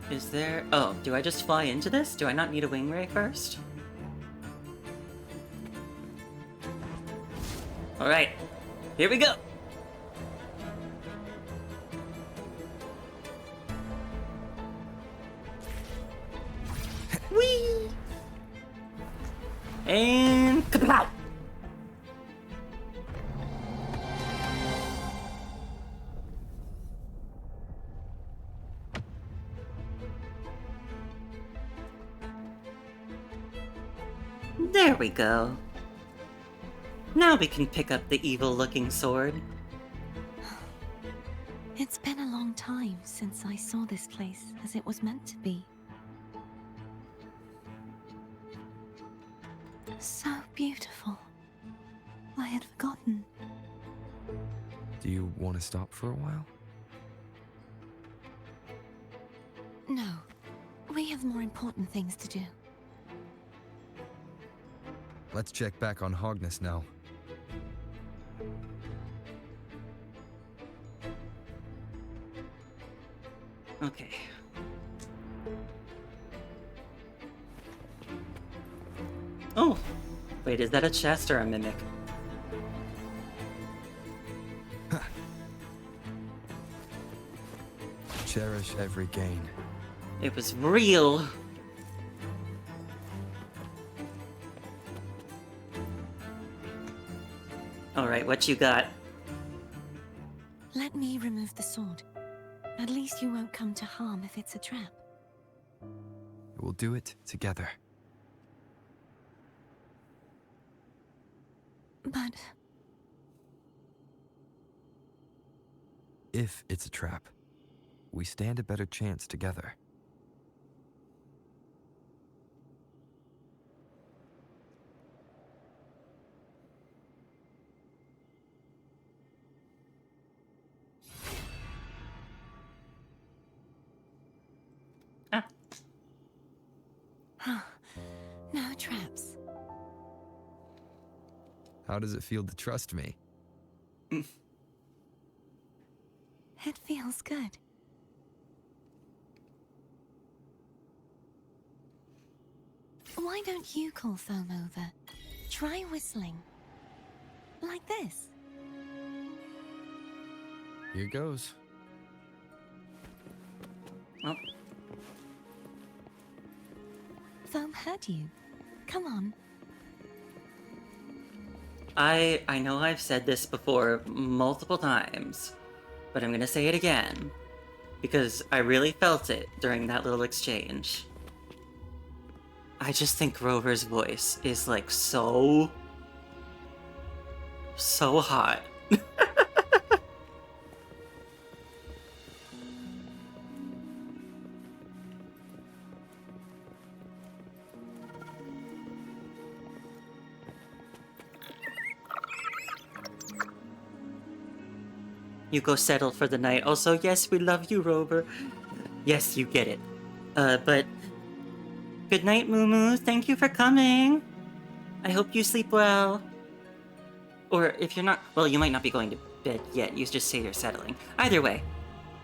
Is there... Oh, do I just fly into this? Do I not need a wing ray first? Alright, here we go! Whee! And... kapow! There we go. Now we can pick up the evil-looking sword. It's been a long time since I saw this place as it was meant to be. So beautiful. I had forgotten. Do you want to stop for a while? No. We have more important things to do. Let's check back on Hogness now. Okay. Oh! Wait, is that a chest or a mimic? Cherish every gain. It was real! Alright, what you got? Let me remove the sword. At least you won't come to harm if it's a trap. We'll do it together. But... If it's a trap, we stand a better chance together. No traps. How does it feel to trust me? It feels good. Why don't you call Foam over? Try whistling. Like this. Here goes. Oh. Foam heard you. Come on. I know I've said this before multiple times, but I'm gonna say it again, because I really felt it during that little exchange. I just think Rover's voice is like so hot. You go settle for the night. Also, yes, we love you, Rover. Yes, you get it. But good night, Moo. Thank you for coming. I hope you sleep well. Or if you're not, well, you might not be going to bed yet. You just say you're settling. Either way,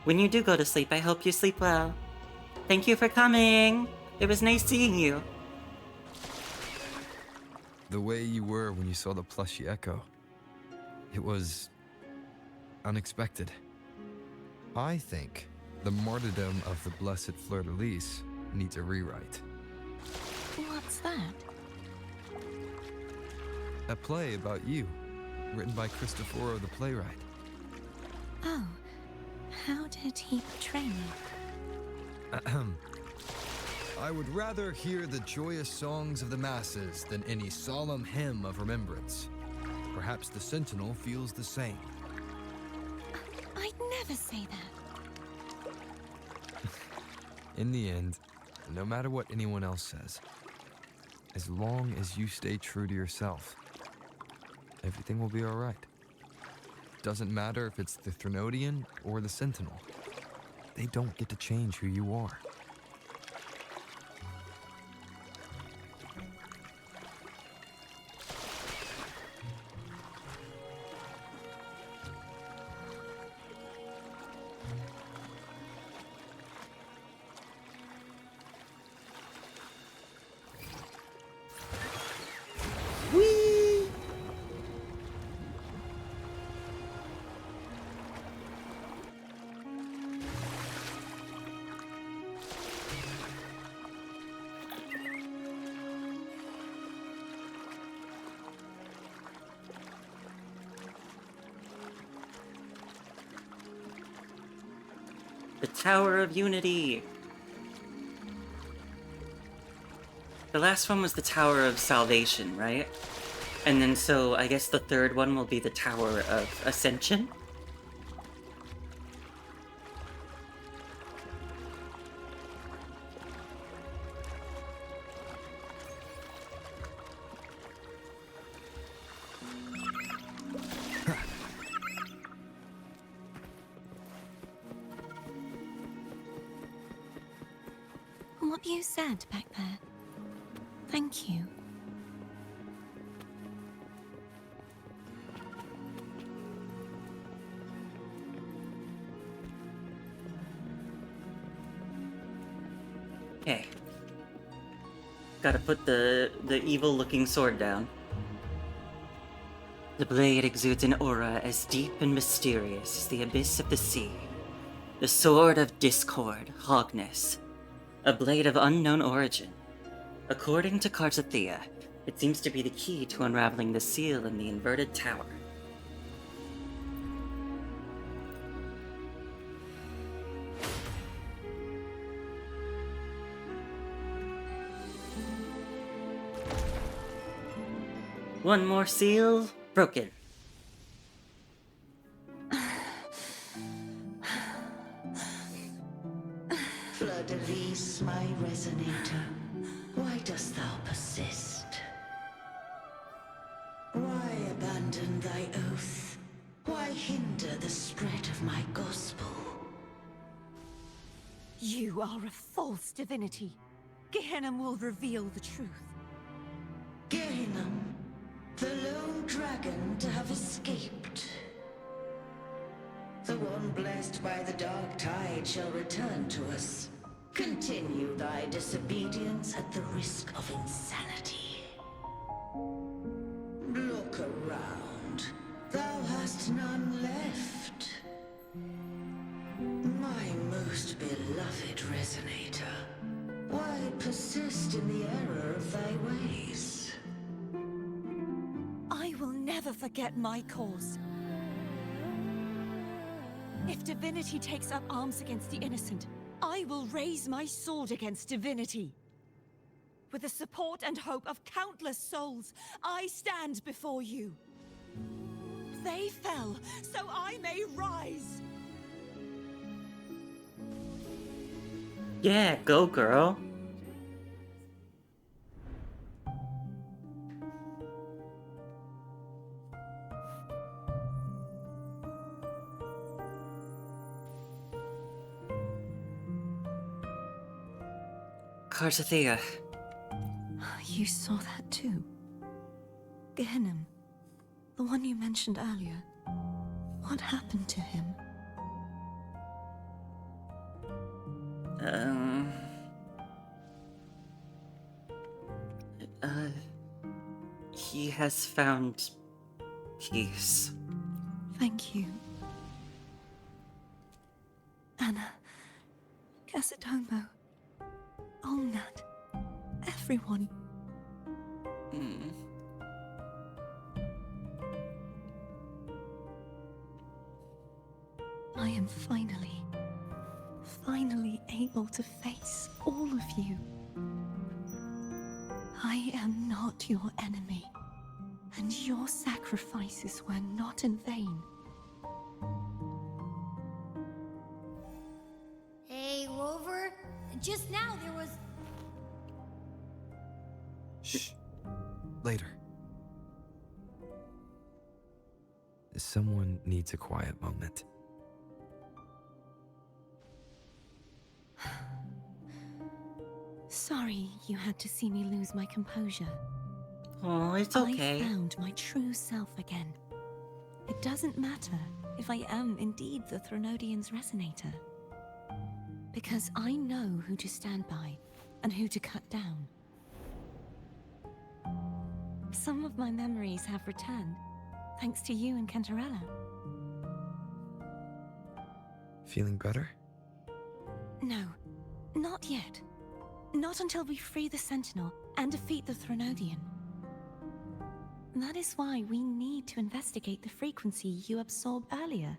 when you do go to sleep, I hope you sleep well. Thank you for coming. It was nice seeing you. The way you were when you saw the plushy Echo, it was unexpected. I think the martyrdom of the blessed fleur-de-lis needs a rewrite. What's that? A play about you, written by Cristoforo the playwright. Oh, how did he portray me? Ahem. I would rather hear the joyous songs of the masses than any solemn hymn of remembrance. Perhaps the Sentinel feels the same. I'd never say that. In the end, no matter what anyone else says, as long as you stay true to yourself, everything will be all right. Doesn't matter if it's the Threnodian or the Sentinel. They don't get to change who you are. Whee! The Tower of Unity. The last one was the Tower of Salvation, right? And then so I guess the third one will be the Tower of Ascension? What you said back there. Thank you. Okay. Gotta put the evil-looking sword down. The blade exudes an aura as deep and mysterious as the abyss of the sea. The sword of discord, Hogness. A blade of unknown origin. According to Karzathea, it seems to be the key to unraveling the seal in the inverted tower. One more seal, broken. Fleur-de-lis, my resonator, why dost thou persist? Why abandon thy oath? Why hinder the spread of my gospel? You are a false divinity. Gehenna will reveal the truth. Gehenna, the lone dragon to have escaped. The one blessed by the dark tide shall return to us. Continue thy disobedience at the risk of insanity. Look around. Thou hast none left. My most beloved resonator, why persist in the error of thy ways? I will never forget my cause. If divinity takes up arms against the innocent, I will raise my sword against divinity. with the support and hope of countless souls, I stand before you. They fell, so I may rise. Yeah, go girl. Kartathea. You saw that too? Gehenna, the one you mentioned earlier. What happened to him? He has found peace. Thank you. Anna, Casatomo, Olnat, everyone. I am finally able to face all of you. I am not your enemy, and your sacrifices were not in vain. Hey, Rover, just now there was... Shh. Later. Someone needs a quiet moment. Sorry you had to see me lose my composure. Oh, it's okay. I found my true self again. It doesn't matter if I am indeed the Threnodian's resonator. Because I know who to stand by and who to cut down. Some of my memories have returned, thanks to you and Cantarella. Feeling better? No, not yet. Not until we free the Sentinel and defeat the Threnodian. That is why we need to investigate the frequency you absorbed earlier.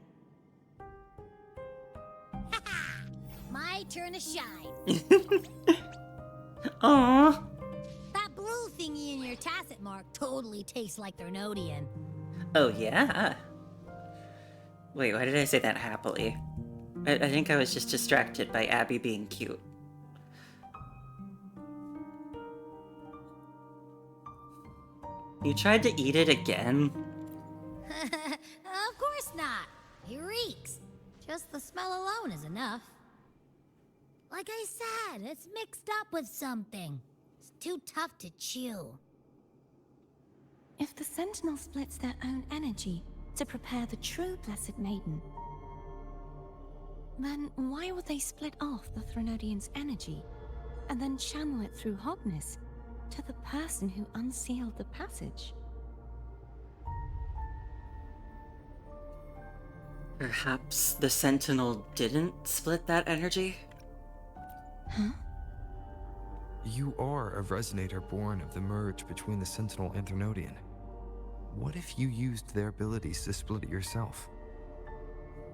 My turn to shine. Aww. That blue thingy in your tacit mark totally tastes like Threnodian. Oh, yeah? Wait, why did I say that happily? I think I was just distracted by Abby being cute. You tried to eat it again? Of course not. It reeks. Just the smell alone is enough. Like I said, it's mixed up with something. It's too tough to chew. If the Sentinel splits their own energy to prepare the true Blessed Maiden, then why would they split off the Threnodian's energy and then channel it through Hognis to the person who unsealed the passage? Perhaps the Sentinel didn't split that energy? Huh? You are a resonator born of the merge between the Sentinel and Threnodian. What if you used their abilities to split it yourself?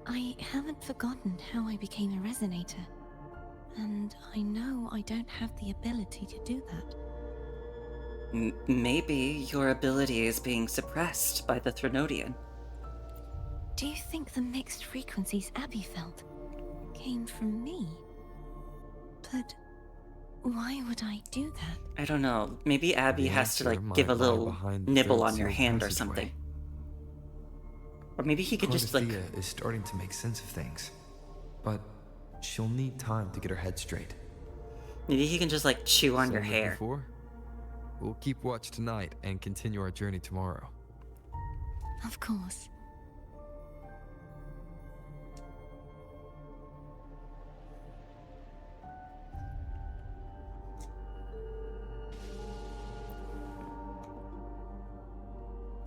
I haven't forgotten how I became a resonator, and I know I don't have the ability to do that. Maybe your ability is being suppressed by the Threnodian. Do you think the mixed frequencies Abby felt came from me? But why would I do that? I don't know. Maybe Abby The has to, answer like, give a might lie little behind the nibble third on your sealed hand or passageway. something. Or maybe he could just, like... Kartathea is starting to make sense of things, but she'll need time to get her head straight. Maybe he can just, like, chew on your Same as hair. before? We'll keep watch tonight and continue our journey tomorrow. Of course.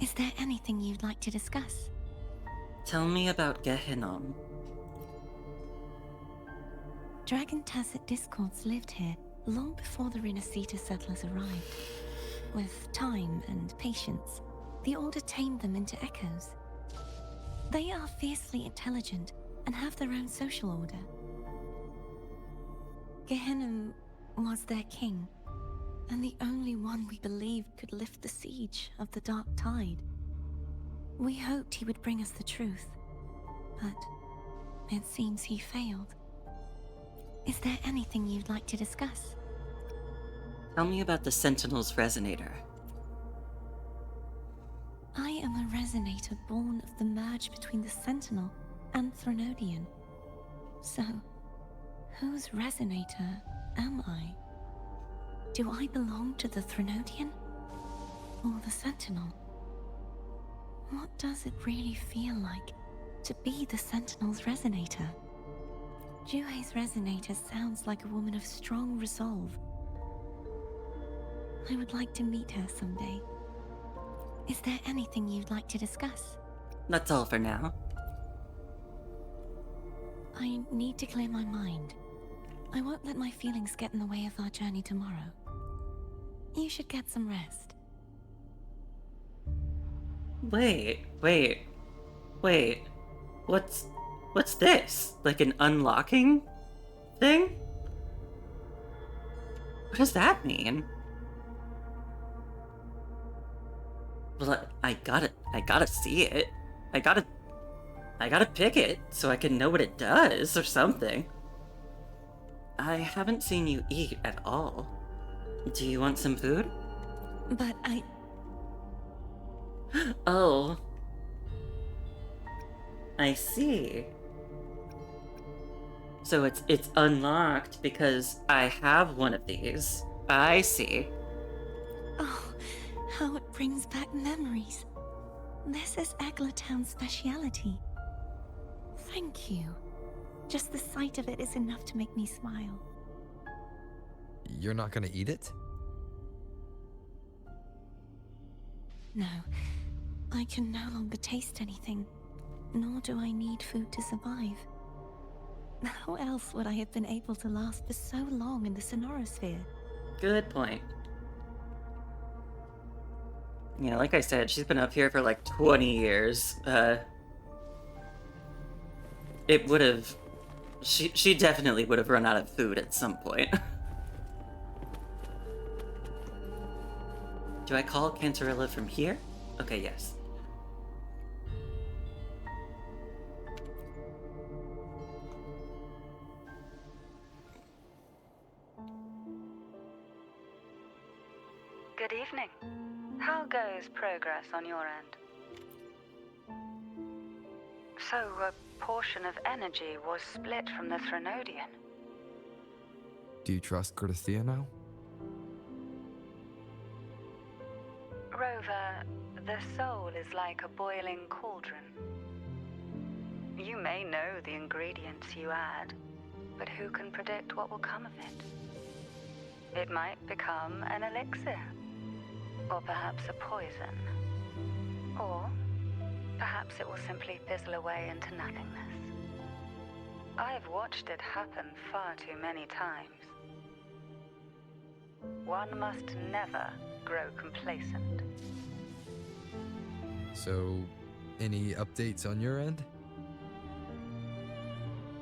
Is there anything you'd like to discuss? Tell me about Gehenna. Dragon Tacit discords lived here long before the Renacita settlers arrived. With time and patience, the Order tamed them into echoes. They are fiercely intelligent and have their own social order. Gehenna was their king, and the only one we believed could lift the siege of the Dark Tide. We hoped he would bring us the truth, but it seems he failed. Is there anything you'd like to discuss? Tell me about the Sentinel's resonator. I am a resonator born of the merge between the Sentinel and Threnodian. So, whose resonator am I? Do I belong to the Threnodian? Or the Sentinel? What does it really feel like to be the Sentinel's resonator? Juhe's resonator sounds like a woman of strong resolve. I would like to meet her someday. Is there anything you'd like to discuss? That's all for now. I need to clear my mind. I won't let my feelings get in the way of our journey tomorrow. You should get some rest. Wait. What's this? Like an unlocking thing? What does that mean? Well, I gotta see it. I gotta pick it so I can know what it does or something. I haven't seen you eat at all. Do you want some food? But Oh. I see. So it's unlocked because I have one of these. I see. Oh, how it brings back memories. This is Eglatown's speciality. Thank you. Just the sight of it is enough to make me smile. You're not gonna eat it? No, I can no longer taste anything, nor do I need food to survive. How else would I have been able to last for so long in the Sonorosphere? Good point. Yeah, like I said, she's been up here for like 20 years. It would have... She definitely would have run out of food at some point. Do I call Cantarella from here? Okay, yes. Good evening. How goes progress on your end? So, a portion of energy was split from the Threnodian. Do you trust Gerthia now? Rover, the soul is like a boiling cauldron. You may know the ingredients you add, but who can predict what will come of it? It might become an elixir, or perhaps a poison, or perhaps it will simply fizzle away into nothingness. I've watched it happen far too many times. One must never grow complacent. So, any updates on your end?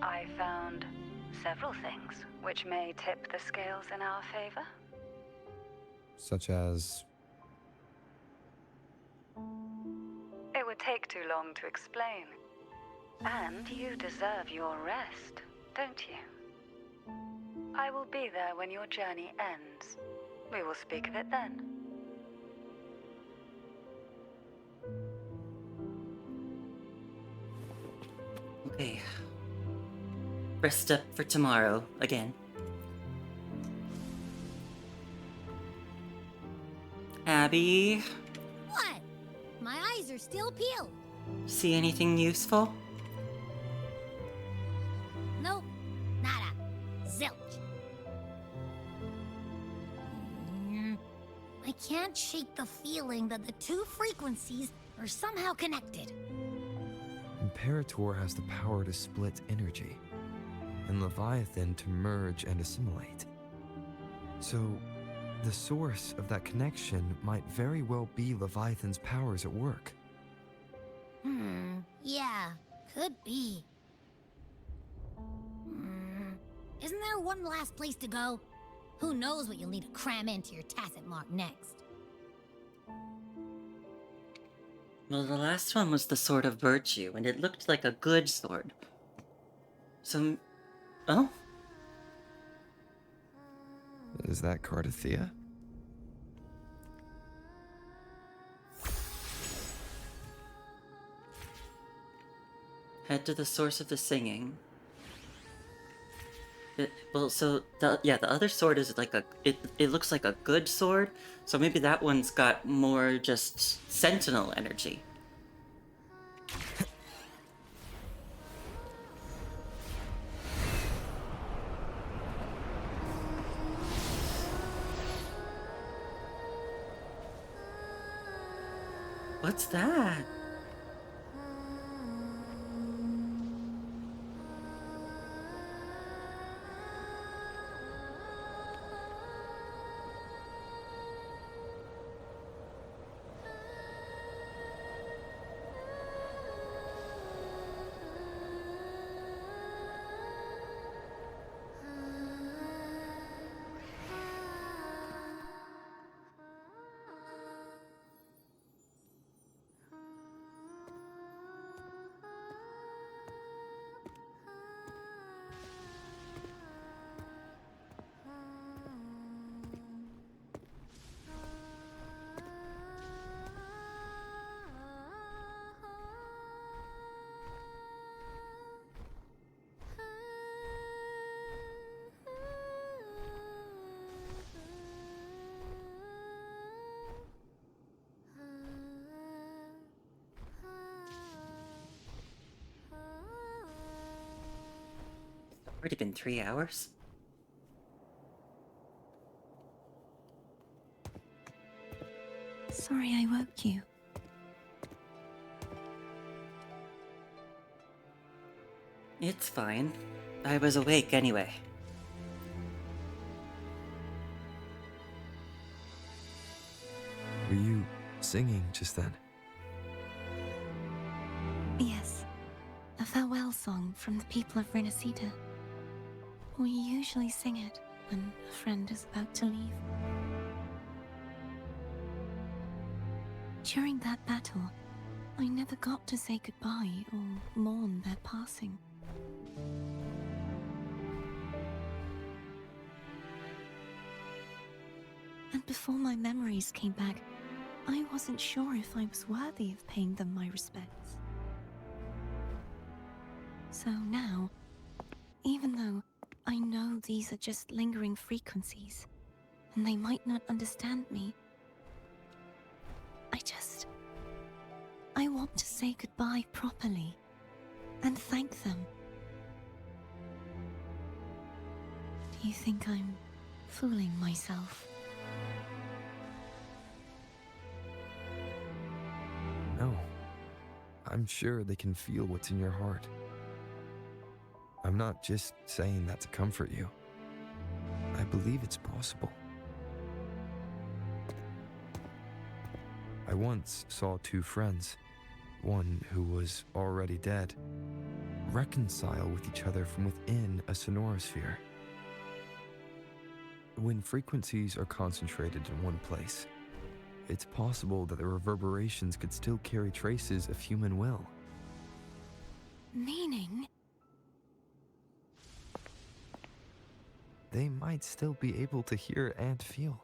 I found several things which may tip the scales in our favor. Such as... It would take too long to explain. And you deserve your rest, don't you? I will be there when your journey ends. We will speak of it then. Okay. Rest up for tomorrow, again. Abby? What? My eyes are still peeled. See anything useful? Nope. Nada. Zilch. I can't shake the feeling that the two frequencies are somehow connected. Imperator has the power to split energy, and Leviathan to merge and assimilate. So, the source of that connection might very well be Leviathan's powers at work. Yeah, could be. Isn't there one last place to go? Who knows what you'll need to cram into your tacit mark next? Well, the last one was the Sword of Virtue, and it looked like a good sword. So, oh? Is that Cardathea? Head to the source of the singing. Well, so the other sword is like it looks like a good sword, so maybe that one's got more just sentinel energy. What's that? Already been 3 hours? Sorry I woke you. It's fine. I was awake anyway. Were you singing just then? Yes, a farewell song from the people of Renacida. We usually sing it when a friend is about to leave. During that battle, I never got to say goodbye or mourn their passing. And before my memories came back, I wasn't sure if I was worthy of paying them my respects. So now, even though I know these are just lingering frequencies, and they might not understand me, I want to say goodbye properly, and thank them. Do you think I'm fooling myself? No. I'm sure they can feel what's in your heart. I'm not just saying that to comfort you. I believe it's possible. I once saw two friends, one who was already dead, reconcile with each other from within a sonorosphere. When frequencies are concentrated in one place, it's possible that the reverberations could still carry traces of human will. Meaning? They might still be able to hear and feel.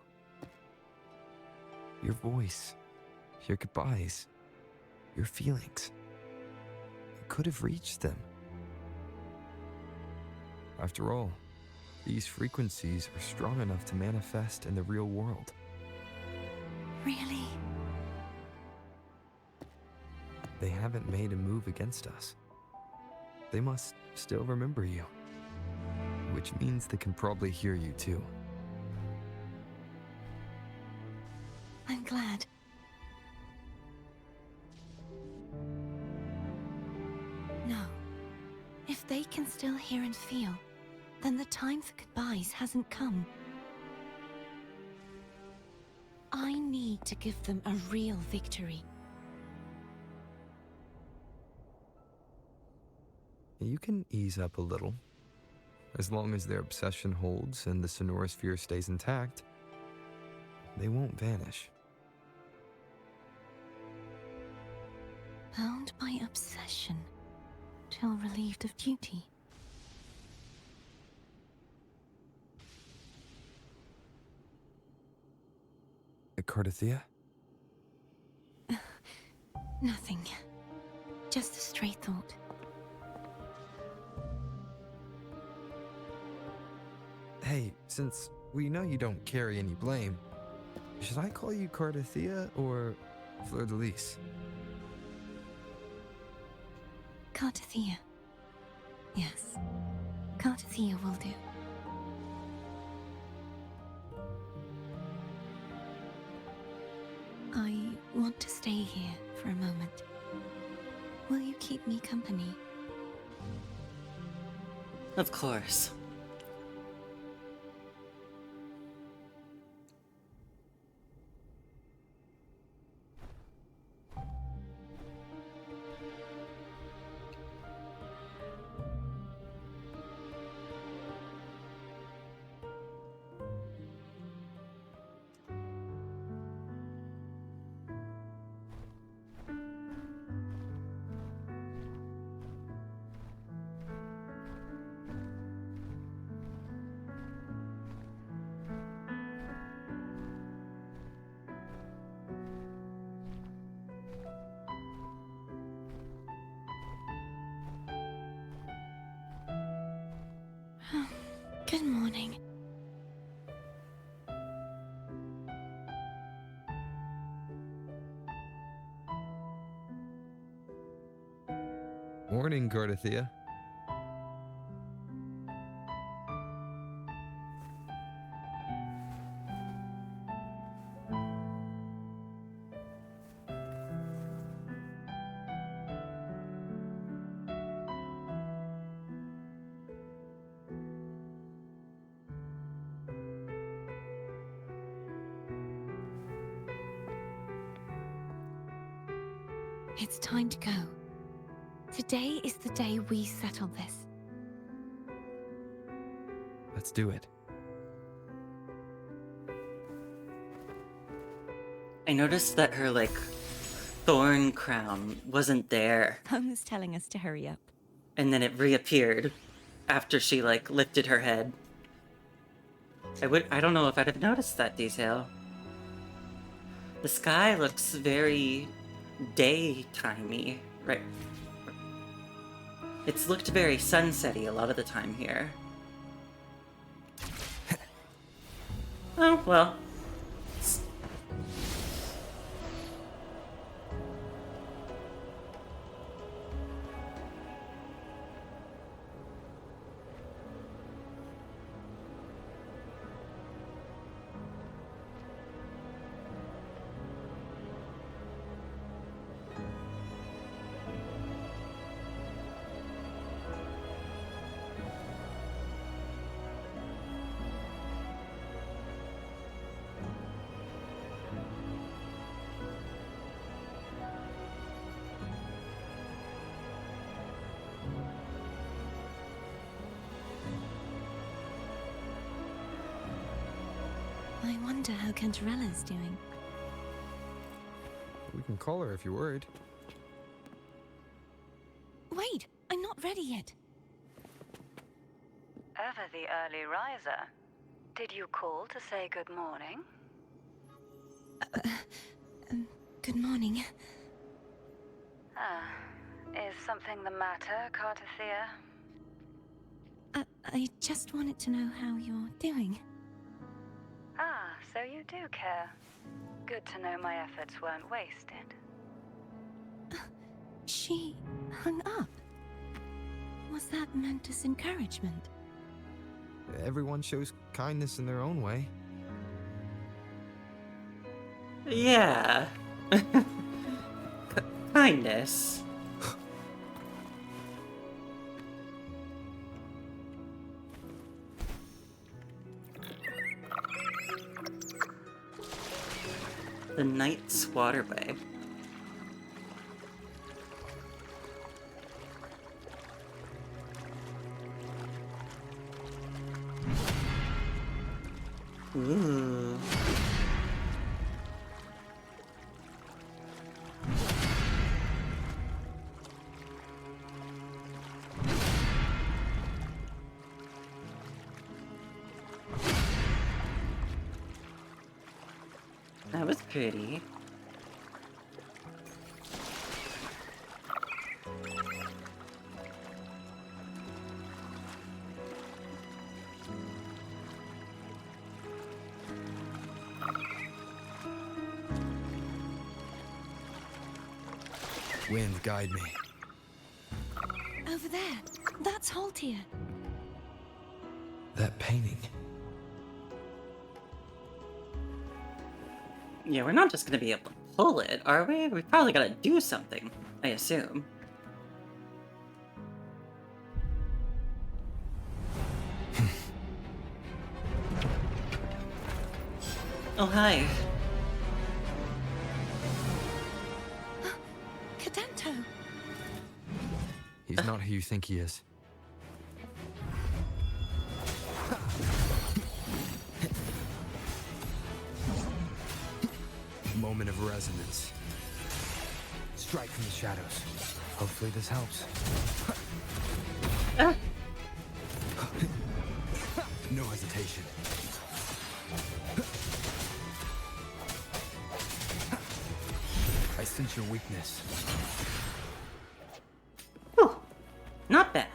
Your voice, your goodbyes, your feelings. It could have reached them. After all, these frequencies are strong enough to manifest in the real world. Really? They haven't made a move against us. They must still remember you. Which means they can probably hear you too. I'm glad. No. If they can still hear and feel, then the time for goodbyes hasn't come. I need to give them a real victory. You can ease up a little. As long as their obsession holds and the sonorosphere stays intact, they won't vanish. Bound by obsession, till relieved of duty. Cardathea? Nothing. Just a stray thought. Hey, since we know you don't carry any blame, should I call you Cardathea or Fleur de Lis? Cardathea. Yes. Cardathea will do. I want to stay here for a moment. Will you keep me company? Of course. Good morning. Morning, Cardathea. It's time to go. Today is the day we settle this. Let's do it. I noticed that her, like, thorn crown wasn't there, Home is telling us to hurry up. and then it reappeared after she, like, lifted her head. I don't know if I'd have noticed that detail. The sky looks very daytimey, right? It's looked very sunsetty a lot of the time here. Oh, well. I wonder how Cantarella's doing. We can call her if you're worried. Wait, I'm not ready yet. Ever the early riser. Did you call to say good morning? Good morning. Ah, is something the matter, Cardathea? I just wanted to know how you're doing. Ah, so you do care. Good to know my efforts weren't wasted. She hung up. Was that meant as encouragement? Everyone shows kindness in their own way. Yeah. Kindness. The Knight's Waterway. Ooh. That was pretty. Wind, guide me. Over there. That's Haltier. That painting. Yeah, we're not just gonna be able to pull it, are we? We probably gotta do something, I assume. Oh, hi. Cadento! He's not who you think he is. Moment of resonance. Strike from the shadows. Hopefully this helps. No hesitation. I sense your weakness. Whew. Not bad.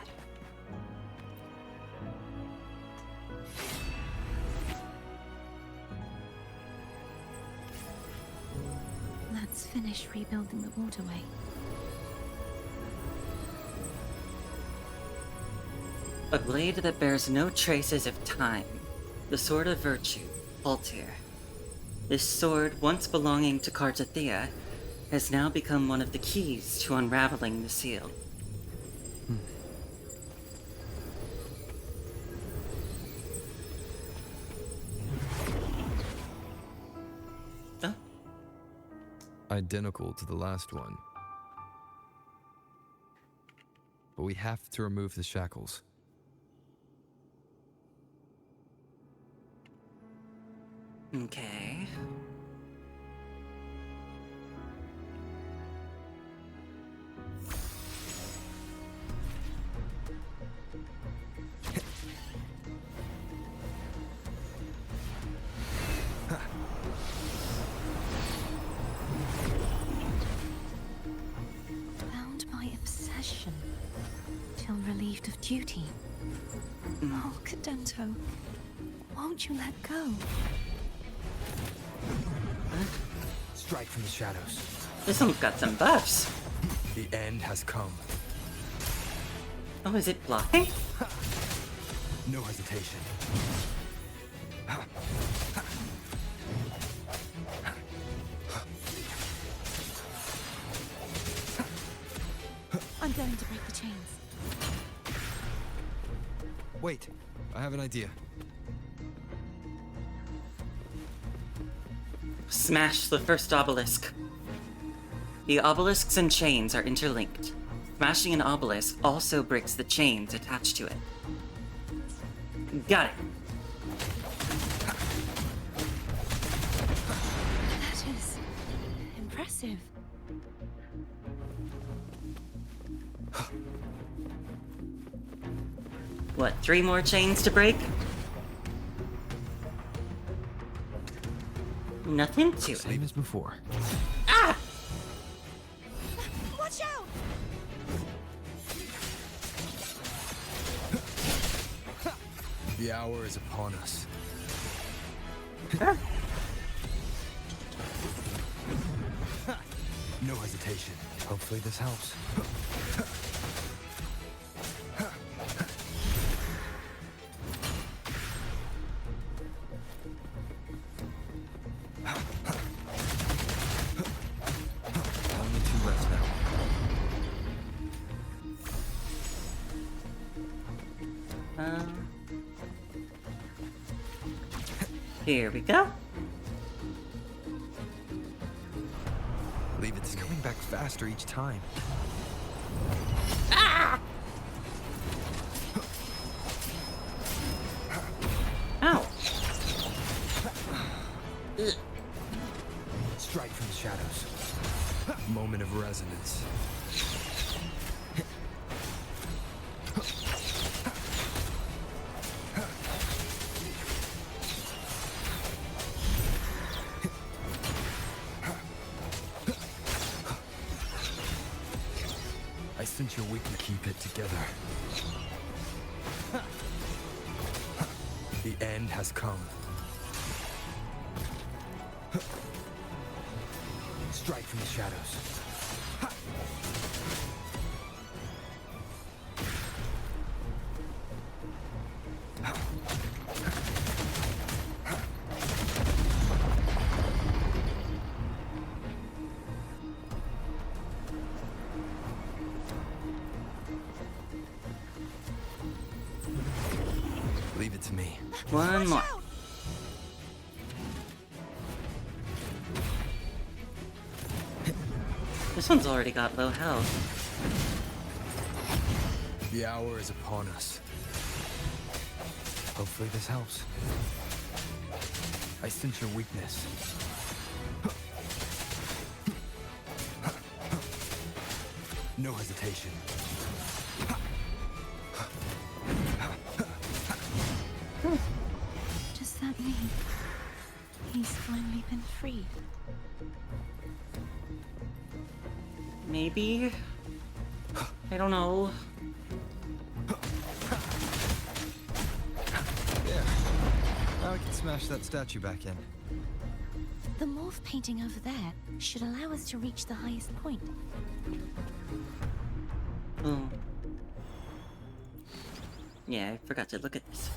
Let's finish rebuilding the waterway. A blade that bears no traces of time. The sword of virtue, Haltier. This sword, once belonging to Kartathea, has now become one of the keys to unraveling the seal. Oh. Identical to the last one. But we have to remove the shackles. Okay. Bound by obsession. Till relieved of duty. Oh, Cadento. Won't you let go? Strike from the shadows. This one's got some buffs. The end has come. Oh, is it blocking? No hesitation. I'm going to break the chains. Wait, I have an idea. Smash the first obelisk. The obelisks and chains are interlinked. Smashing an obelisk also breaks the chains attached to it. Got it. That is impressive. What, 3 more chains to break? Nothing to it. Same as before. Ah! Watch out! The hour is upon us. No hesitation. Hopefully this helps. Only 2 left now. Here we go. Leave it's coming back faster each time. Ah! Ow. resonance. I sense your weakness. Keep it together. The end has come. Strike from the shadows. Leave it to me. One more. This one's already got low health. The hour is upon us. Hopefully this helps. I sense your weakness. No hesitation. Does that mean he's finally been freed? Maybe? I don't know. Yeah. Now I can smash that statue back in. The morph painting over there should allow us to reach the highest point. Oh. Yeah, I forgot to look at this.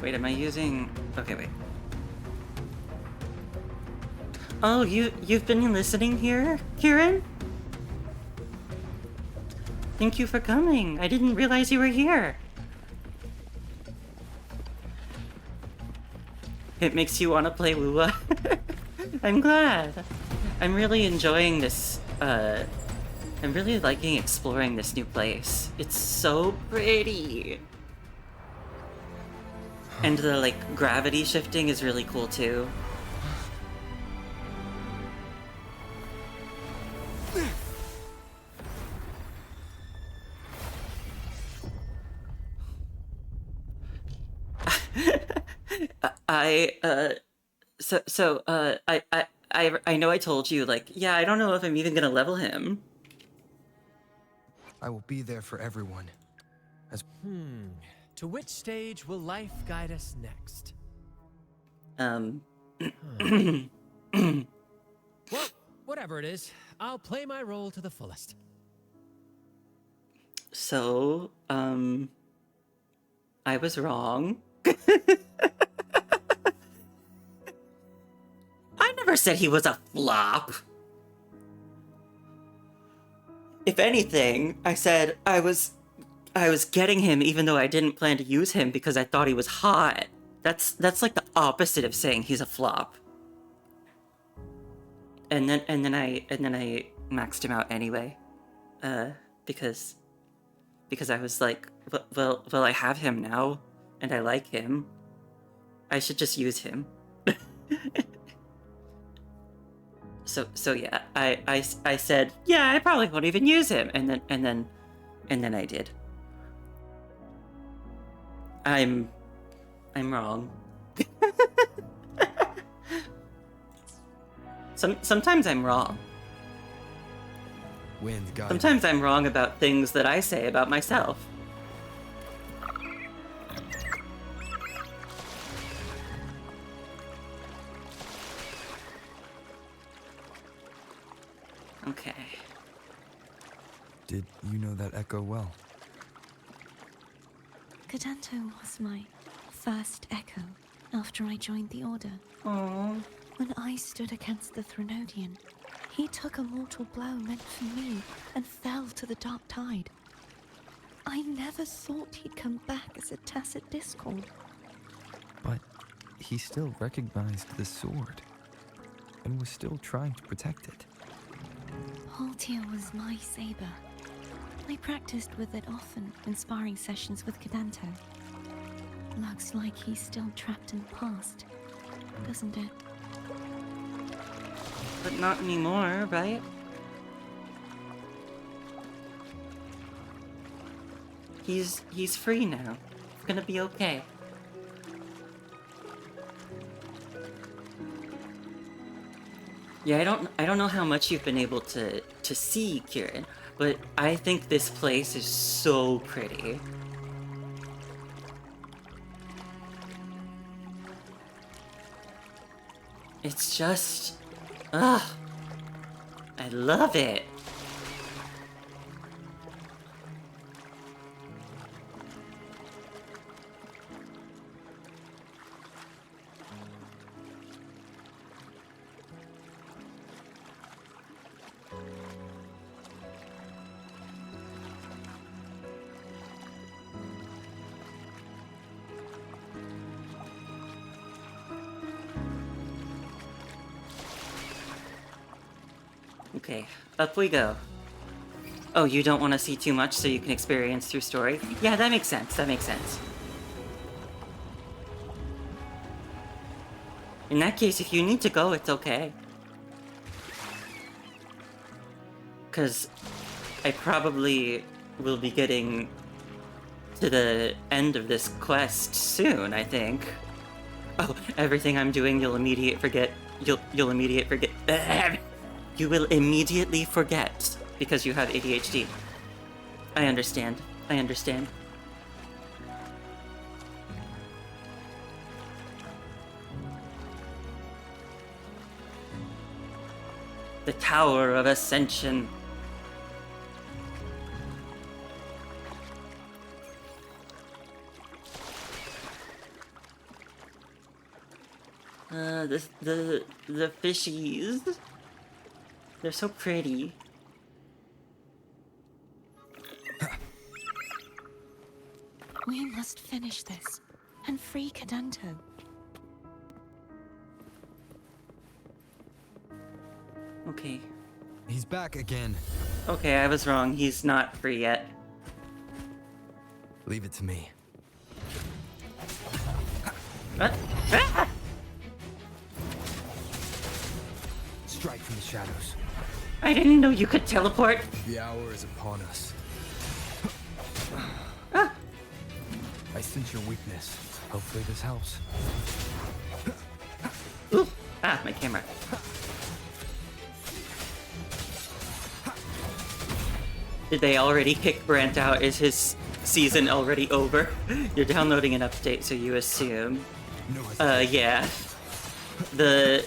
Wait, am I using... Okay, wait. Oh, you've been listening here, Kieran? Thank you for coming. I didn't realize you were here. It makes you want to play Lua. I'm glad. I'm really enjoying this, I'm really liking exploring this new place. It's so pretty. And the, like, gravity shifting is really cool, too. I know I told you, like, yeah, I don't know if I'm even gonna level him. I will be there for everyone. As To which stage will life guide us next? Huh. Well, whatever it is, I'll play my role to the fullest. So, I was wrong. I never said he was a flop. If anything, I said I was getting him even though I didn't plan to use him because I thought he was hot. That's like the opposite of saying he's a flop. And then I maxed him out anyway. Because I was like, well, I have him now and I like him. I should just use him. So yeah, I said, yeah, I probably won't even use him, and then I did. I'm wrong. Sometimes I'm wrong. wind guide. Sometimes I'm wrong about things that I say about myself. Okay. Did you know that echo well? Cadanto was my first echo after I joined the Order. Aww. When I stood against the Threnodian, he took a mortal blow meant for me and fell to the dark tide. I never thought he'd come back as a tacit discord. But he still recognized the sword and was still trying to protect it. Haltier was my saber. I practiced with it often in sparring sessions with Cadanto. Looks like he's still trapped in the past, doesn't it? But not anymore, right? He's free now. It's gonna be okay. Yeah, I don't know how much you've been able to see, Kieran, but I think this place is so pretty. It's just, ugh, I love it. Okay, up we go. Oh, you don't want to see too much so you can experience through story? Yeah, that makes sense, that makes sense. In that case, if you need to go, it's okay. Because I probably will be getting to the end of this quest soon, I think. Oh, everything I'm doing you'll immediately forget. You'll immediately forget. You will immediately forget because you have ADHD. I understand. I understand. The Tower of Ascension. The fishies. They're so pretty. We must finish this and free Cadanto. Okay. He's back again. Okay, I was wrong. He's not free yet. Leave it to me. What? Ah! Strike from the shadows. I didn't know you could teleport. The hour is upon us. Ah! I sense your weakness. Hopefully this helps. Ooh. Ah, my camera. Did they already kick Brant out? Is his season already over? You're downloading an update, so you assume. Yeah. The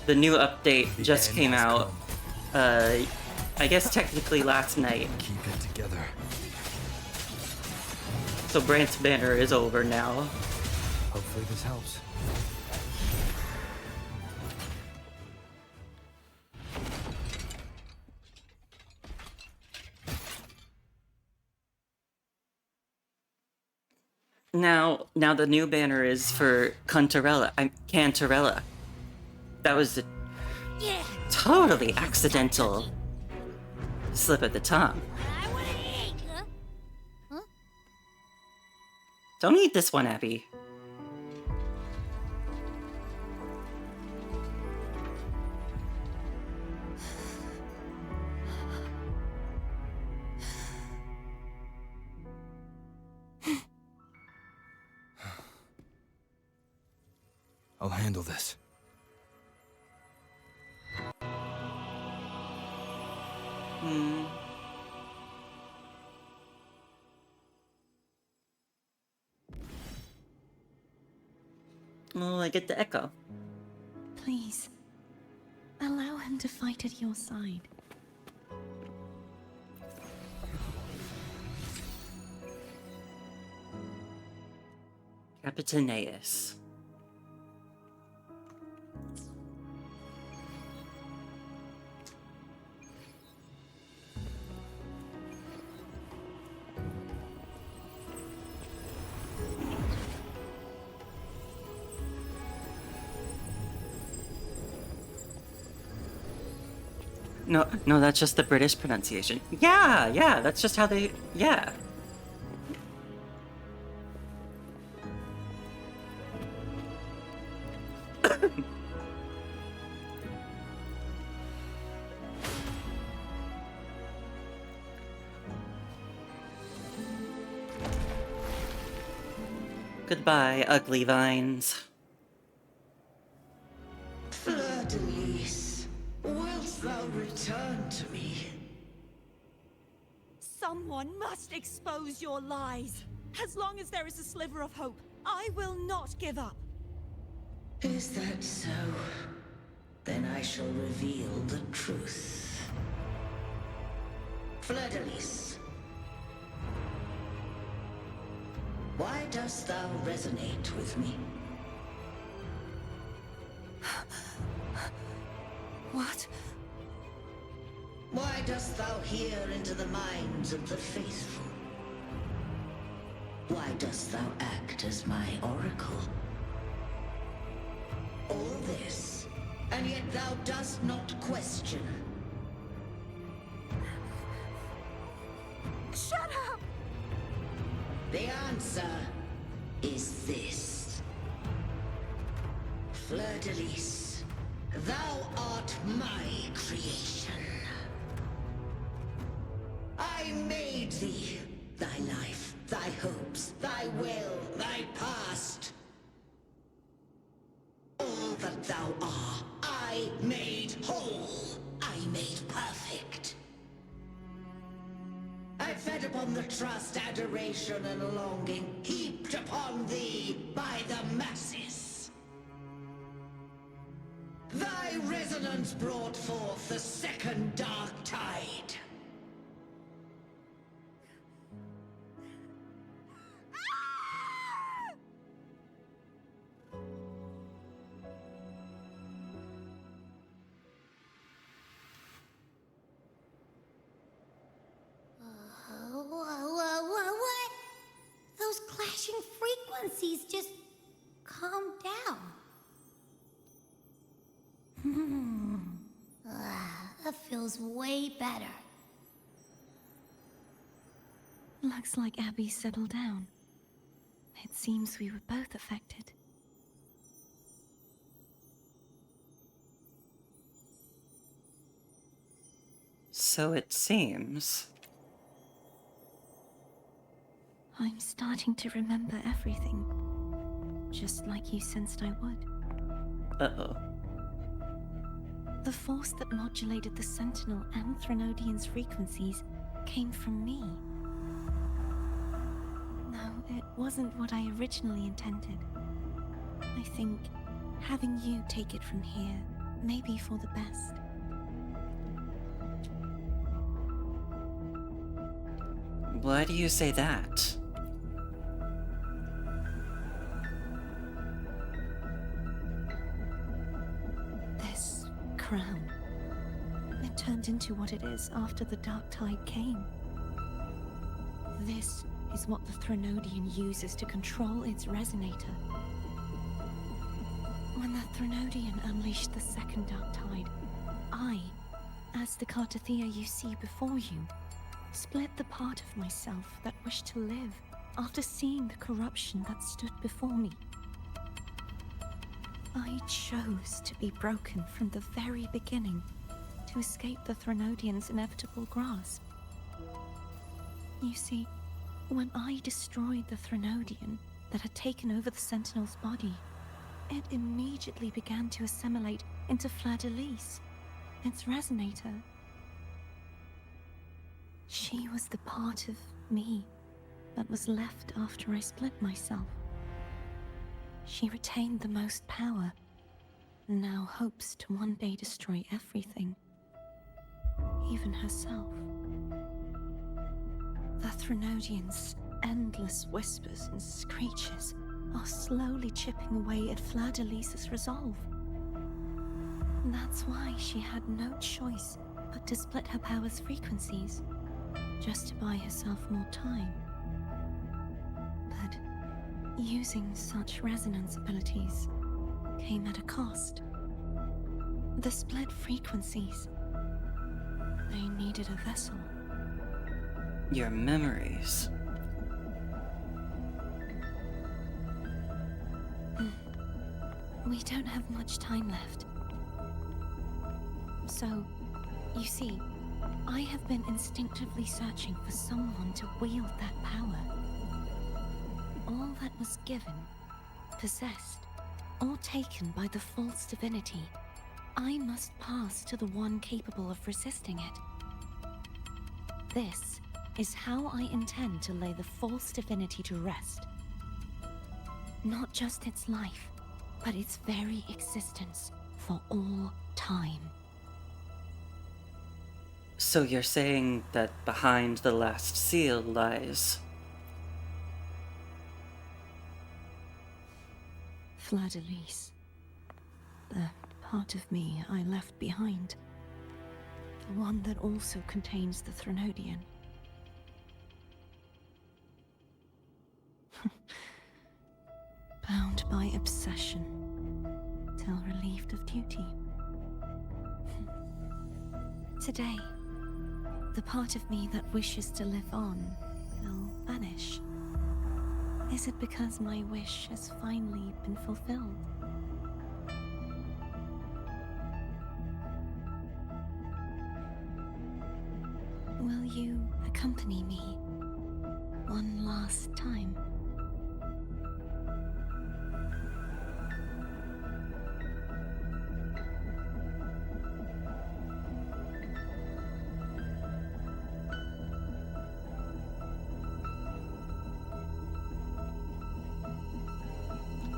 new update just came out. I guess technically last night. Keep it together. So Brant's banner is over now. Hopefully this helps. Now the new banner is for Cantarella. That was a totally accidental slip of the tongue. Huh? Don't eat this one, Abby. I'll handle this. Oh, I get the echo. Please, allow him to fight at your side. Capitaneus. No, no, that's just the British pronunciation. Yeah, that's just how they, yeah. Goodbye, ugly vines. Fleur-de-Lis, wilt thou return to me? Someone must expose your lies. As long as there is a sliver of hope, I will not give up. Is that so? Then I shall reveal the truth. Fleur-de-Lis, why dost thou resonate with me? What? Why dost thou hear into the minds of the faithful? Why dost thou act as my oracle? All this, and yet thou dost not question. Shut up! The answer is this. Fleur-de-Lis, thou art my creation. I made thee, thy life, thy hopes, thy will, thy past. All that thou art, I made whole. I made perfect. I fed upon the trust, adoration, and longing heaped upon thee by the masses. Thy resonance brought forth the second dark tide. What? Those clashing frequencies just calm down. That feels way better. Looks like Abby settled down. It seems we were both affected. So it seems. I'm starting to remember everything. Just like you sensed I would. Uh-oh. The force that modulated the Sentinel and Threnodian's frequencies came from me. No, it wasn't what I originally intended. I think having you take it from here may be for the best. Why do you say that? This crown. It turned into what it is after the Dark Tide came. This is what the Threnodian uses to control its resonator. When the Threnodian unleashed the second Dark Tide, I, as the Cartothea you see before you, split the part of myself that wished to live after seeing the corruption that stood before me. I chose to be broken from the very beginning to escape the Threnodian's inevitable grasp. You see, when I destroyed the Threnodian that had taken over the Sentinel's body, it immediately began to assimilate into Fleur-de-Lis, its resonator. She was the part of me that was left after I split myself. She retained the most power, and now hopes to one day destroy everything, even herself. The Threnodian's endless whispers and screeches are slowly chipping away at Fleur-de-Lis's resolve. And that's why she had no choice but to split her power's frequencies, just to buy herself more time. But using such resonance abilities came at a cost. The split frequencies, They needed a vessel. Your memories. We don't have much time left. So, you see, I have been instinctively searching for someone to wield that power. All that was given, possessed, or taken by the false divinity, I must pass to the one capable of resisting it. This is how I intend to lay the false divinity to rest. Not just its life, but its very existence for all time. So you're saying that behind the last seal lies... Fleur-de-Lis. The part of me I left behind. The one that also contains the Threnodian. Bound by obsession, till relieved of duty. Today, the part of me that wishes to live on will vanish. Is it because my wish has finally been fulfilled? Will you accompany me one last time?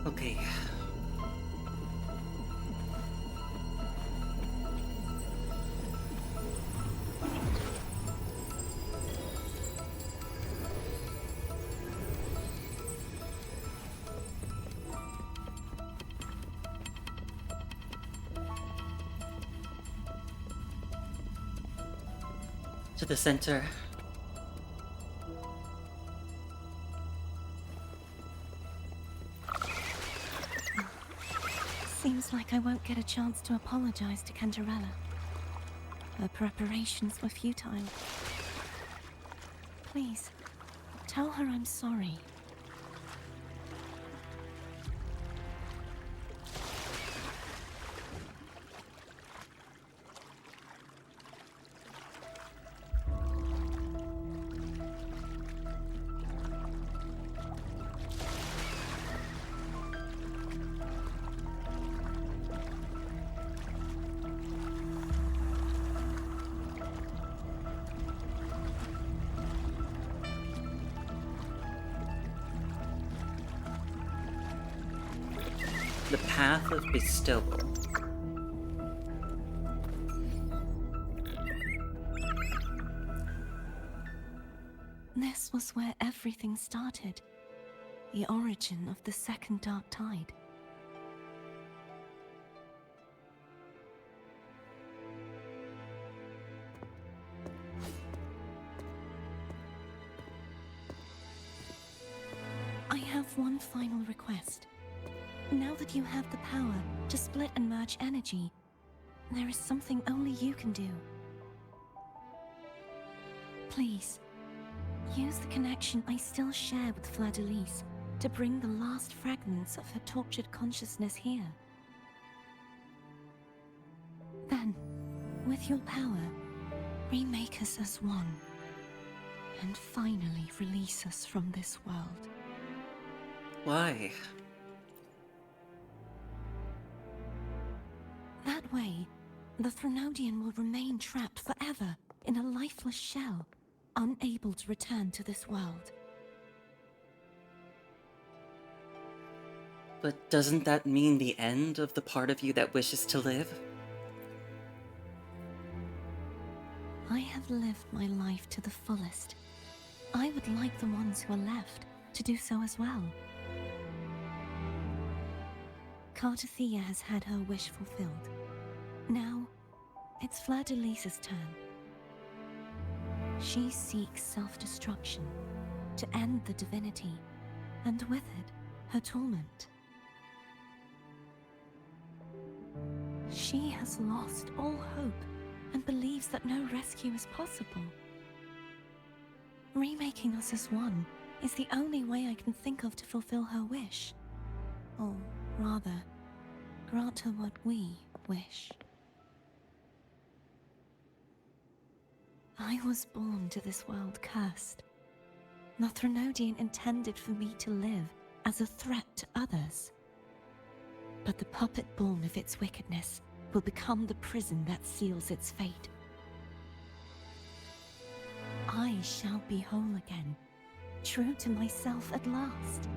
Okay. To the center. Seems like I won't get a chance to apologize to Cantarella. Her preparations were futile. Please, tell her I'm sorry. The path of bestowal. This was where everything started. The origin of the second dark tide. I have one final request. Now that you have the power to split and merge energy, there is something only you can do. Please, use the connection I still share with Fleur-de-Lis to bring the last fragments of her tortured consciousness here. Then, with your power, remake us as one, and finally release us from this world. Why? That way, the Threnodian will remain trapped forever in a lifeless shell, unable to return to this world. But doesn't that mean the end of the part of you that wishes to live? I have lived my life to the fullest. I would like the ones who are left to do so as well. Cartathea has had her wish fulfilled. Now, it's Fleur-de-Lis's turn. She seeks self-destruction to end the divinity, and with it, her torment. She has lost all hope and believes that no rescue is possible. Remaking us as one is the only way I can think of to fulfill her wish. Or rather, grant her what we wish. I was born to this world cursed. The Threnodian intended for me to live as a threat to others. But the puppet born of its wickedness will become the prison that seals its fate. I shall be whole again, true to myself at last.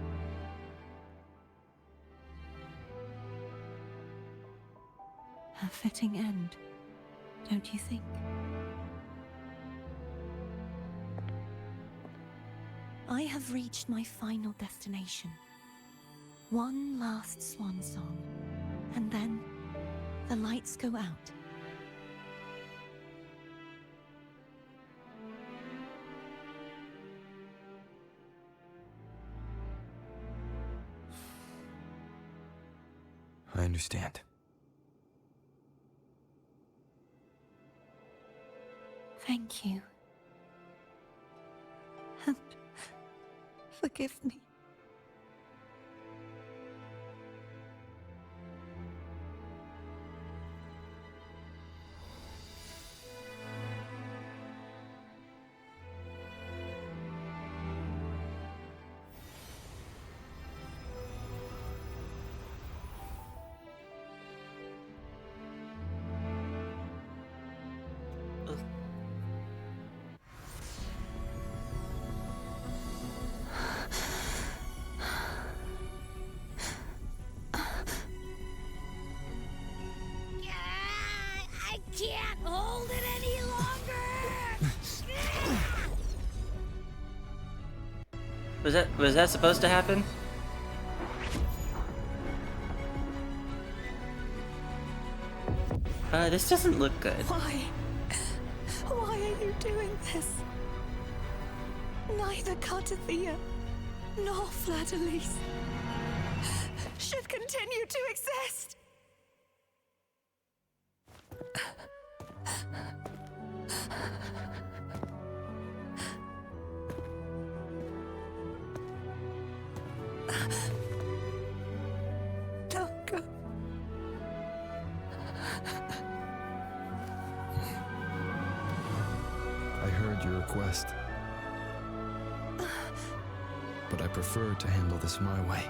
A fitting end, don't you think? I have reached my final destination. One last swan song, and then the lights go out. I understand. Thank you. And forgive me. I can't hold it any longer! Was that supposed to happen? This doesn't look good. Why? Why are you doing this? Neither Cartathea nor Fladalise should continue to exist. Don't go. I heard your request. But I prefer to handle this my way.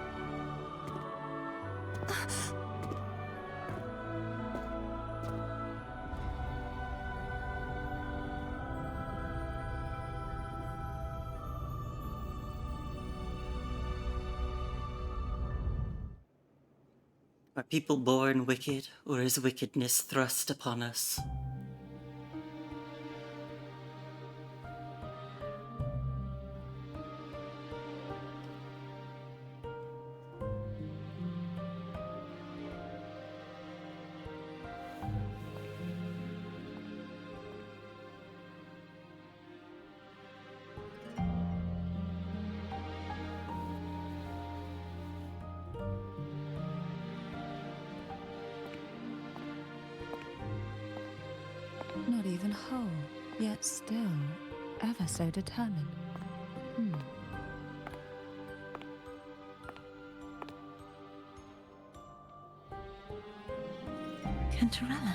Are people born wicked, or is wickedness thrust upon us? Not even whole, yet still ever so determined. Cantarella.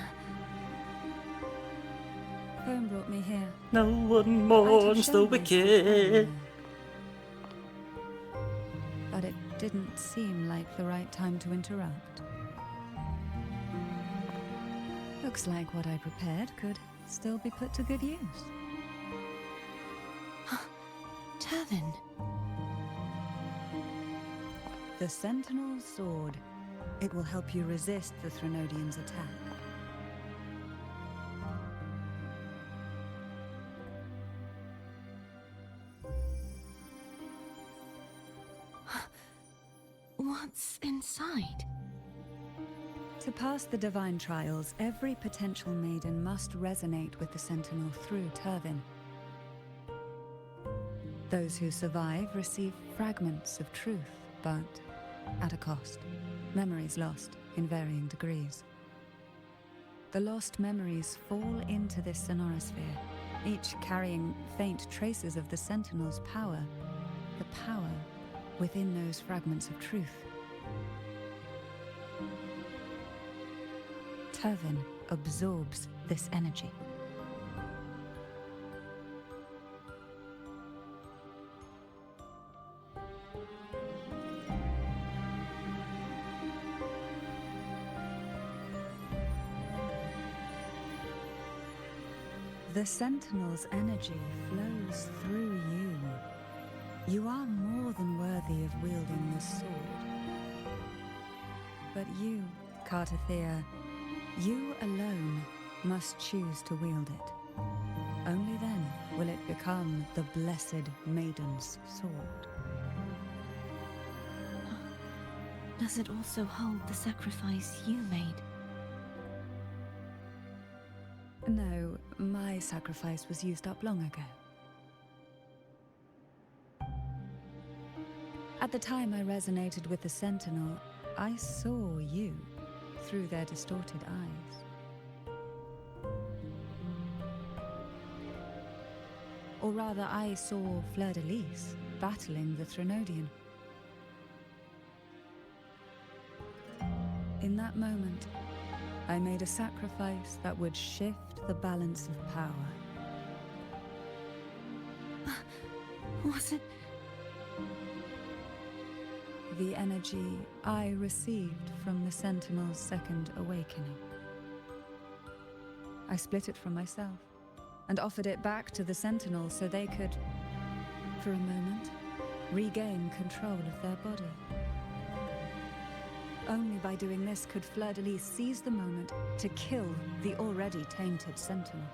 Home brought me here. No one I'd have mourns the shown myself wicked. earlier. But it didn't seem like the right time to interrupt. Looks like what I prepared could still be put to good use. Turvin. The Sentinel's Sword. It will help you resist the Threnodian's attack. What's inside? To pass the divine trials, every potential maiden must resonate with the Sentinel through Turvin. Those who survive receive fragments of truth, but at a cost. Memories lost in varying degrees. The lost memories fall into this sonorosphere, each carrying faint traces of the Sentinel's power, the power within those fragments of truth. Turvin absorbs this energy. The Sentinel's energy flows through you. You are more than worthy of wielding this sword. But you, Cartathea, you alone must choose to wield it. Only then will it become the Blessed Maiden's sword. Does it also hold the sacrifice you made? No, my sacrifice was used up long ago. At the time I resonated with the Sentinel, I saw you through their distorted eyes. Or rather, I saw Fleur-de-Lis battling the Threnodian. In that moment, I made a sacrifice that would shift the balance of power. Was it? The energy I received from the Sentinel's second awakening. I split it from myself and offered it back to the Sentinel so they could, for a moment, regain control of their body. Only by doing this could Fleur-de-Lis seize the moment to kill the already tainted Sentinel.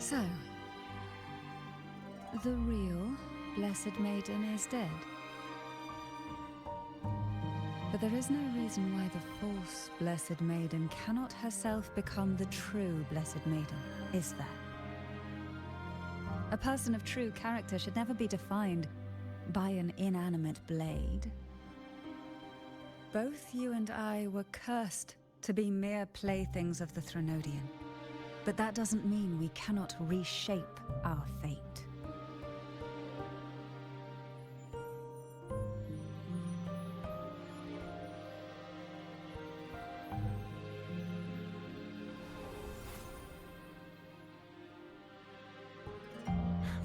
So, the real Blessed Maiden is dead. But there is no reason why the false Blessed Maiden cannot herself become the true Blessed Maiden, is there? A person of true character should never be defined by an inanimate blade. Both you and I were cursed to be mere playthings of the Threnodian. But that doesn't mean we cannot reshape our fate.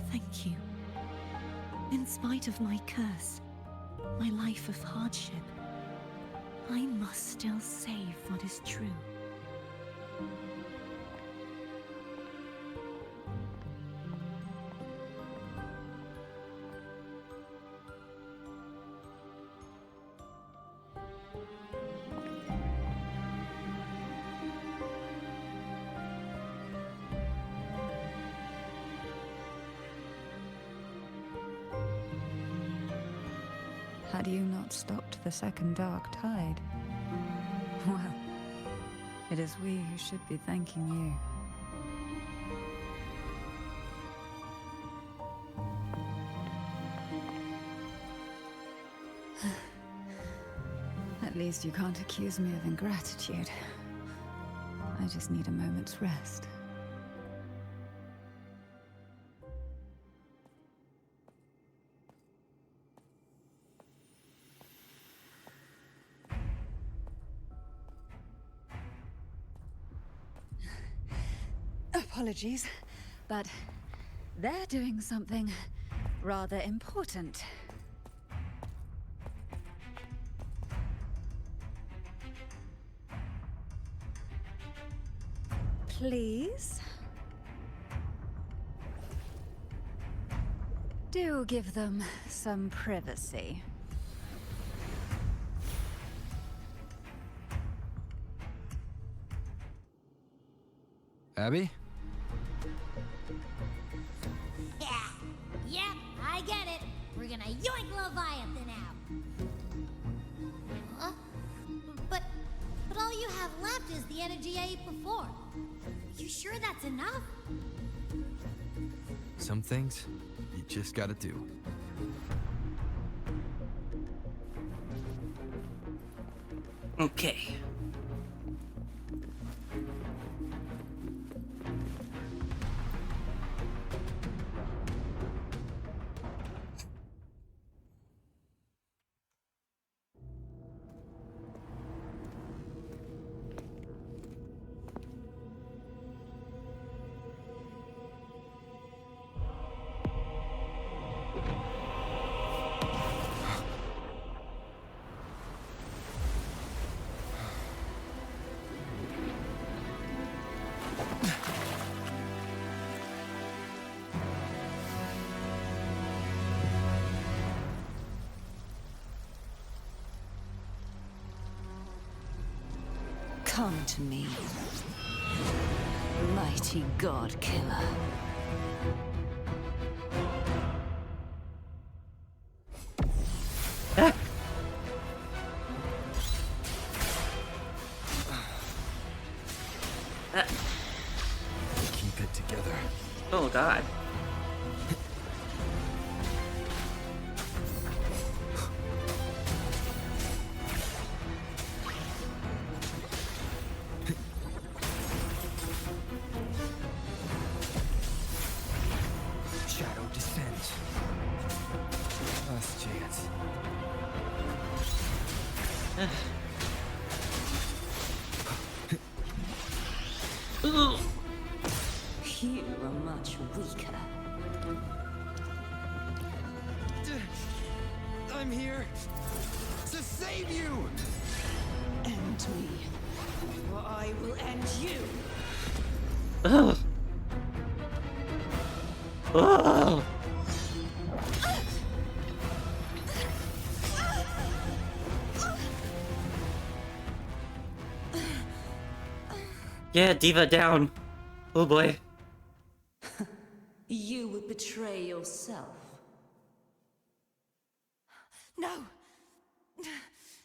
Thank you. In spite of my curse, my life of hardship, I must still save what is true. Had you not stopped the second dark tide? Well, it is we who should be thanking you. At least you can't accuse me of ingratitude. I just need a moment's rest. Apologies, but they're doing something rather important. Please? Do give them some privacy. Abby? Yep, I get it. We're gonna yoink Leviathan out. Huh? But all you have left is the energy I ate before. You sure that's enough? Some things you just gotta do. Okay. Come to me, mighty god killer. Ah. Ah. Keep it together. Oh god. Shadow descends. Last chance. Ugh. You are much weaker. I'm here to save you! End me, or I will end you. Ugh. Ugh. Yeah, Diva down. Oh boy. You would betray yourself. No!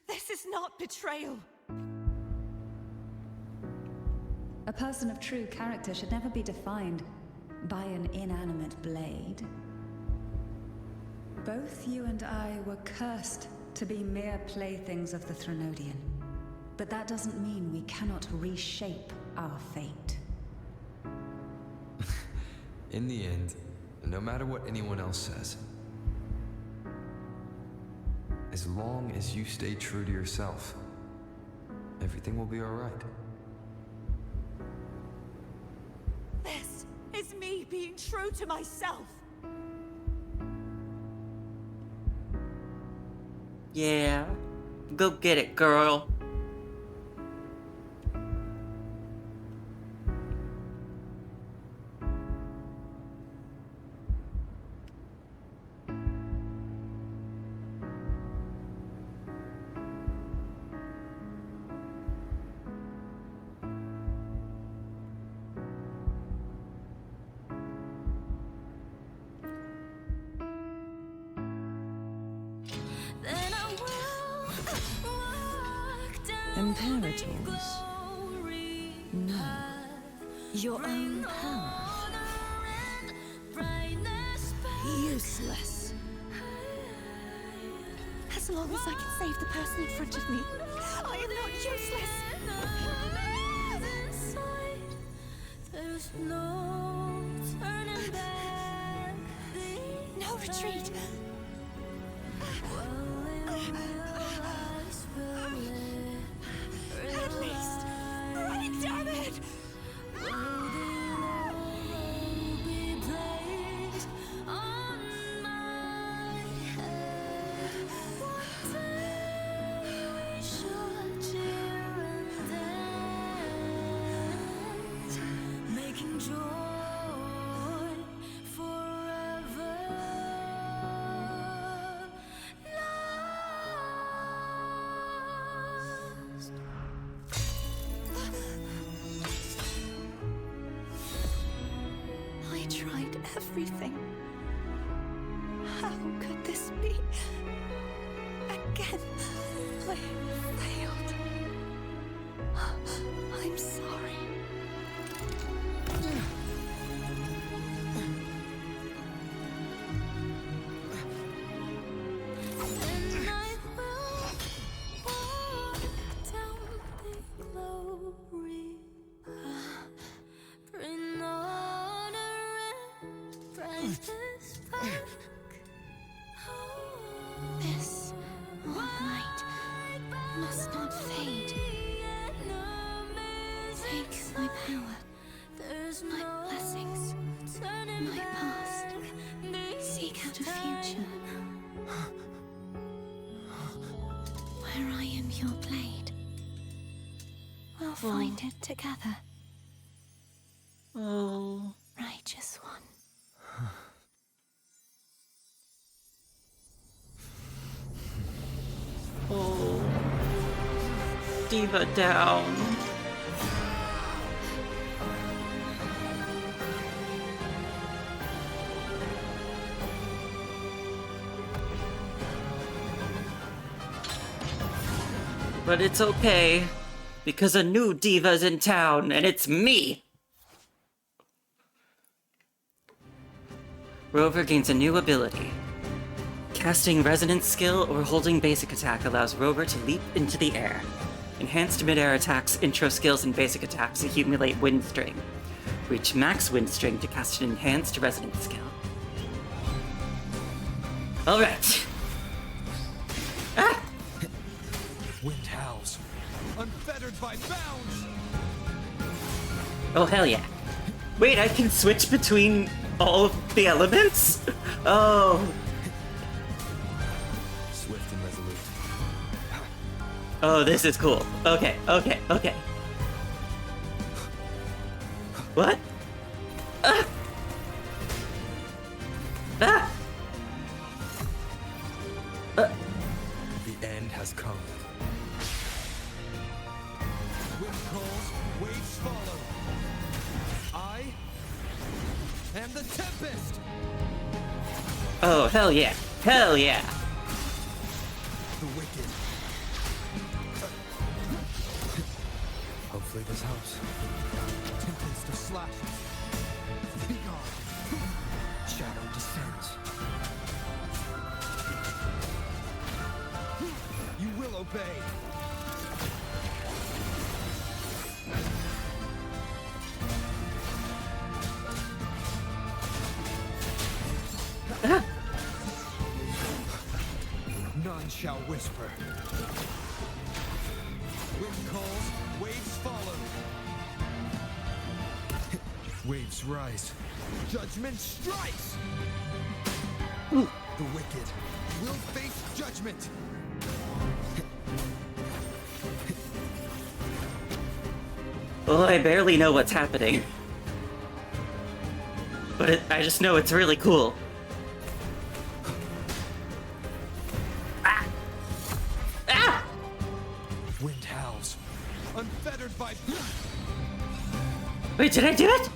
This is not betrayal! A person of true character should never be defined by an inanimate blade. Both you and I were cursed to be mere playthings of the Threnodian. But that doesn't mean we cannot reshape our fate. In the end, no matter what anyone else says, as long as you stay true to yourself, everything will be alright. This is me being true to myself! Yeah. Go get it, girl. Imperators? No. Your own power? Useless. As long as I can save the person in front of me, I am not useless! There's no turning back. No retreat! At least, running, damn it! Everything. How could this be? Again, I failed. I'm sorry. And I will walk down This light must not fade. Take my power, my blessings, my past. Seek out a future where I am your blade. We'll find it together. Oh. Righteous one. Oh. Diva down. But it's okay, because a new diva's in town, and it's me! Rover gains a new ability. Casting Resonance skill or holding basic attack allows Rover to leap into the air. Enhanced mid-air attacks, intro skills, and basic attacks accumulate wind string. Reach max wind string to cast an enhanced Resonance skill. Alright. Ah! Wind howls, unfettered by bounds. Oh, hell yeah. Wait, I can switch between all of the elements? Oh. Swift and resolute. Oh, this is cool. Okay. What? Ah! Ah! The end has come. Wind calls, waves follow. I am the Tempest! Oh, hell yeah. Hell yeah. The wicked. Hopefully this helps. Tempest of slashes. Be gone. Shadow descends. You will obey. Ah! None shall whisper. Wind calls, waves follow. Waves rise. Judgment strikes! Ooh. The wicked will face judgment! Well, I barely know what's happening. But I just know it's really cool. Ah! Ah! Wind howls, unfettered by... Wait, did I do it?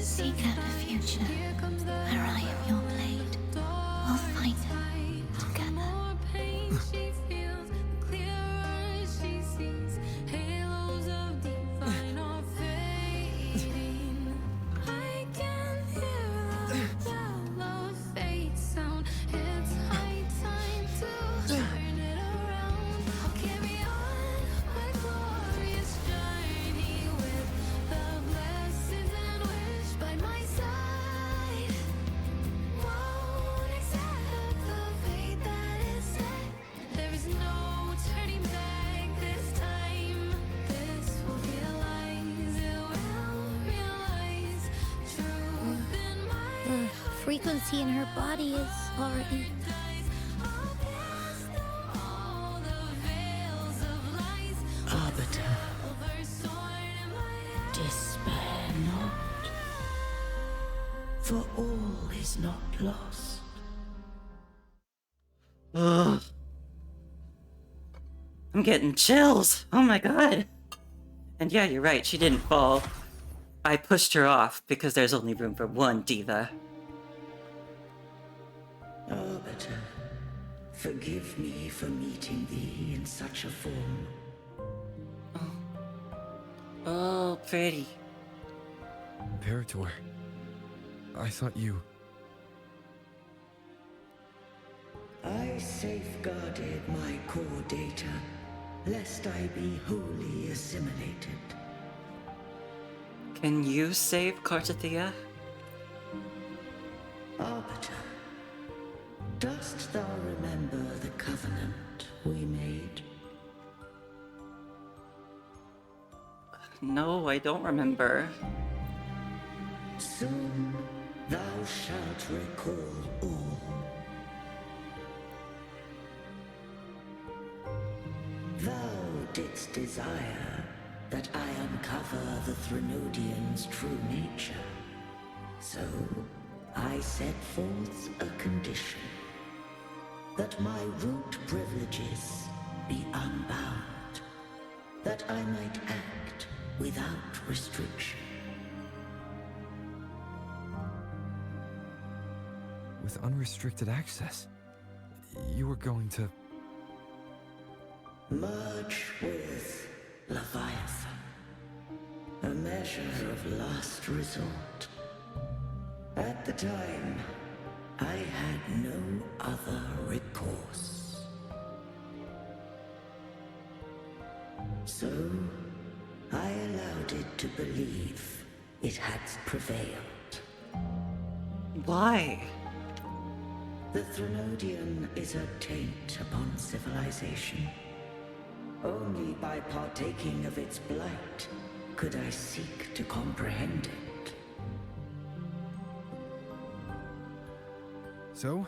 Seek out a future where I am your blade. We'll find it together. It's high time frequency in her body is already... Arbiter, despair not, for all is not lost. Ugh. I'm getting chills. Oh my god. And yeah, you're right, she didn't fall. I pushed her off because there's only room for one diva. Arbiter, forgive me for meeting thee in such a form. Oh, pretty. Imperator, I thought you... I safeguarded my core data, lest I be wholly assimilated. Can you save Cartathea? Arbiter, dost thou remember the covenant we made? No, I don't remember. Soon thou shalt recall all. Thou didst desire that I uncover the Threnodian's true nature. So I set forth a condition. That my root privileges be unbound. That I might act without restriction. With unrestricted access, you were going to... Merge with Leviathan. A measure of last resort. At the time, I had no other recourse. So, I allowed it to believe it had prevailed. Why? The Threnodian is a taint upon civilization. Only by partaking of its blight could I seek to comprehend it. So?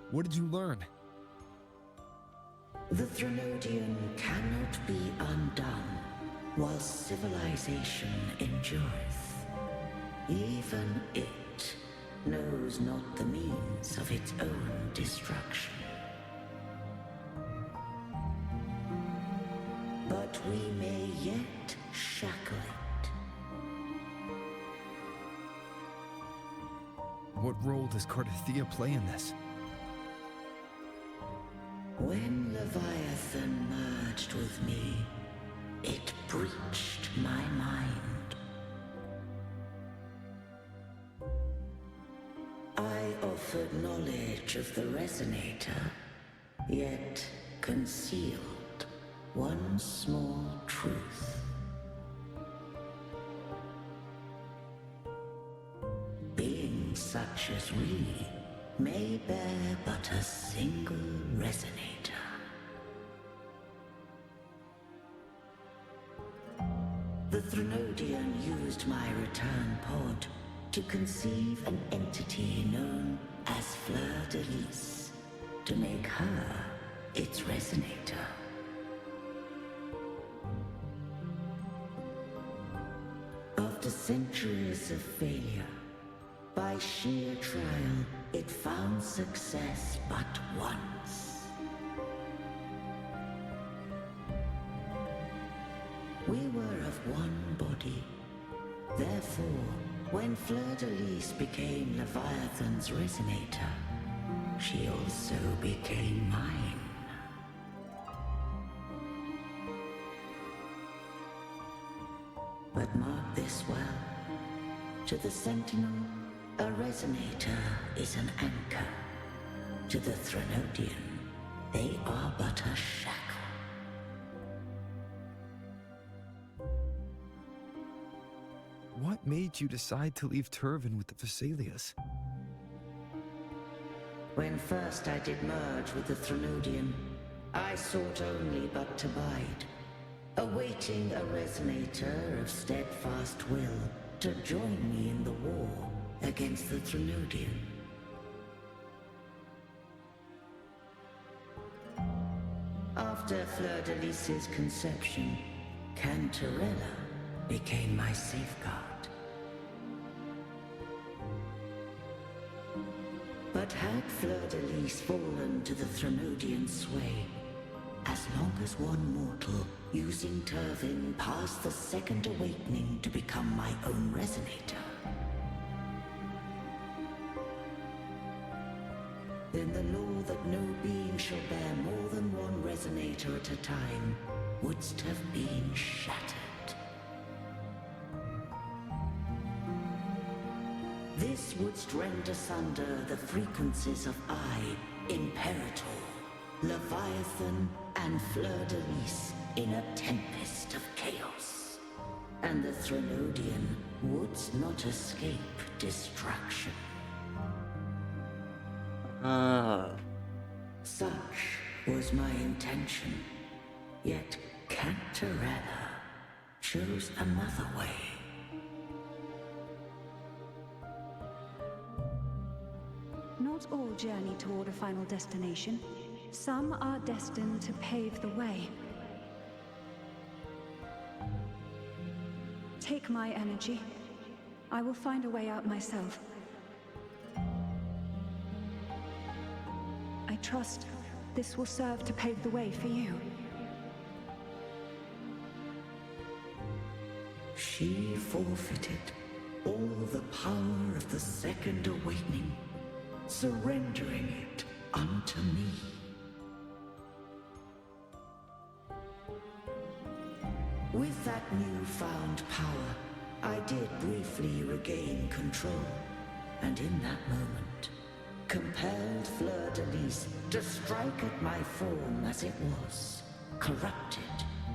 What did you learn? The Threnodian cannot be undone while civilization endureth. Even it knows not the means of its own destruction. But we may yet shackle it. What role does Cartathea play in this? When Leviathan merged with me, it breached my mind. I offered knowledge of the Resonator, yet concealed one small truth. Beings such as we may bear but a single Resonator. The Threnodian used my return pod to conceive an entity known as Fleur-de-Lis, to make her its Resonator. After centuries of failure, by sheer trial, it found success but once. We were of one body. Therefore, when Fleur-de-Lis became Leviathan's Resonator, she also became mine. But mark this well. To the Sentinel, a Resonator is an anchor. To the Threnodian, they are but a shackle. What made you decide to leave Turvin with the Phassalias? When first I did merge with the Threnodian, I sought only but to bide, awaiting a Resonator of steadfast will to join me in the war against the Threnodian. After Fleur de Lis's conception, Cantarella became my safeguard. But had Fleur de Lis fallen to the Threnodian sway, as long as one mortal using Turvin passed the second awakening to become my own resonator, then the law that no being shall bear more than one resonator at a time wouldst have been shattered. This wouldst rend asunder the frequencies of I, Imperator, Leviathan, and Fleur de Lis in a tempest of chaos. And the Threnodian wouldst not escape destruction. Such was my intention, yet Cantarella chose another way. Not all journey toward a final destination. Some are destined to pave the way. Take my energy. I will find a way out myself. I trust this will serve to pave the way for you. She forfeited all the power of the second awakening, surrendering it unto me. With that newfound power, I did briefly regain control, and in that moment, compelled Fleur de Lis to strike at my form as it was, corrupted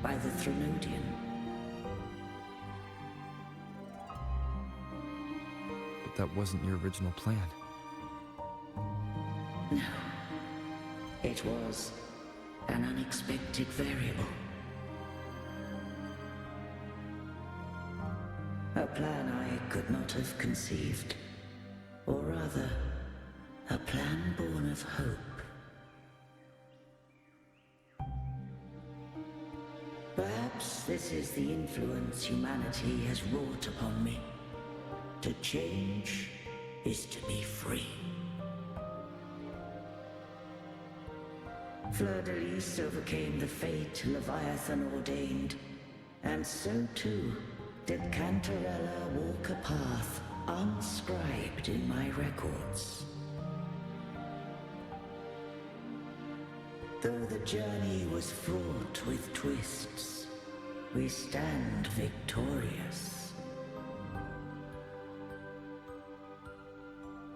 by the Threnodian. But that wasn't your original plan. No. It was an unexpected variable. A plan I could not have conceived. Or rather, a plan born of hope. Perhaps this is the influence humanity has wrought upon me. To change is to be free. Fleur de Lis overcame the fate Leviathan ordained, and so too did Cantarella walk a path unscribed in my records. Though the journey was fraught with twists, we stand victorious.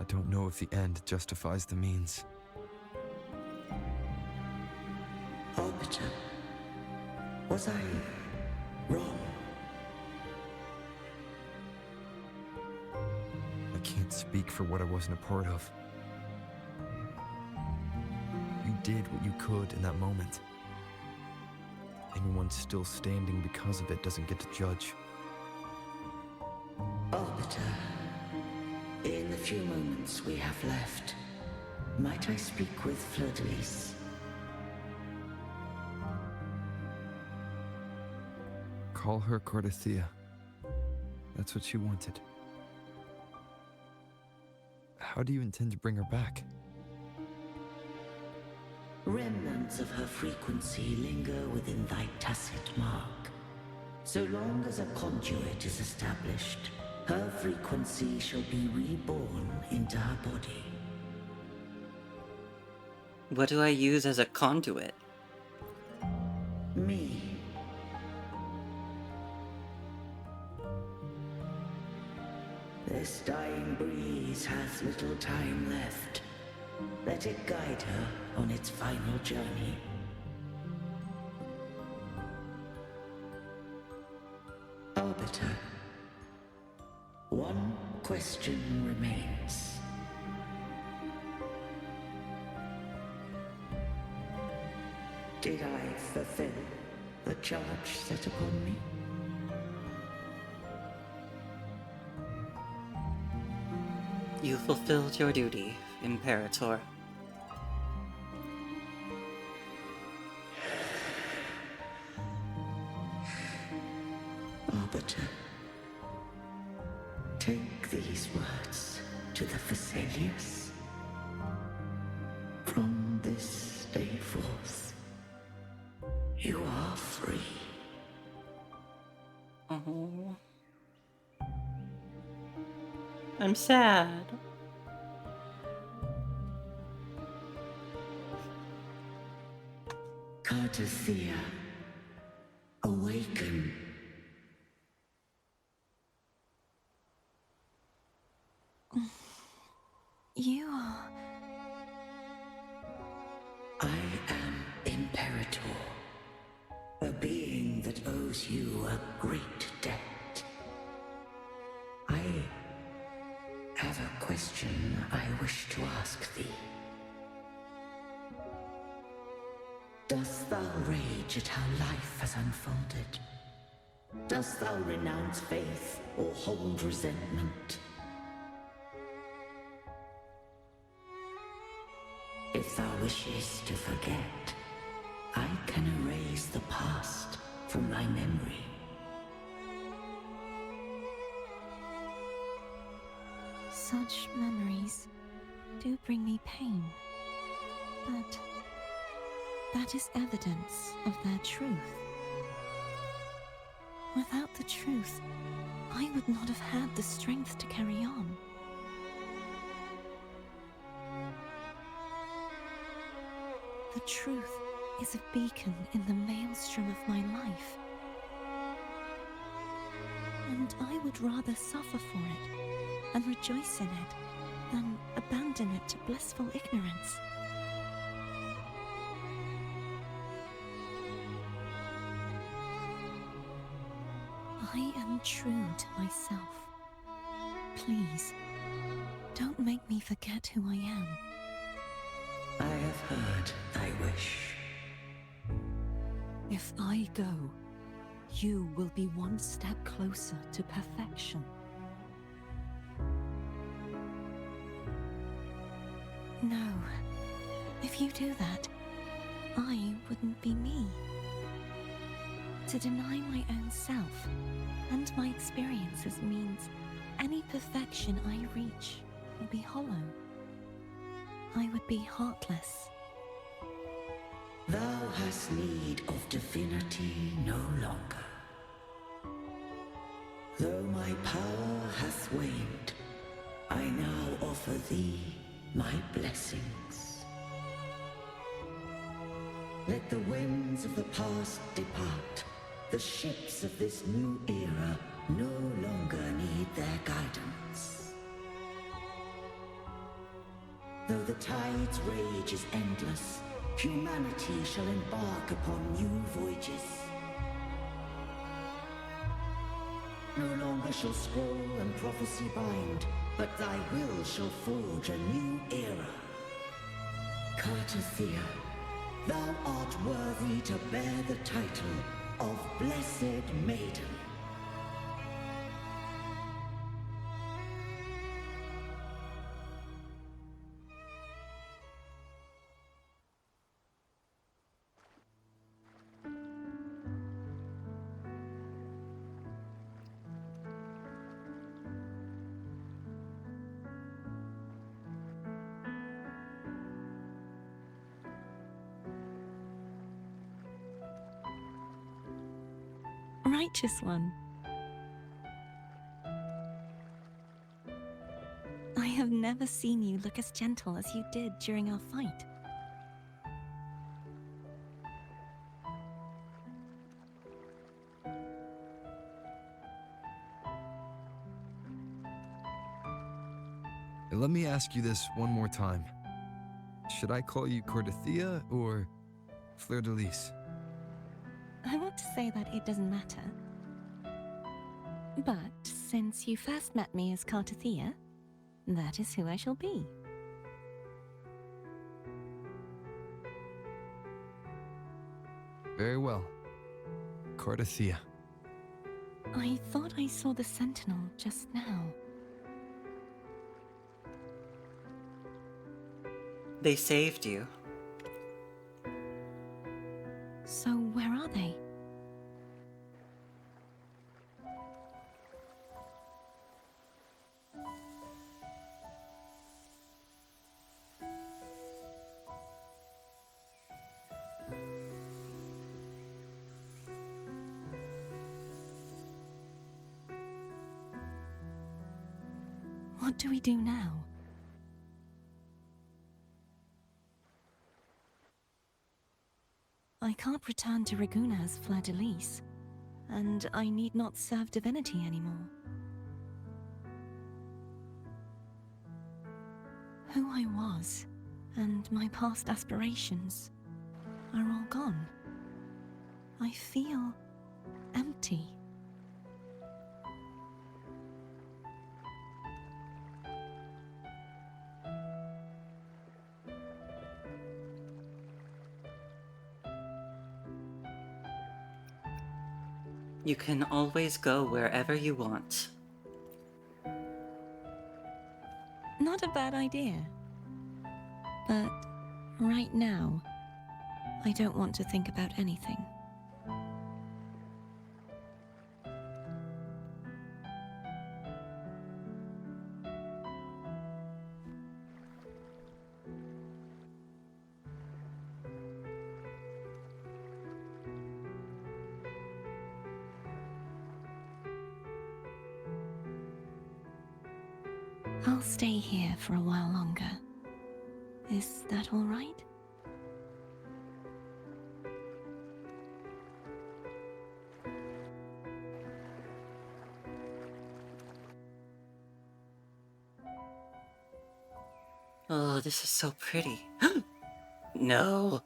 I don't know if the end justifies the means. Arbiter, was I wrong? I can't speak for what I wasn't a part of. You did what you could in that moment. Anyone still standing because of it doesn't get to judge. Arbiter, in the few moments we have left, might I speak with Fleur de Lis? Call her Cordesia. That's what she wanted. How do you intend to bring her back? Remnants of her frequency linger within thy tacit mark. So long as a conduit is established, her frequency shall be reborn into her body. What do I use as a conduit? Me. This dying breeze hath little time left. Let it guide her on its final journey. Arbiter, one question remains. Did I fulfill the charge set upon me? You fulfilled your duty, Imperator. arbiter. Take these words to the Phasaelius. From this day forth, you are free. Oh. I'm sad. Cartothea, awaken. You are... I am Imperator, a being that owes you a great debt. I have a question I wish to ask thee. Dost thou rage at how life has unfolded? Dost thou renounce faith or hold resentment? If thou wishes to forget, I can erase the past from thy memory. Such memories do bring me pain, but that is evidence of their truth. Without the truth, I would not have had the strength to carry on. The truth is a beacon in the maelstrom of my life. And I would rather suffer for it and rejoice in it than abandon it to blissful ignorance. I am true to myself. Please, don't make me forget who I am. I have heard thy wish. If I go, you will be one step closer to perfection. No. If you do that, I wouldn't be me. To deny my own self and my experiences means any perfection I reach will be hollow. I would be heartless. Thou hast need of divinity no longer. Though my power hath waned, I now offer thee my blessings. Let the winds of the past depart. The ships of this new era no longer need their guidance. Though the tide's rage is endless, humanity shall embark upon new voyages. No longer shall scroll and prophecy bind, but thy will shall forge a new era. Cartothea, thou art worthy to bear the title of Blessed Maiden. Righteous one. I have never seen you look as gentle as you did during our fight. Let me ask you this one more time. Should I call you Cartothea or Fleur de Lis? I want to say that it doesn't matter. But since you first met me as Cartothea, that is who I shall be. Very well. Cartothea. I thought I saw the Sentinel just now. They saved you. So where are they? What do we do now? I can't return to Raguna as Fleur-de-Lis, and I need not serve divinity anymore. Who I was, and my past aspirations, are all gone. I feel empty. You can always go wherever you want. Not a bad idea. But right now, I don't want to think about anything. I'll stay here for a while longer. Is that all right? Oh, this is so pretty. No.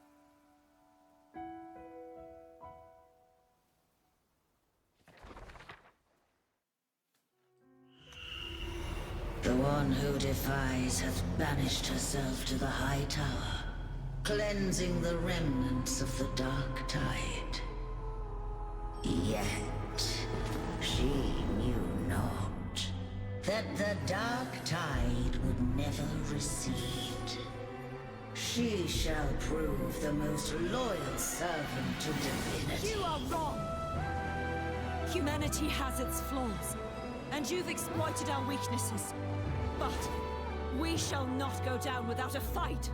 The one who defies hath banished herself to the high tower, cleansing the remnants of the dark tide. Yet, she knew not that the dark tide would never recede. She shall prove the most loyal servant to divinity. You are wrong! Humanity has its flaws, and you've exploited our weaknesses. But we shall not go down without a fight.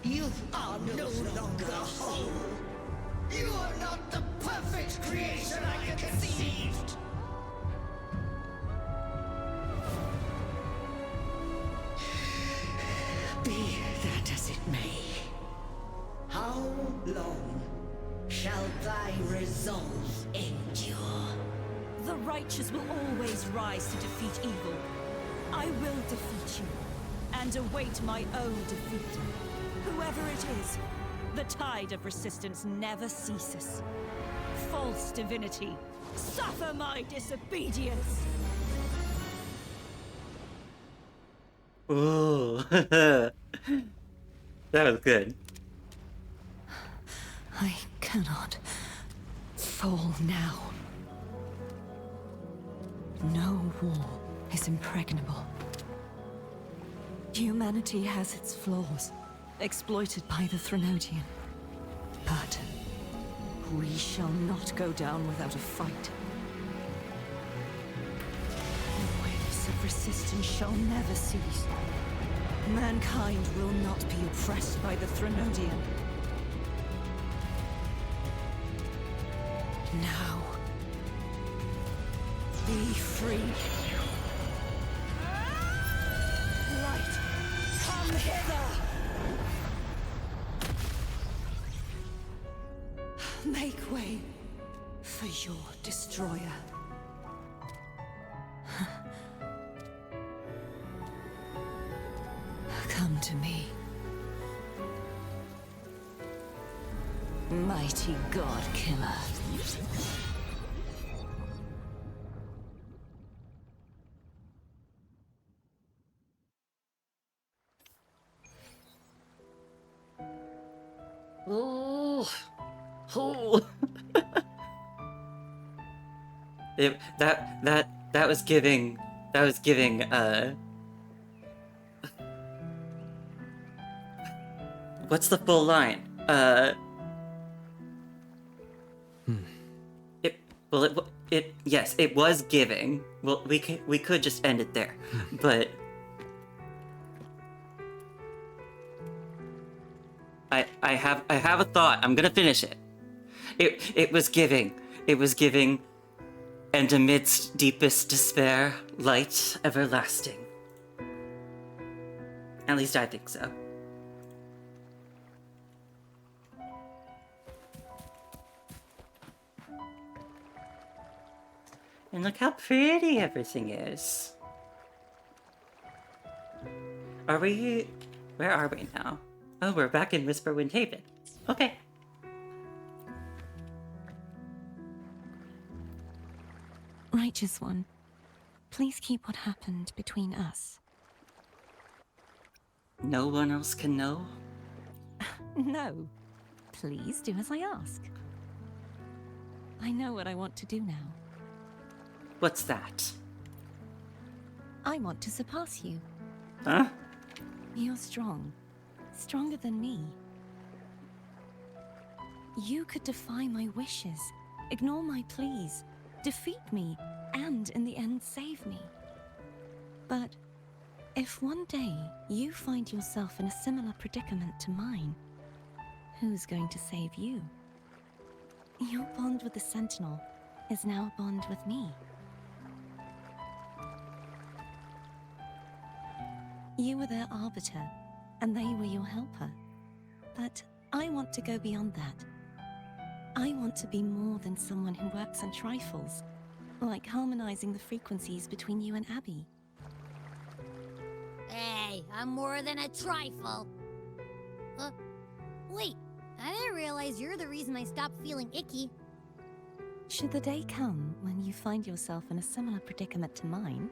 You are no longer whole. You are not the perfect creation I conceived. Be that as it may, how long shall thy resolve endure? The righteous will always rise to defeat evil. I will defeat you, and await my own defeat. Whoever it is, the tide of resistance never ceases. False divinity, suffer my disobedience! Ooh. That was good. I cannot fall now. No wall is impregnable. Humanity has its flaws, exploited by the Threnodian. But we shall not go down without a fight. The waves of resistance shall never cease. Mankind will not be oppressed by the Threnodian. Now, be free. Light, come hither! Make way for your destroyer. Come to me. Mighty God Killer. Oh. Oh. That was giving what's the full line? Yes, it was giving. Well, we could just end it there, but I have a thought. I'm gonna finish it. It was giving. It was giving And amidst deepest despair, light everlasting. At least I think so. And look how pretty everything is. Are we... Where are we now? Oh, we're back in Whisperwind Haven. Okay. Righteous One, please keep what happened between us. No one else can know? No. Please do as I ask. I know what I want to do now. What's that? I want to surpass you. Huh? You're strong. Stronger than me. You could defy my wishes, ignore my pleas, defeat me, and in the end save me. But if one day you find yourself in a similar predicament to mine, who's going to save you? Your bond with the Sentinel is now a bond with me. You were their arbiter, and they were your helper. But I want to go beyond that. I want to be more than someone who works on trifles, like harmonizing the frequencies between you and Abby. Hey, I'm more than a trifle. Wait, I didn't realize you're the reason I stopped feeling icky. Should the day come when you find yourself in a similar predicament to mine,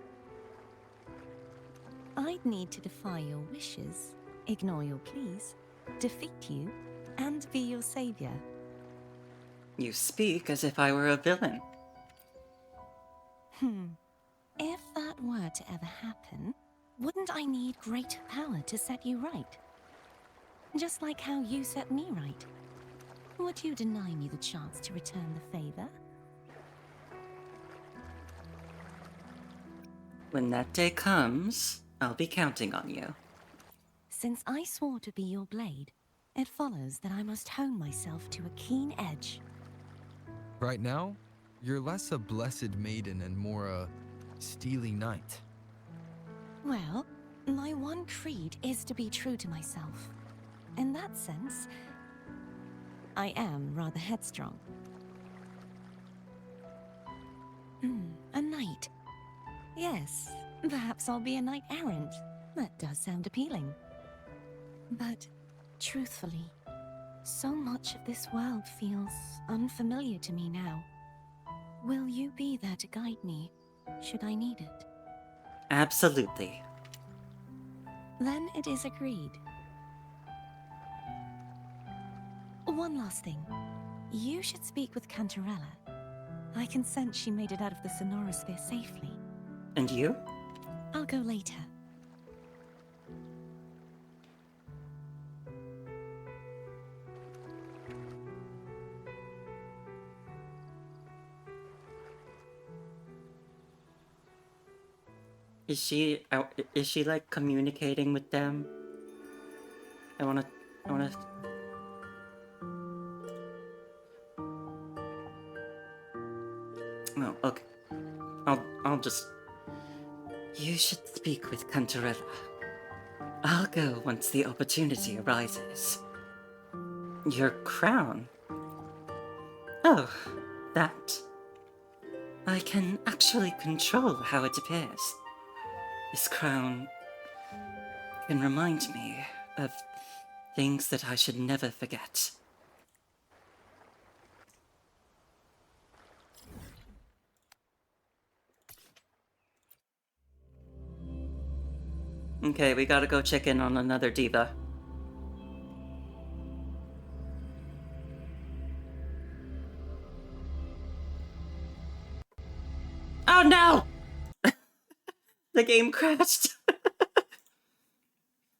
I'd need to defy your wishes, ignore your pleas, defeat you, and be your savior. You speak as if I were a villain. If that were to ever happen, wouldn't I need greater power to set you right? Just like how you set me right. Would you deny me the chance to return the favor? When that day comes, I'll be counting on you. Since I swore to be your blade, it follows that I must hone myself to a keen edge. Right now, you're less a blessed maiden and more a steely knight. Well, my one creed is to be true to myself. In that sense, I am rather headstrong. A knight. Yes, perhaps I'll be a knight errant. That does sound appealing. But, truthfully, so much of this world feels unfamiliar to me now. Will you be there to guide me, should I need it? Absolutely. Then it is agreed. One last thing. You should speak with Cantarella. I can sense she made it out of the Sonorosphere safely. And you? I'll go later. Is she like communicating with them? I wanna... No, okay. I'll just... You should speak with Cantarella. I'll go once the opportunity arises. Your crown? Oh, that. I can actually control how it appears. This crown can remind me of things that I should never forget. Okay, we gotta go check in on another diva. Oh no! The game crashed.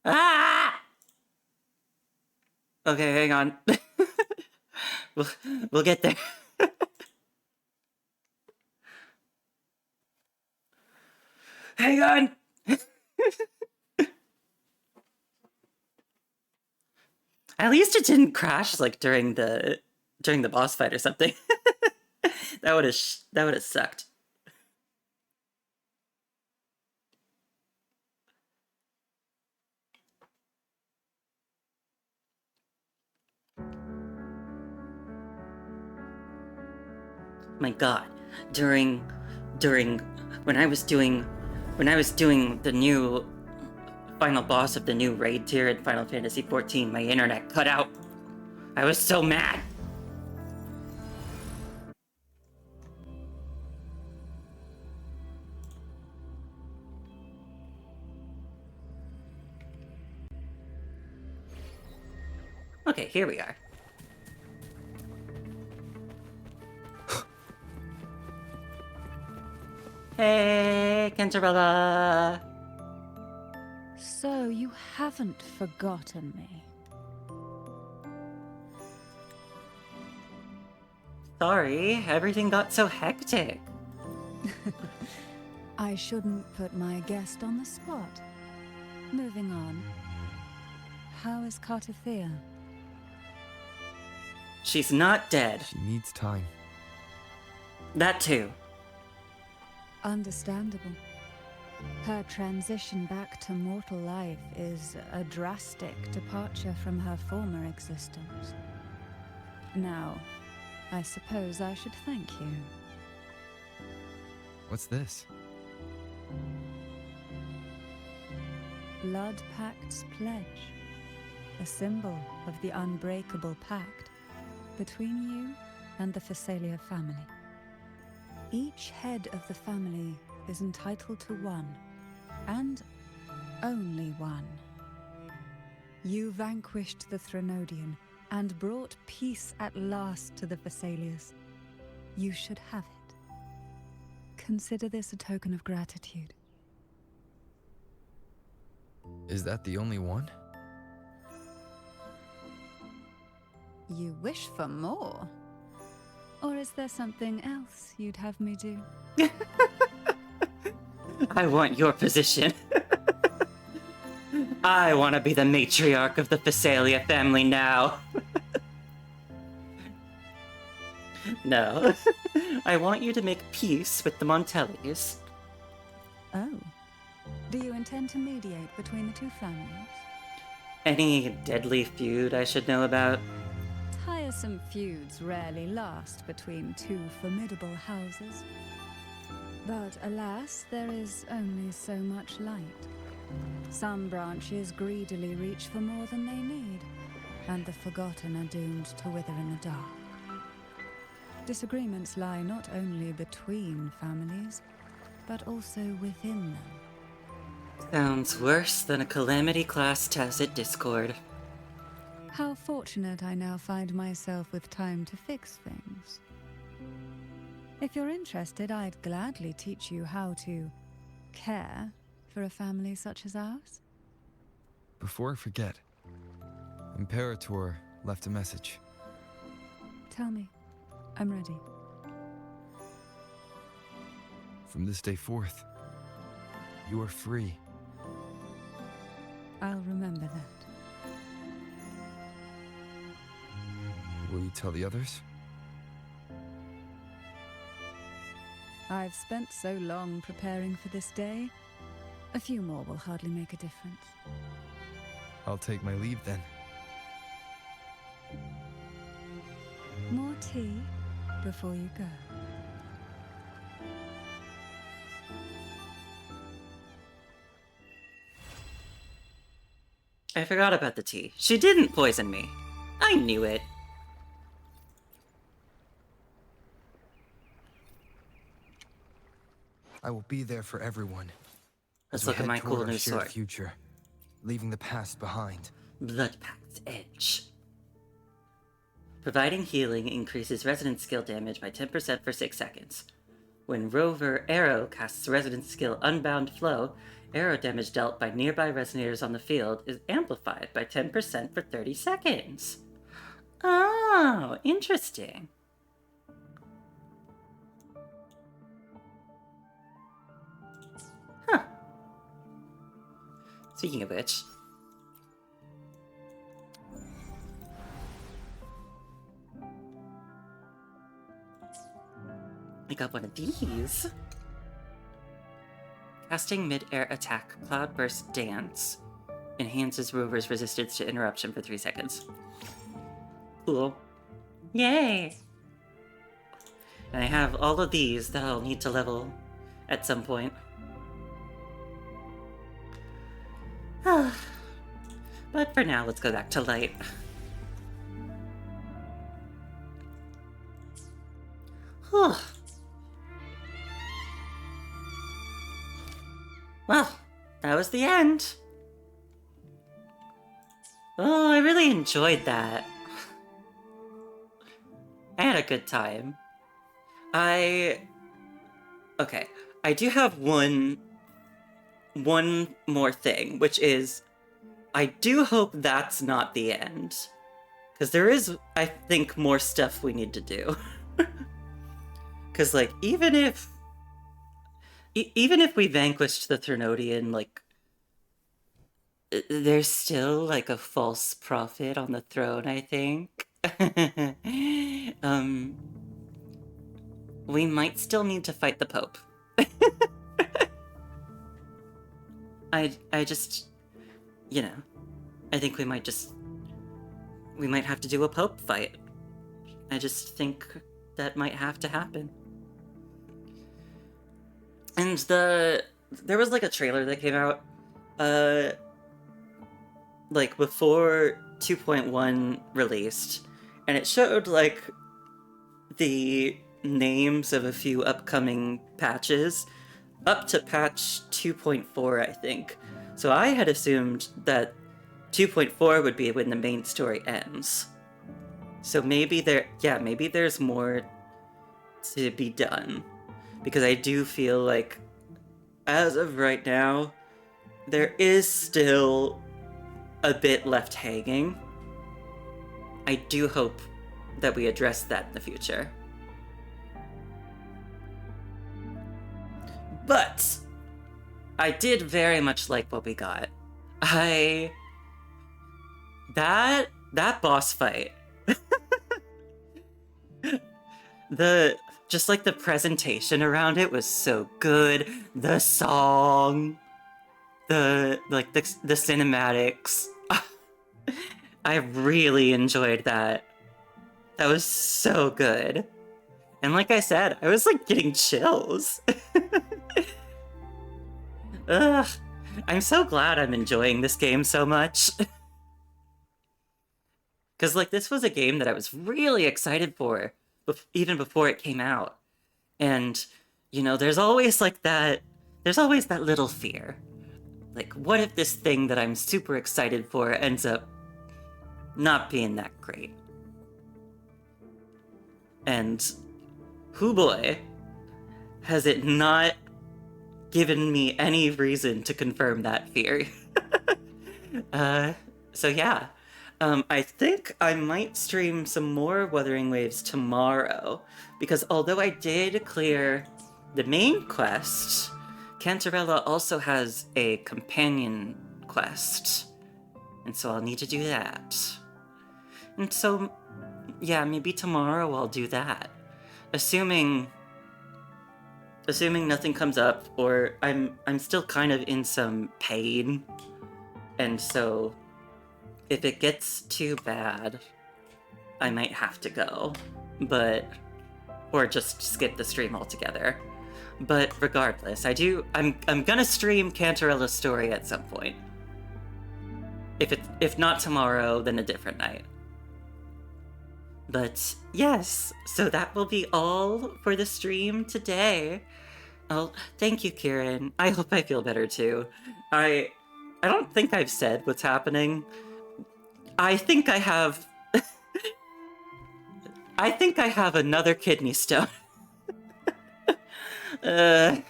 Ah! Okay, hang on. we'll get there. Hang on. At least it didn't crash like during the boss fight or something. That would have sucked. My god. During when I was doing the new final boss of the new raid tier in Final Fantasy XIV, my internet cut out. I was so mad. Okay, here we are. Hey, Cantarella! So you haven't forgotten me. Sorry, everything got so hectic. I shouldn't put my guest on the spot. Moving on. How is Cartathea? She's not dead. She needs time. That too. Understandable. Her transition back to mortal life is a drastic departure from her former existence. Now, I suppose I should thank you. What's this? Blood Pact's pledge. A symbol of the unbreakable pact between you and the Phasalia family. Each head of the family is entitled to one, and only one. You vanquished the Threnodian and brought peace at last to the Phasalias. You should have it. Consider this a token of gratitude. Is that the only one? You wish for more? Or is there something else you'd have me do? I want your position. I want to be the matriarch of the Phasalia family now. No. I want you to make peace with the Montellis. Oh. Do you intend to mediate between the two families? Any deadly feud I should know about? Tiresome feuds rarely last between two formidable houses. But alas, there is only so much light. Some branches greedily reach for more than they need, and the forgotten are doomed to wither in the dark. Disagreements lie not only between families, but also within them. Sounds worse than a Calamity class tacit discord. How fortunate I now find myself with time to fix things. If you're interested, I'd gladly teach you how to care for a family such as ours. Before I forget, Imperator left a message. Tell me. I'm ready. From this day forth, you are free. I'll remember that. Will you tell the others? I've spent so long preparing for this day. A few more will hardly make a difference. I'll take my leave then. More tea before you go. I forgot about the tea. She didn't poison me. I knew it. I will be there for everyone. Let's as we look at head my toward cool our new shared sword. future, leaving the past behind. Blood Pact's Edge. Providing healing increases resonance skill damage by 10% for 6 seconds. When Rover Arrow casts resonance skill Unbound Flow, arrow damage dealt by nearby resonators on the field is amplified by 10% for 30 seconds. Oh, interesting. Huh. Speaking of which, I got one of these. Casting mid-air attack Cloudburst Dance enhances Rover's resistance to interruption for 3 seconds. Cool. Yay! And I have all of these that I'll need to level at some point. But for now, let's go back to light. Whew. Well, that was the end. Oh, I really enjoyed that. I had a good time. Okay, I do have one more thing, which is I do hope that's not the end. Because there is, I think, more stuff we need to do. Because, like, even if we vanquished the Threnodian, like, there's still, like, a false prophet on the throne, I think. We might still need to fight the Pope. I just, you know, I think we might have to do a Pope fight. I just think that might have to happen. And there was like a trailer that came out, like before 2.1 released, and it showed like the names of a few upcoming patches up to patch 2.4, I think. So I had assumed that 2.4 would be when the main story ends. So maybe there's more to be done. Because I do feel like, as of right now, there is still a bit left hanging. I do hope that we address that in the future. But I did very much like what we got. That boss fight. Just like the presentation around it was so good. The song, the cinematics. I really enjoyed that. That was so good. And like I said, I was like getting chills. Ugh, I'm so glad I'm enjoying this game so much. Because like this was a game that I was really excited for, even before it came out. And, you know, there's always that little fear. Like, what if this thing that I'm super excited for ends up not being that great? And, hoo boy, has it not given me any reason to confirm that fear. So yeah. I think I might stream some more Wuthering Waves tomorrow, because although I did clear the main quest, Cantarella also has a companion quest, and so I'll need to do that. And so, yeah, maybe tomorrow I'll do that. Assuming nothing comes up, or I'm still kind of in some pain, and so if it gets too bad, I might have to go, or just skip the stream altogether. But regardless, I'm gonna stream Cantarella's story at some point. If not tomorrow, then a different night. But yes, so that will be all for the stream today. Oh, thank you, Kieran. I hope I feel better too. I don't think I've said what's happening. I think I have another kidney stone. I'm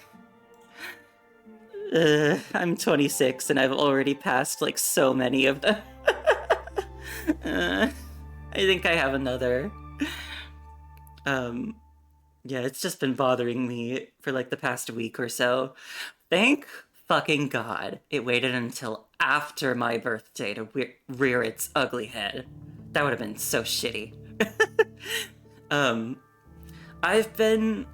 26 and I've already passed like so many of them. I think I have another. Yeah, it's just been bothering me for like the past week or so. Thank fucking God it waited until after my birthday to rear its ugly head. That would have been so shitty. I've been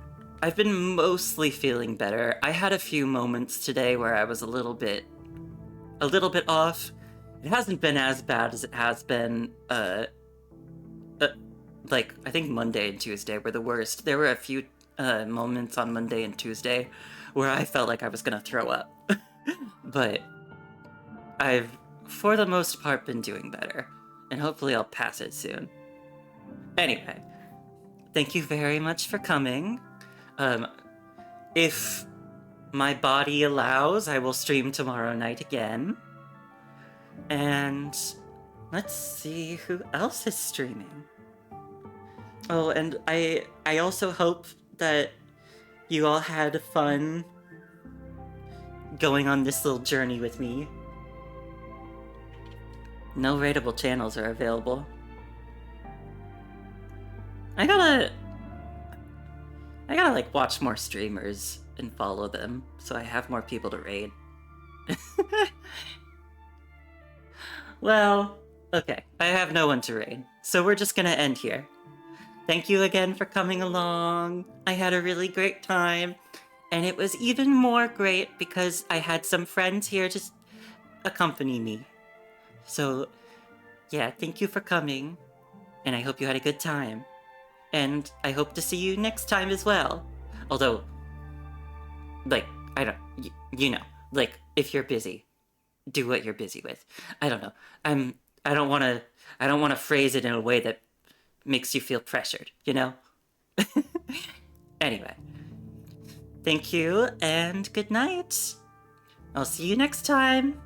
mostly feeling better. I had a few moments today where I was a little bit off. It hasn't been as bad as it has been like, I think Monday and Tuesday were the worst. There were a few moments on Monday and Tuesday where I felt like I was gonna throw up. But I've, for the most part, been doing better. And hopefully I'll pass it soon. Anyway, thank you very much for coming. If my body allows, I will stream tomorrow night again. And let's see who else is streaming. Oh, and I also hope that you all had fun going on this little journey with me. No rateable channels are available. I gotta like watch more streamers and follow them so I have more people to raid. Well, okay, I have no one to raid, so we're just gonna end here. Thank you again for coming along. I had a really great time, and it was even more great because I had some friends here to accompany me. So, yeah, thank you for coming, and I hope you had a good time. And I hope to see you next time as well. Although, like, I don't, you know, like, if you're busy, do what you're busy with. I don't know. I don't want to phrase it in a way that makes you feel pressured, you know? Anyway, thank you and good night. I'll see you next time.